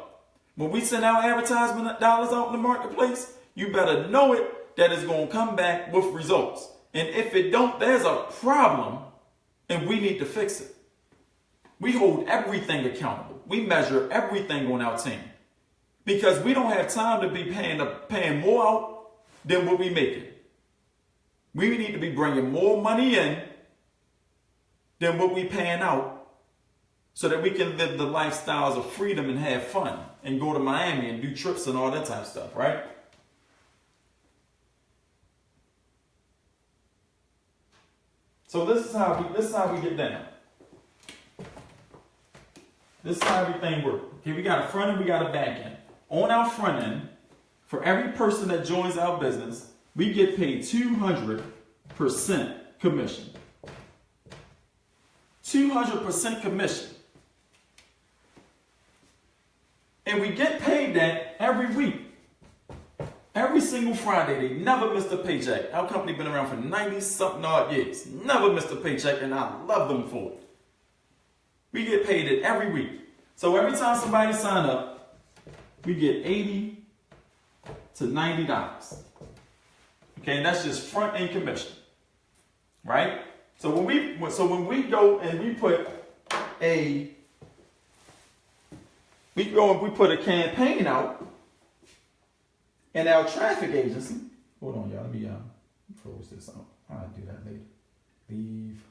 When we send our advertisement dollars out in the marketplace, you better know it that it's going to come back with results. And if it don't, there's a problem and we need to fix it. We hold everything accountable. We measure everything on our team because we don't have time to be paying more out than what we making. We need to be bringing more money in than what we paying out so that we can live the lifestyles of freedom and have fun and go to Miami and do trips and all that type of stuff, right? So this is how we get down. This is how everything works. Okay, we got a front end, we got a back end. On our front end, for every person that joins our business, we get paid 200% commission. 200% commission. And we get paid that every week. Every single Friday. They never missed a paycheck. Our company been around for 90-something odd years. Never missed a paycheck, and I love them for it. We get paid it every week. So every time somebody sign up, we get $80 to $90. Okay, and that's just front end commission, right? So when we go and we put a campaign out in our traffic agency. Hold on, y'all. Let me close this out. I'll do that later. Leave.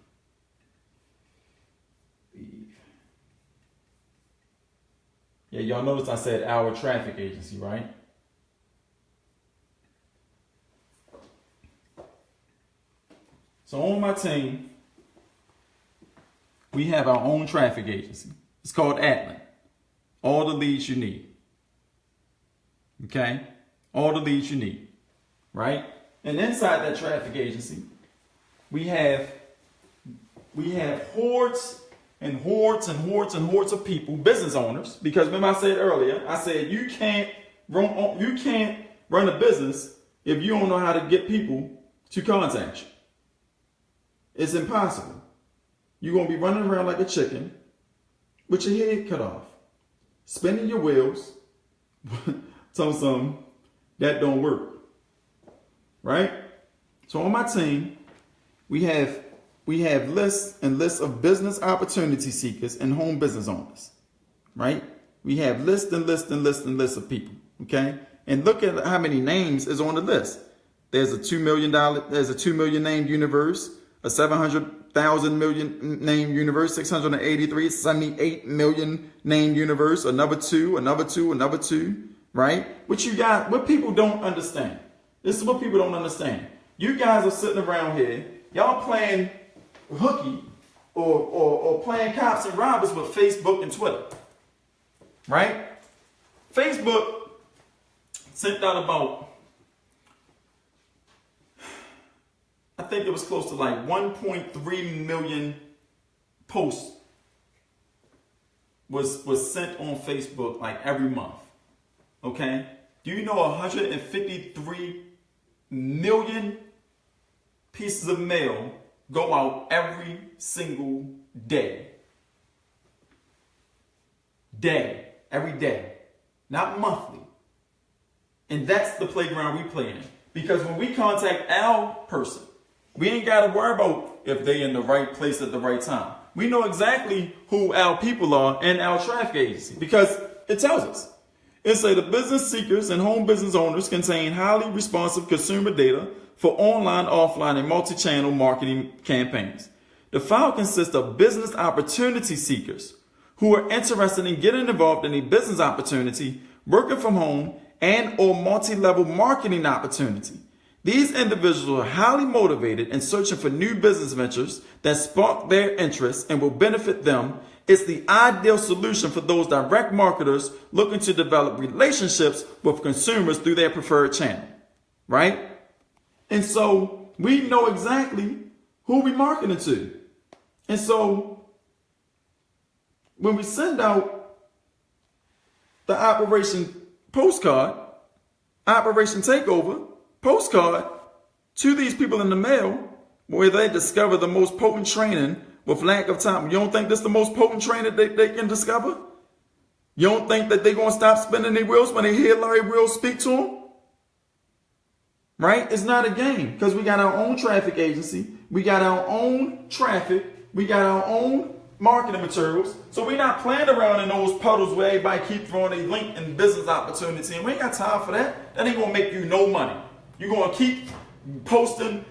Yeah, y'all notice I said our traffic agency, right? So on my team, we have our own traffic agency. It's called Atlant. All the leads you need. Okay? All the leads you need. Right? And inside that traffic agency, we have hordes and hordes and hordes and hordes of people, business owners, because remember I said earlier, I said you can't run a business if you don't know how to get people to contact you. It's impossible. You're going to be running around like a chicken with your head cut off, spinning your wheels. Some that don't work. Right? So on my team, we have we have lists and lists of business opportunity seekers and home business owners, right? We have lists and lists and lists and lists of people, okay? And look at how many names is on the list. There's a $2 million name universe, a 700,000 million name universe, 683, 78 million name universe, another two, right? What people don't understand. This is what people don't understand. You guys are sitting around here, y'all playing hooky or playing cops and robbers with Facebook and Twitter, right? Facebook sent out about, I think it was close to like 1.3 million posts was sent on Facebook like every month. Okay? Do you know 153 million pieces of mail go out every single day? Every day. Not monthly. And that's the playground we play in. Because when we contact our person, we ain't got to worry about if they in the right place at the right time. We know exactly who our people are in our traffic agency because it tells us. It says the business seekers and home business owners contain highly responsive consumer data for online, offline, and multi-channel marketing campaigns. The file consists of business opportunity seekers who are interested in getting involved in a business opportunity, working from home, and or multi-level marketing opportunity. These individuals are highly motivated and searching for new business ventures that spark their interest and will benefit them. It's the ideal solution for those direct marketers looking to develop relationships with consumers through their preferred channel, right? And so we know exactly who we're marketing to. And so when we send out the Operation Takeover postcard to these people in the mail, where they discover the most potent training with lack of time. You don't think this is the most potent training they can discover? You don't think that they're going to stop spinning their wheels when they hear Larry Wheels speak to them? Right? It's not a game because we got our own traffic agency. We got our own traffic. We got our own marketing materials. So we're not playing around in those puddles where everybody keep throwing a link in business opportunity. And we ain't got time for that. That ain't going to make you no money. You're going to keep posting.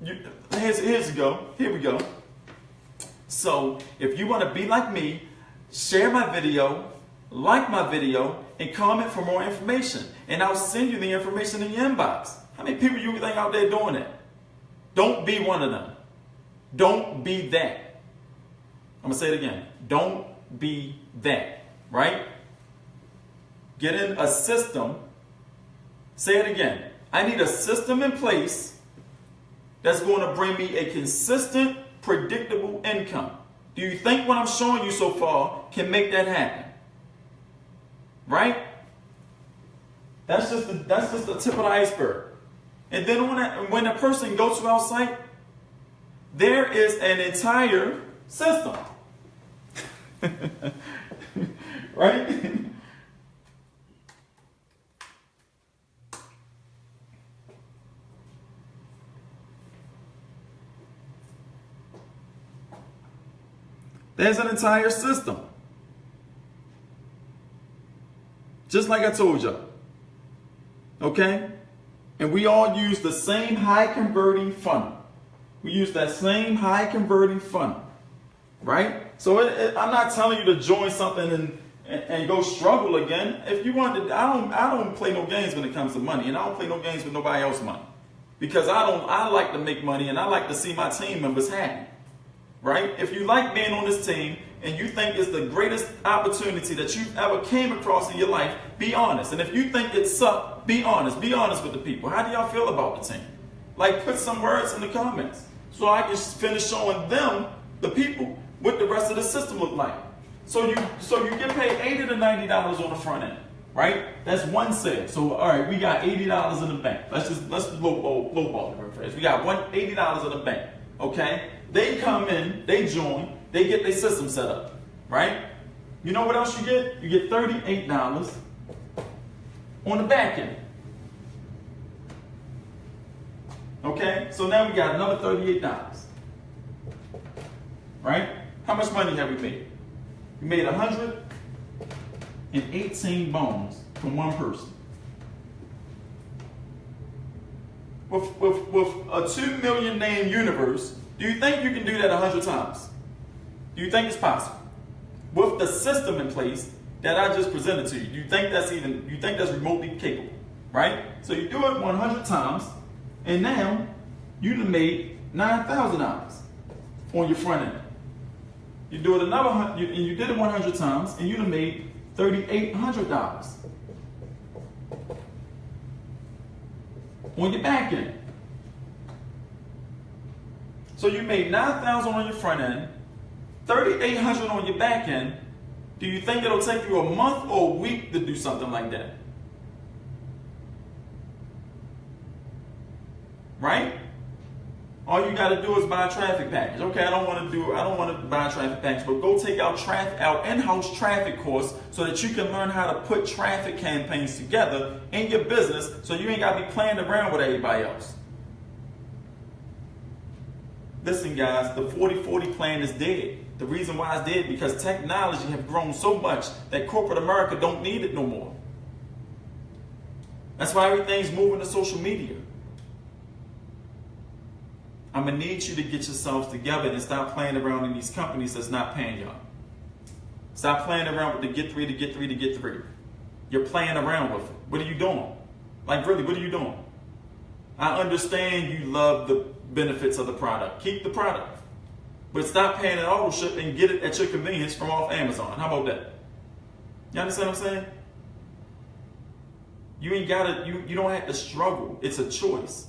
Here we go. So if you want to be like me, share my video, like my video, and comment for more information. And I'll send you the information in your inbox. How many people you think out there doing that? Don't be one of them. Don't be that. I'm going to say it again. Don't be that. Right? Get in a system. Say it again. I need a system in place that's going to bring me a consistent, predictable income. Do you think what I'm showing you so far can make that happen? Right? That's just the tip of the iceberg. And then when a person goes to our site, there is an entire system. Right? There's an entire system. Just like I told y'all. Okay? And we all use the same high converting funnel. We use that same high converting funnel. Right? So I'm not telling you to join something and go struggle again. If you want to, I don't play no games when it comes to money. And I don't play no games with nobody else's money. Because I like to make money and I like to see my team members happy. Right? If you like being on this team and you think it's the greatest opportunity that you've ever came across in your life, be honest. And if you think it sucked, be honest. Be honest with the people. How do y'all feel about the team? Like, put some words in the comments so I can finish showing them, the people, what the rest of the system look like. So you get paid $80 to $90 on the front end, right? That's one sale. So all right, we got $80 in the bank. Let's lowball it real fast. We got $80 in the bank. Okay? They come in, they join, they get their system set up, right? You know what else you get? You get $38 on the back end. Okay? So now we got another $38. right? How much money have we made? We made 118 bones from one person. With a 2 million name universe, do you think you can do that 100 times? Do you think it's possible? With the system in place that I just presented to you, do you think that's remotely capable, right? So you do it 100 times, and now you done made $9,000 on your front end. You do it another 100, and you did it 100 times, and you done made $3,800 on your back end. So you made $9,000 on your front end, $3,800 on your back end. Do you think it'll take you a month or a week to do something like that? Right? All you got to do is buy a traffic package. Okay, I don't want to buy a traffic package, but go take out in-house traffic course so that you can learn how to put traffic campaigns together in your business so you ain't got to be playing around with everybody else. Listen, guys, the 40-40 plan is dead. The reason why it's dead because technology has grown so much that corporate America don't need it no more. That's why everything's moving to social media. I'm going to need you to get yourselves together and stop playing around in these companies that's not paying y'all. Stop playing around with the get three. You're playing around with it. What are you doing? Like, really, what are you doing? I understand you love the benefits of the product. Keep the product. But stop paying an auto ship and get it at your convenience from off Amazon. How about that? You understand what I'm saying? You ain't gotta, you don't have to struggle. It's a choice.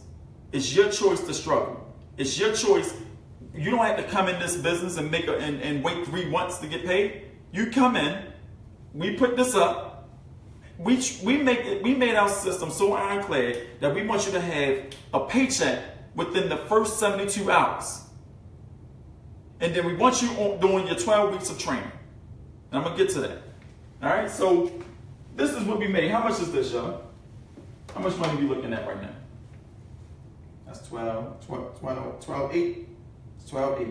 It's your choice to struggle. It's your choice. You don't have to come in this business and and wait 3 months to get paid. You come in, we put this up, we made our system so ironclad that we want you to have a paycheck within the first 72 hours. And then we want you doing your 12 weeks of training. And I'm going to get to that. All right, so this is what we made. How much is this, y'all? How much money are we looking at right now? That's 12, 8. It's 12, 8.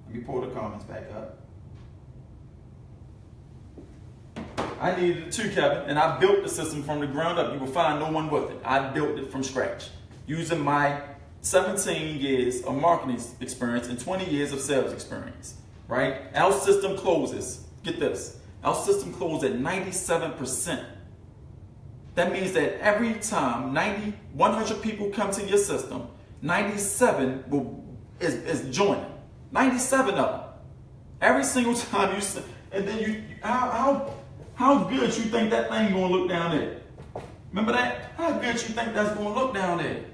Let me pull the comments back up. I needed it too, Kevin, and I built the system from the ground up. You will find no one with it. I built it from scratch using my 17 years of marketing experience and 20 years of sales experience, right? Our system closes, get this, our system closes at 97%. That means that every time 100 people come to your system, 97 is joining. 97 of them. Every single time you, and then how good you think that thing gonna look down there? Remember that? How good you think that's gonna look down there?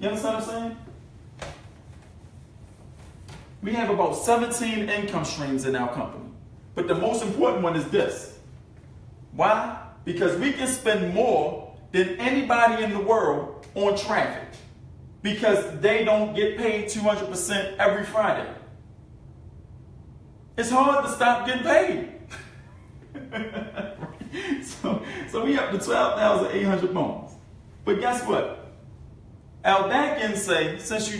You understand what I'm saying? We have about 17 income streams in our company. But the most important one is this. Why? Because we can spend more than anybody in the world on traffic. Because they don't get paid 200% every Friday. It's hard to stop getting paid. So we up to 12,800 bones. But guess what? Our back end say, since you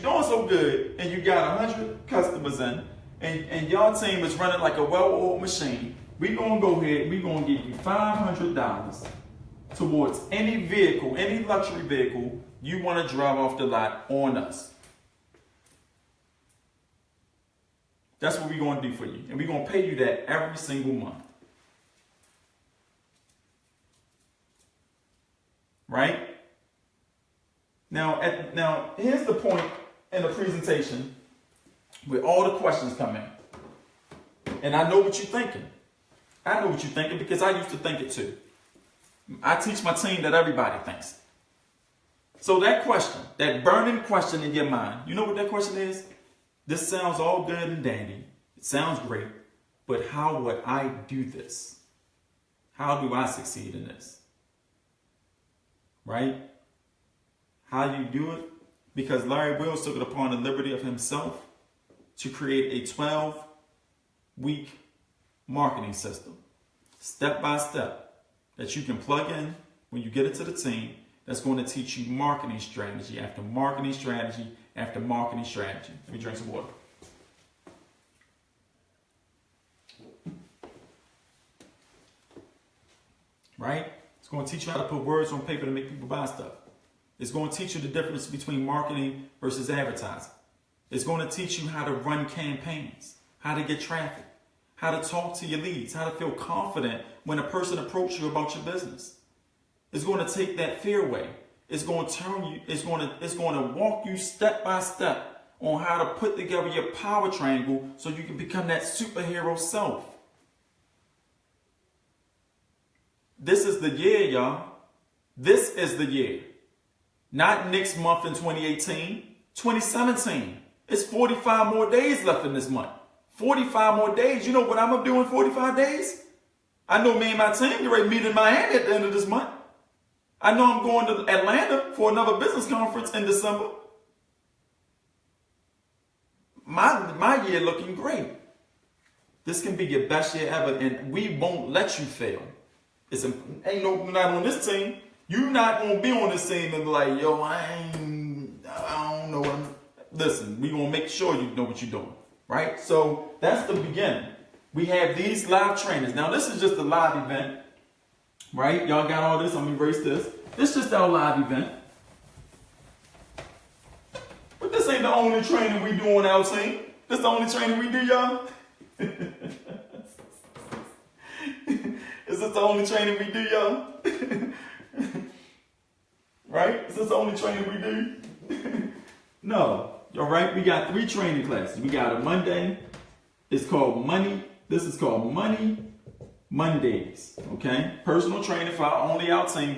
doing so good and you got 100 customers in and y'all team is running like a well-oiled machine, we gonna go ahead, we gonna give you $500 towards any vehicle, any luxury vehicle you want to drive off the lot on us. That's what we're gonna do for you. And we're gonna pay you that every single month. Right? Now, here's the point in the presentation where all the questions come in. And I know what you're thinking. I know what you're thinking because I used to think it too. I teach my team that everybody thinks. So that question, that burning question in your mind, you know what that question is? This sounds all good and dandy. It sounds great. But how would I do this? How do I succeed in this? Right? How you do it? Because Larry Wills took it upon the liberty of himself to create a 12-week marketing system, step by step, that you can plug in when you get into the team, that's going to teach you marketing strategy after marketing strategy after marketing strategy. Let me drink some water. Right? It's going to teach you how to put words on paper to make people buy stuff. It's going to teach you the difference between marketing versus advertising. It's going to teach you how to run campaigns, how to get traffic, how to talk to your leads, how to feel confident when a person approaches you about your business. It's going to take that fear away. It's going to turn you, it's going to walk you step by step on how to put together your power triangle so you can become that superhero self. This is the year, y'all. This is the year. Not next month in 2018, 2017. It's 45 more days left in this month. 45 more days. You know what I'm going to do in 45 days? I know me and my team get ready to meet in Miami at the end of this month. I know I'm going to Atlanta for another business conference in December. My year looking great. This can be your best year ever, and we won't not on this team. You're not gonna be on this team and be like, yo, I don't know. Listen, we gonna make sure you know what you're doing, right? So that's the beginning. We have these live trainings. Now this is just a live event, right? Y'all got all this. I'm gonna erase this. This is just our live event. But this ain't the only training we do on our team. This is the only training we do, y'all. Is this the only training we do, y'all? Right? Is this the only training we do? No. All right? We got 3 training classes. We got a Monday. It's called Money. This is called Money Mondays. Okay? Personal training for only our team.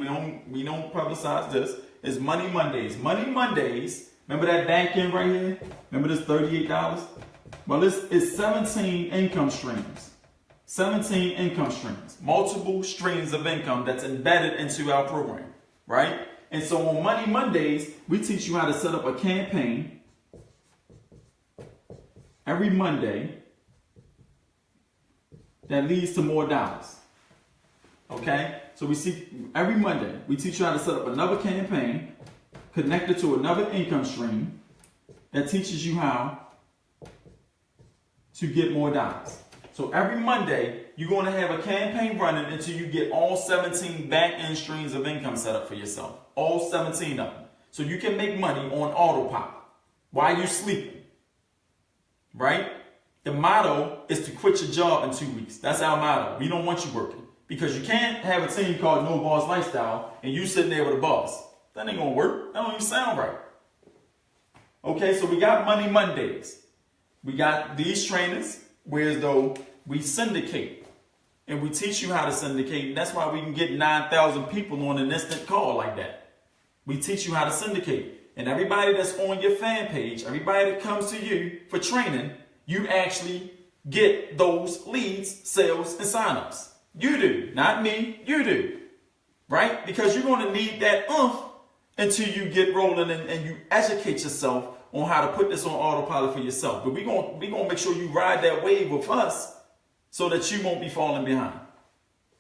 We don't publicize this. It's Money Mondays. Money Mondays. Remember that back end right here? Remember this $38? Well, it's 17 income streams. 17 income streams. Multiple streams of income that's embedded into our program. Right? And so on Money Mondays, we teach you how to set up a campaign every Monday that leads to more dollars. Okay? So we see every Monday, we teach you how to set up another campaign connected to another income stream that teaches you how to get more dollars. So every Monday, you're going to have a campaign running until you get all 17 back-end streams of income set up for yourself. All 17 of them. So you can make money on autopilot while you're sleeping. Right? The motto is to quit your job in 2 weeks. That's our motto. We don't want you working. Because you can't have a team called No Boss Lifestyle and you sitting there with a boss. That ain't going to work. That don't even sound right. Okay, so we got Money Mondays. We got these trainers. Whereas though we syndicate and we teach you how to syndicate. And that's why we can get 9,000 people on an instant call like that. We teach you how to syndicate. And everybody that's on your fan page, everybody that comes to you for training, you actually get those leads, sales, and signups. You do, not me, you do. Right? Because you're going to need that until you get rolling and you educate yourself on how to put this on autopilot for yourself. But we're gonna make sure you ride that wave with us so that you won't be falling behind.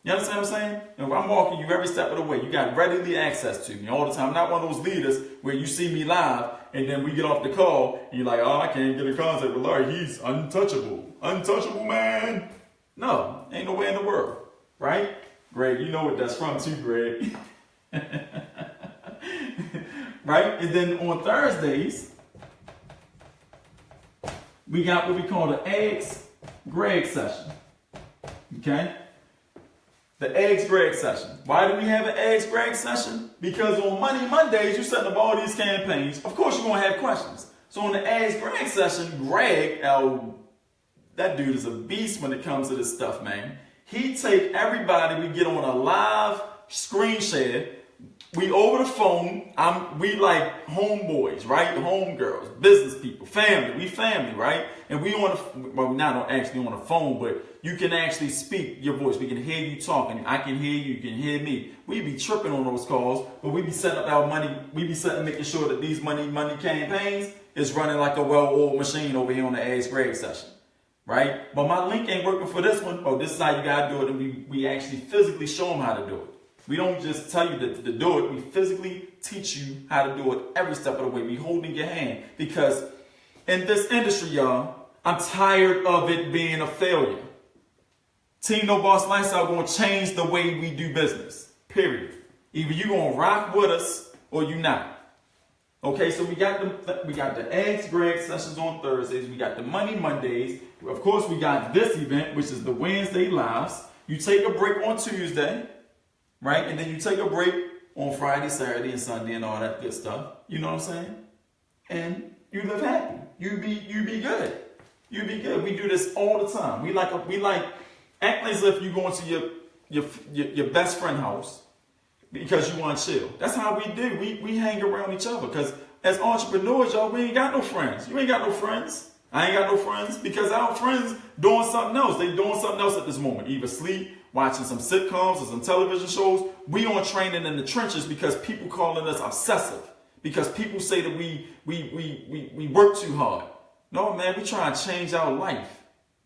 You understand what I'm saying? And I'm walking you every step of the way. You got readily access to me all the time. I'm not one of those leaders where you see me live and then we get off the call and you're like, oh, I can't get in contact with Larry. He's untouchable. Untouchable, man. No, ain't no way in the world. Right? Greg, you know what that's from too, Greg. Right? And then on Thursdays, we got what we call the Eggs Greg session. Okay? The Eggs Greg session. Why do we have an Eggs Greg session? Because on Money Mondays, you're setting up all these campaigns. Of course, you're going to have questions. So on the Eggs Greg session, Greg, that dude is a beast when it comes to this stuff, man. He take everybody, we get on a live screen share. We over the phone, we like homeboys, right? Homegirls, business people, family. We family, right? And we we're not actually on the phone, but you can actually speak your voice. We can hear you talking. I can hear you. You can hear me. We be tripping on those calls, but we be setting up our money. We be making sure that these money campaigns is running like a well-oiled machine over here on the Ask Greg session, right? But my link ain't working for this one. Oh, this is how you gotta do it, and we actually physically show them how to do it. We don't just tell you to do it. We physically teach you how to do it every step of the way. We holding your hand because in this industry, y'all, I'm tired of it being a failure. Team No Boss Lifestyle going to change the way we do business, period. Either you going to rock with us or you not. Okay, so we got the Ask Greg sessions on Thursdays. We got the Money Mondays. Of course, we got this event, which is the Wednesday Lives. You take a break on Tuesday, right? And then you take a break on Friday, Saturday, and Sunday, and all that good stuff. You know what I'm saying? And you live happy. You be good. You be good. We do this all the time. We like act as if you going to your best friend house because you want to chill. That's how we do. We hang around each other because as entrepreneurs, y'all, we ain't got no friends. You ain't got no friends. I ain't got no friends because our friends doing something else. They doing something else at this moment. Either sleep, watching some sitcoms or some television shows. We on training in the trenches because people calling us obsessive. Because people say that we work too hard. No, man, we trying to change our life.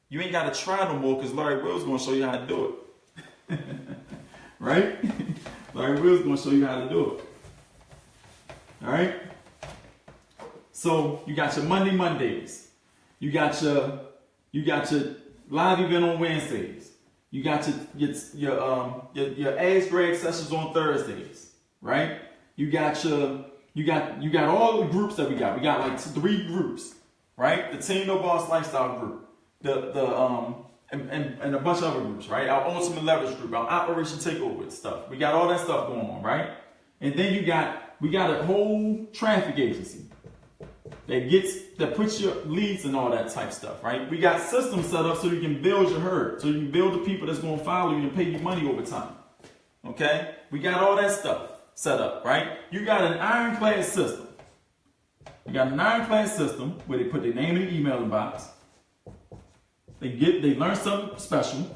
You ain't got to try no more because Larry Will's going to show you how to do it. Right? Larry Will's going to show you how to do it. All right? So you got your Mondays. You got your live event on Wednesdays. You got your Ask Greg sessions on Thursdays, right? You got all the groups that we got. We got like 3 groups, right? The Team No Boss Lifestyle group, and a bunch of other groups, right? Our Ultimate Leverage group, our Operation Takeover stuff. We got all that stuff going on, right? And then we got a whole traffic agency that puts your leads and all that type stuff, right? We got systems set up so you can build your herd, so you can build the people that's going to follow you and pay you money over time. Okay? We got all that stuff set up, right? You got an ironclad system. You got an ironclad system where they put their name in the email box. They learn something special,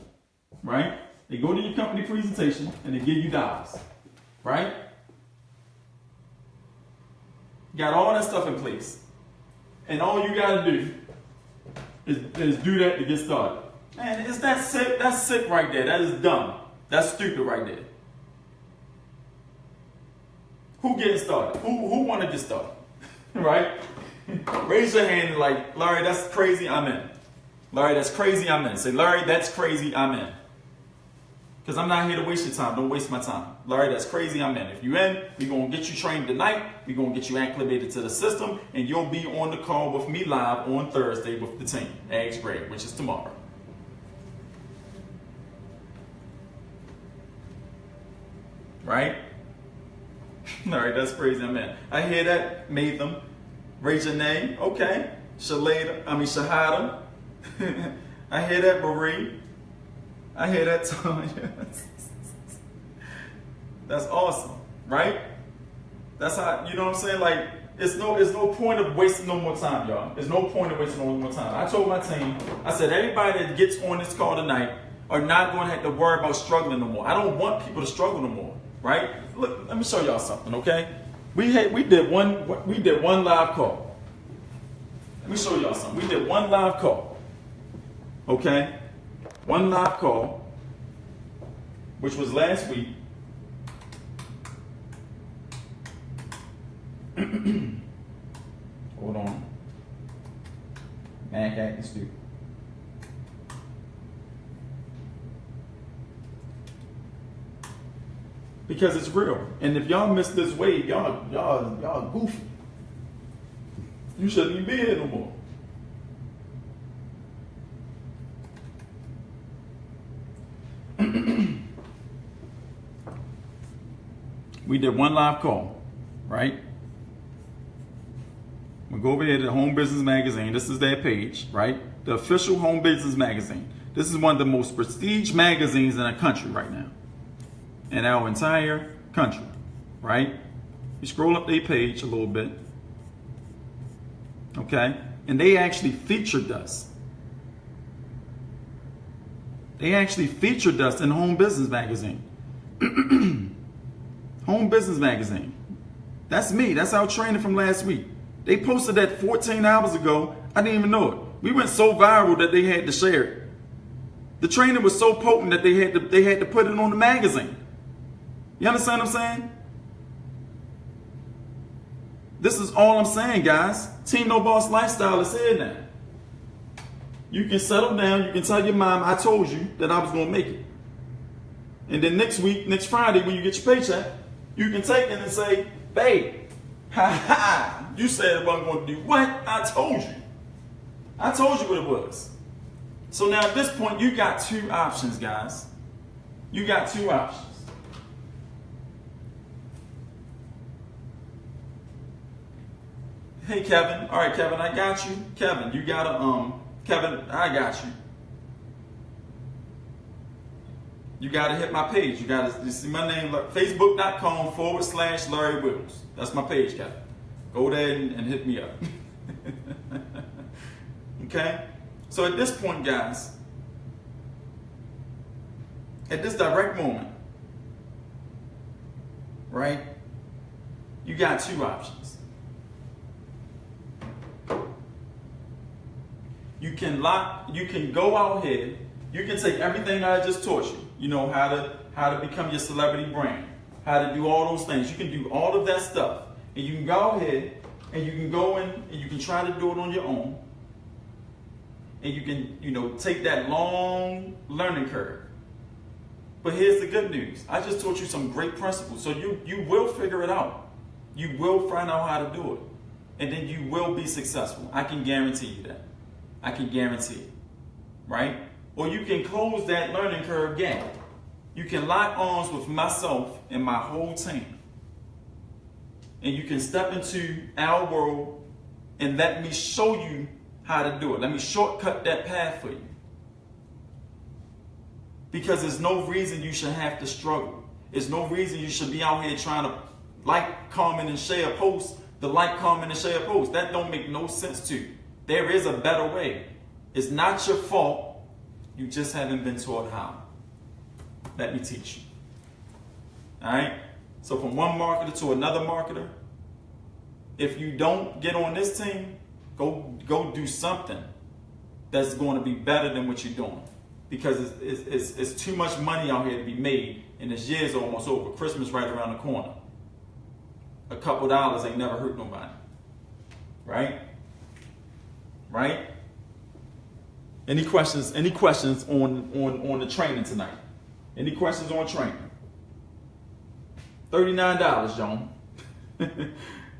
right? They go to your company presentation and they give you dollars, right? You got all that stuff in place. And all you got to do is do that to get started. Man, is that sick? That's sick right there. That is dumb. That's stupid right there. Who getting started? Who want to get started? Right? Raise your hand and like, Larry, that's crazy, I'm in. Larry, that's crazy, I'm in. Say, Larry, that's crazy, I'm in. Because I'm not here to waste your time. Don't waste my time. Larry, that's crazy, I'm in. If you're in, we're going to get you trained tonight. We're going to get you acclimated to the system. And you'll be on the call with me live on Thursday with the team. Ask Greg, which is tomorrow. Right? Larry, that's crazy, I'm in. I hear that. Made them. Raise your name. Okay. Shahada. I hear that, Marie. I hear that, Tanya. That's awesome, right? That's how, you know what I'm saying? Like, it's no point of wasting no more time, y'all. There's no point of wasting no more time. I told my team, I said, everybody that gets on this call tonight are not going to have to worry about struggling no more. I don't want people to struggle no more, right? Look, let me show y'all something, okay? We did one live call. Let me show y'all something. We did one live call, okay? One live call, which was last week. Hold on. Mac acting stupid. Because it's real. And if y'all miss this wave, y'all goofy. You shouldn't even be here no more. We did one live call, right? We go over here to the Home Business Magazine. This is their page, right? The official Home Business Magazine. This is one of the most prestige magazines in the country right now. In our entire country, right? You scroll up their page a little bit, okay? And they actually featured us. They actually featured us in Home Business Magazine. Home Business Magazine. That's me. That's our training from last week. They posted that 14 hours ago. I didn't even know it. We went so viral that they had to share it. The training was so potent that they had to put it on the magazine. You understand what I'm saying? This is all I'm saying, guys. Team No Boss Lifestyle is here now. You can settle down. You can tell your mom, I told you that I was going to make it. And then next week, next Friday, when you get your paycheck, you can take it and say, babe, you said I wasn't going to do what? I told you. I told you what it was. So now at this point, you got two options, guys. You got two options. Hey, Kevin. All right, Kevin, I got you. Kevin, you got to, Kevin, I got you. You got to hit my page. You got to see my name, facebook.com/Larry Wills. That's my page, Kevin. Go there and hit me up. Okay? So at this point, guys, at this direct moment, right, you got two options. You can go out here, you can take everything that I just taught you. You know, how to become your celebrity brand, how to do all those things. You can do all of that stuff. And you can go out here and you can go in and you can try to do it on your own. And you can, take that long learning curve. But here's the good news. I just taught you some great principles. So you will figure it out. You will find out how to do it. And then you will be successful. I can guarantee you that. I can guarantee it. Right? Or you can close that learning curve gap. You can lock arms with myself and my whole team. And you can step into our world and let me show you how to do it. Let me shortcut that path for you. Because there's no reason you should have to struggle. There's no reason you should be out here trying to like, comment, and share a post. Like, comment, and share a post. That don't make no sense to you. There is a better way. It's not your fault. You just haven't been taught how. Let me teach you. All right? So from one marketer to another marketer, if you don't get on this team, go do something that's going to be better than what you're doing. Because it's too much money out here to be made, and this year's almost over. Christmas right around the corner. A couple dollars ain't never hurt nobody. Right? Right? Any questions on the training tonight? Any questions on training? $39, Joan.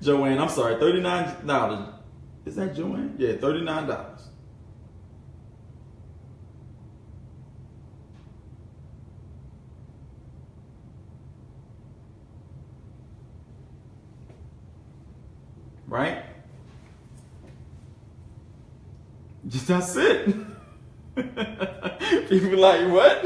Joanne, I'm sorry, $39. Is that Joanne? Yeah, $39. Right? Just that's it. People like, what?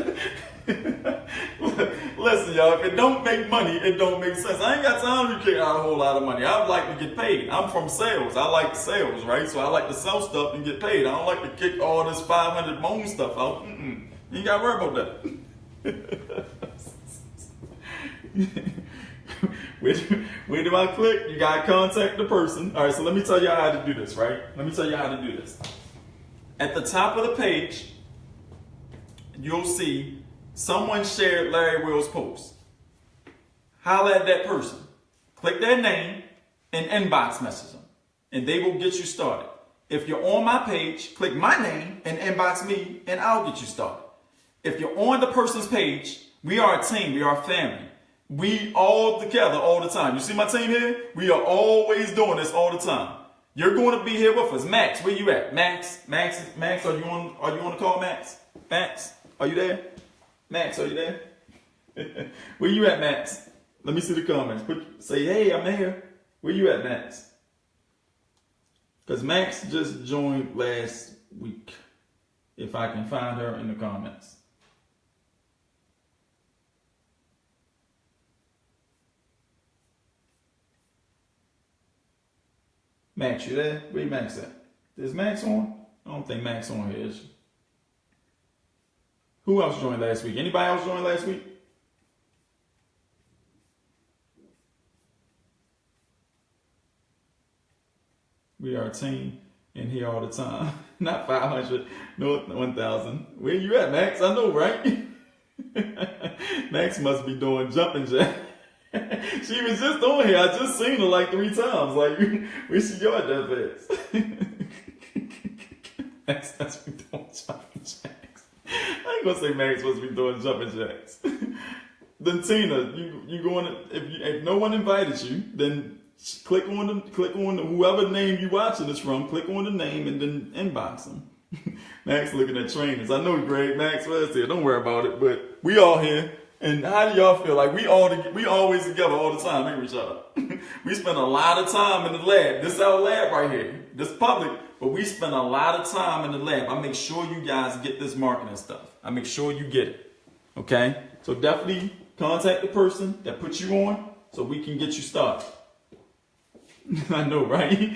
Listen, y'all, if it don't make money, it don't make sense. I ain't got time to kick out a whole lot of money. I like to get paid. I'm from sales. I like sales, right? So I like to sell stuff and get paid. I don't like to kick all this 500 moan stuff out. You ain't got to worry about that. Where do I click? You got to contact the person. All right, so let me tell you how to do this, right? Let me tell you how to do this. At the top of the page, you'll see someone shared Larry Wills' post. Holler at that person. Click their name and inbox message them. And they will get you started. If you're on my page, click my name and inbox me and I'll get you started. If you're on the person's page, we are a team. We are a family. We all together all the time. You see my team here? We are always doing this all the time. You're going to be here with us. Max, where you at? Max, are you on the call, Max? Max, are you there? Max, are you there? Where you at, Max? Let me see the comments. Say, hey, I'm here. Where you at, Max? Because Max just joined last week. If I can find her in the comments. Max, you there? Where Max at? Is Max on? I don't think Max on here, is she? Who else joined last week? Anybody else joined last week? We are a team in here all the time. Not 500, no 1,000. Where you at, Max? I know, right? Max must be doing jumping jack. She was just on here. I just seen her like 3 times. Like, where she go at that fast? Max must be doing jumping jacks. I ain't gonna say Max must be doing jumping jacks. Then Tina, you going if no one invited you, then click on the whoever name you watching this from. Click on the name and then inbox them. Max looking at trainers. I know, Greg. Max was here. Don't worry about it. But we all here. And how do y'all feel? Like we always together all the time, ain't we, y'all? We spend a lot of time in the lab. This is our lab right here. This public, but we spend a lot of time in the lab. I make sure you guys get this marketing stuff. I make sure you get it. Okay? So definitely contact the person that put you on so we can get you started. I know, right?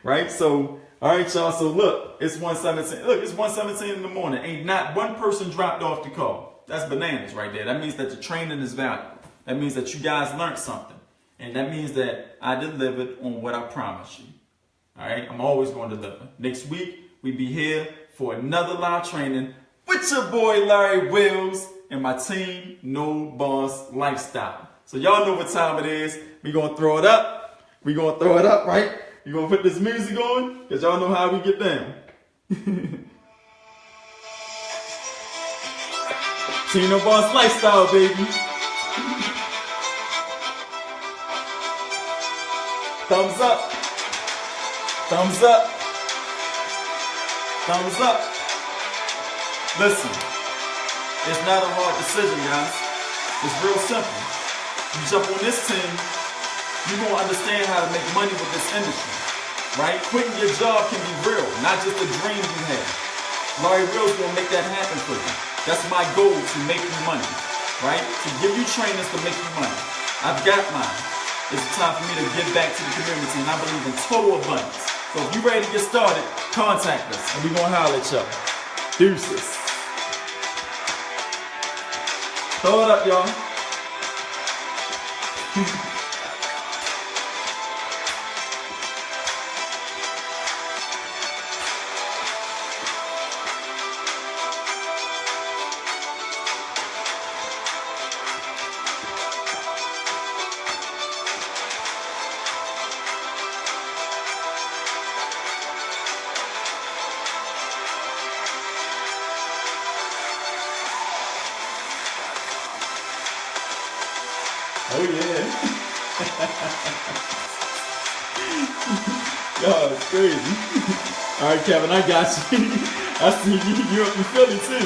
Right? So, all right, y'all. So look, it's 1:17. Look, it's 1:17 in the morning. Ain't not one person dropped off the call. That's bananas right there. That means that the training is valuable. That means that you guys learned something. And that means that I delivered on what I promised you. All right? I'm always going to deliver. Next week, we be here for another live training with your boy Larry Wills and my team, No Boss Lifestyle. So y'all know what time it is. We're going to throw it up. We're going to throw it up, right? We're going to put this music on because y'all know how we get down. Team No Boss Lifestyle, baby. Thumbs up. Thumbs up. Thumbs up. Listen, it's not a hard decision, guys. It's real simple. You jump on this team, you're going to understand how to make money with this industry, right? Quitting your job can be real, not just a dream you have. Larry Wills going to make that happen for you. That's my goal, to make you money, right? To give you trainers to make you money. I've got mine. It's time for me to give back to the community, and I believe in total abundance. So if you're ready to get started, contact us, and we're going to holler at y'all. Deuces. Throw it up, y'all. Oh yeah. Yo, it's crazy. All right, Kevin, I got you. I see you up in Philly too.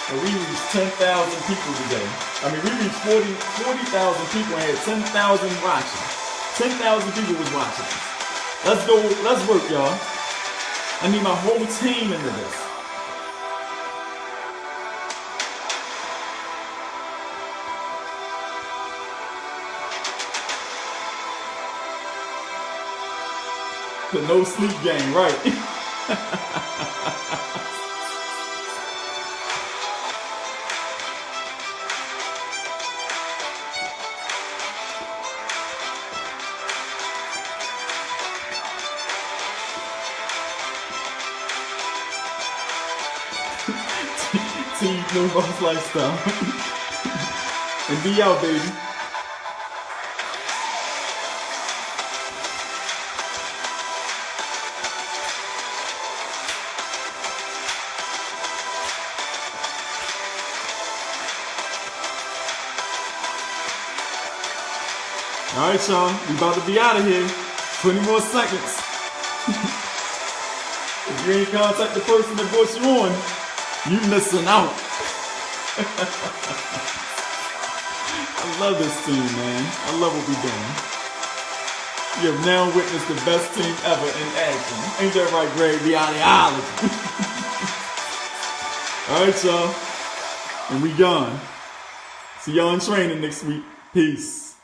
And we reached 10,000 people today. I mean, we reached 40,000 people and had 10,000 watching. 10,000 people was watching us. Let's go, let's work, y'all. I need my whole team into this. The no sleep game, right? Team No Boss Lifestyle. And be out, baby. Alright, y'all. We about to be out of here. 20 more seconds. If you ain't contact the person that brought you on, you missing out. I love this team, man. I love what we're doing. You have now witnessed the best team ever in action. Ain't that right, Greg? The ideology. Alright, y'all. And we gone. See y'all in training next week. Peace.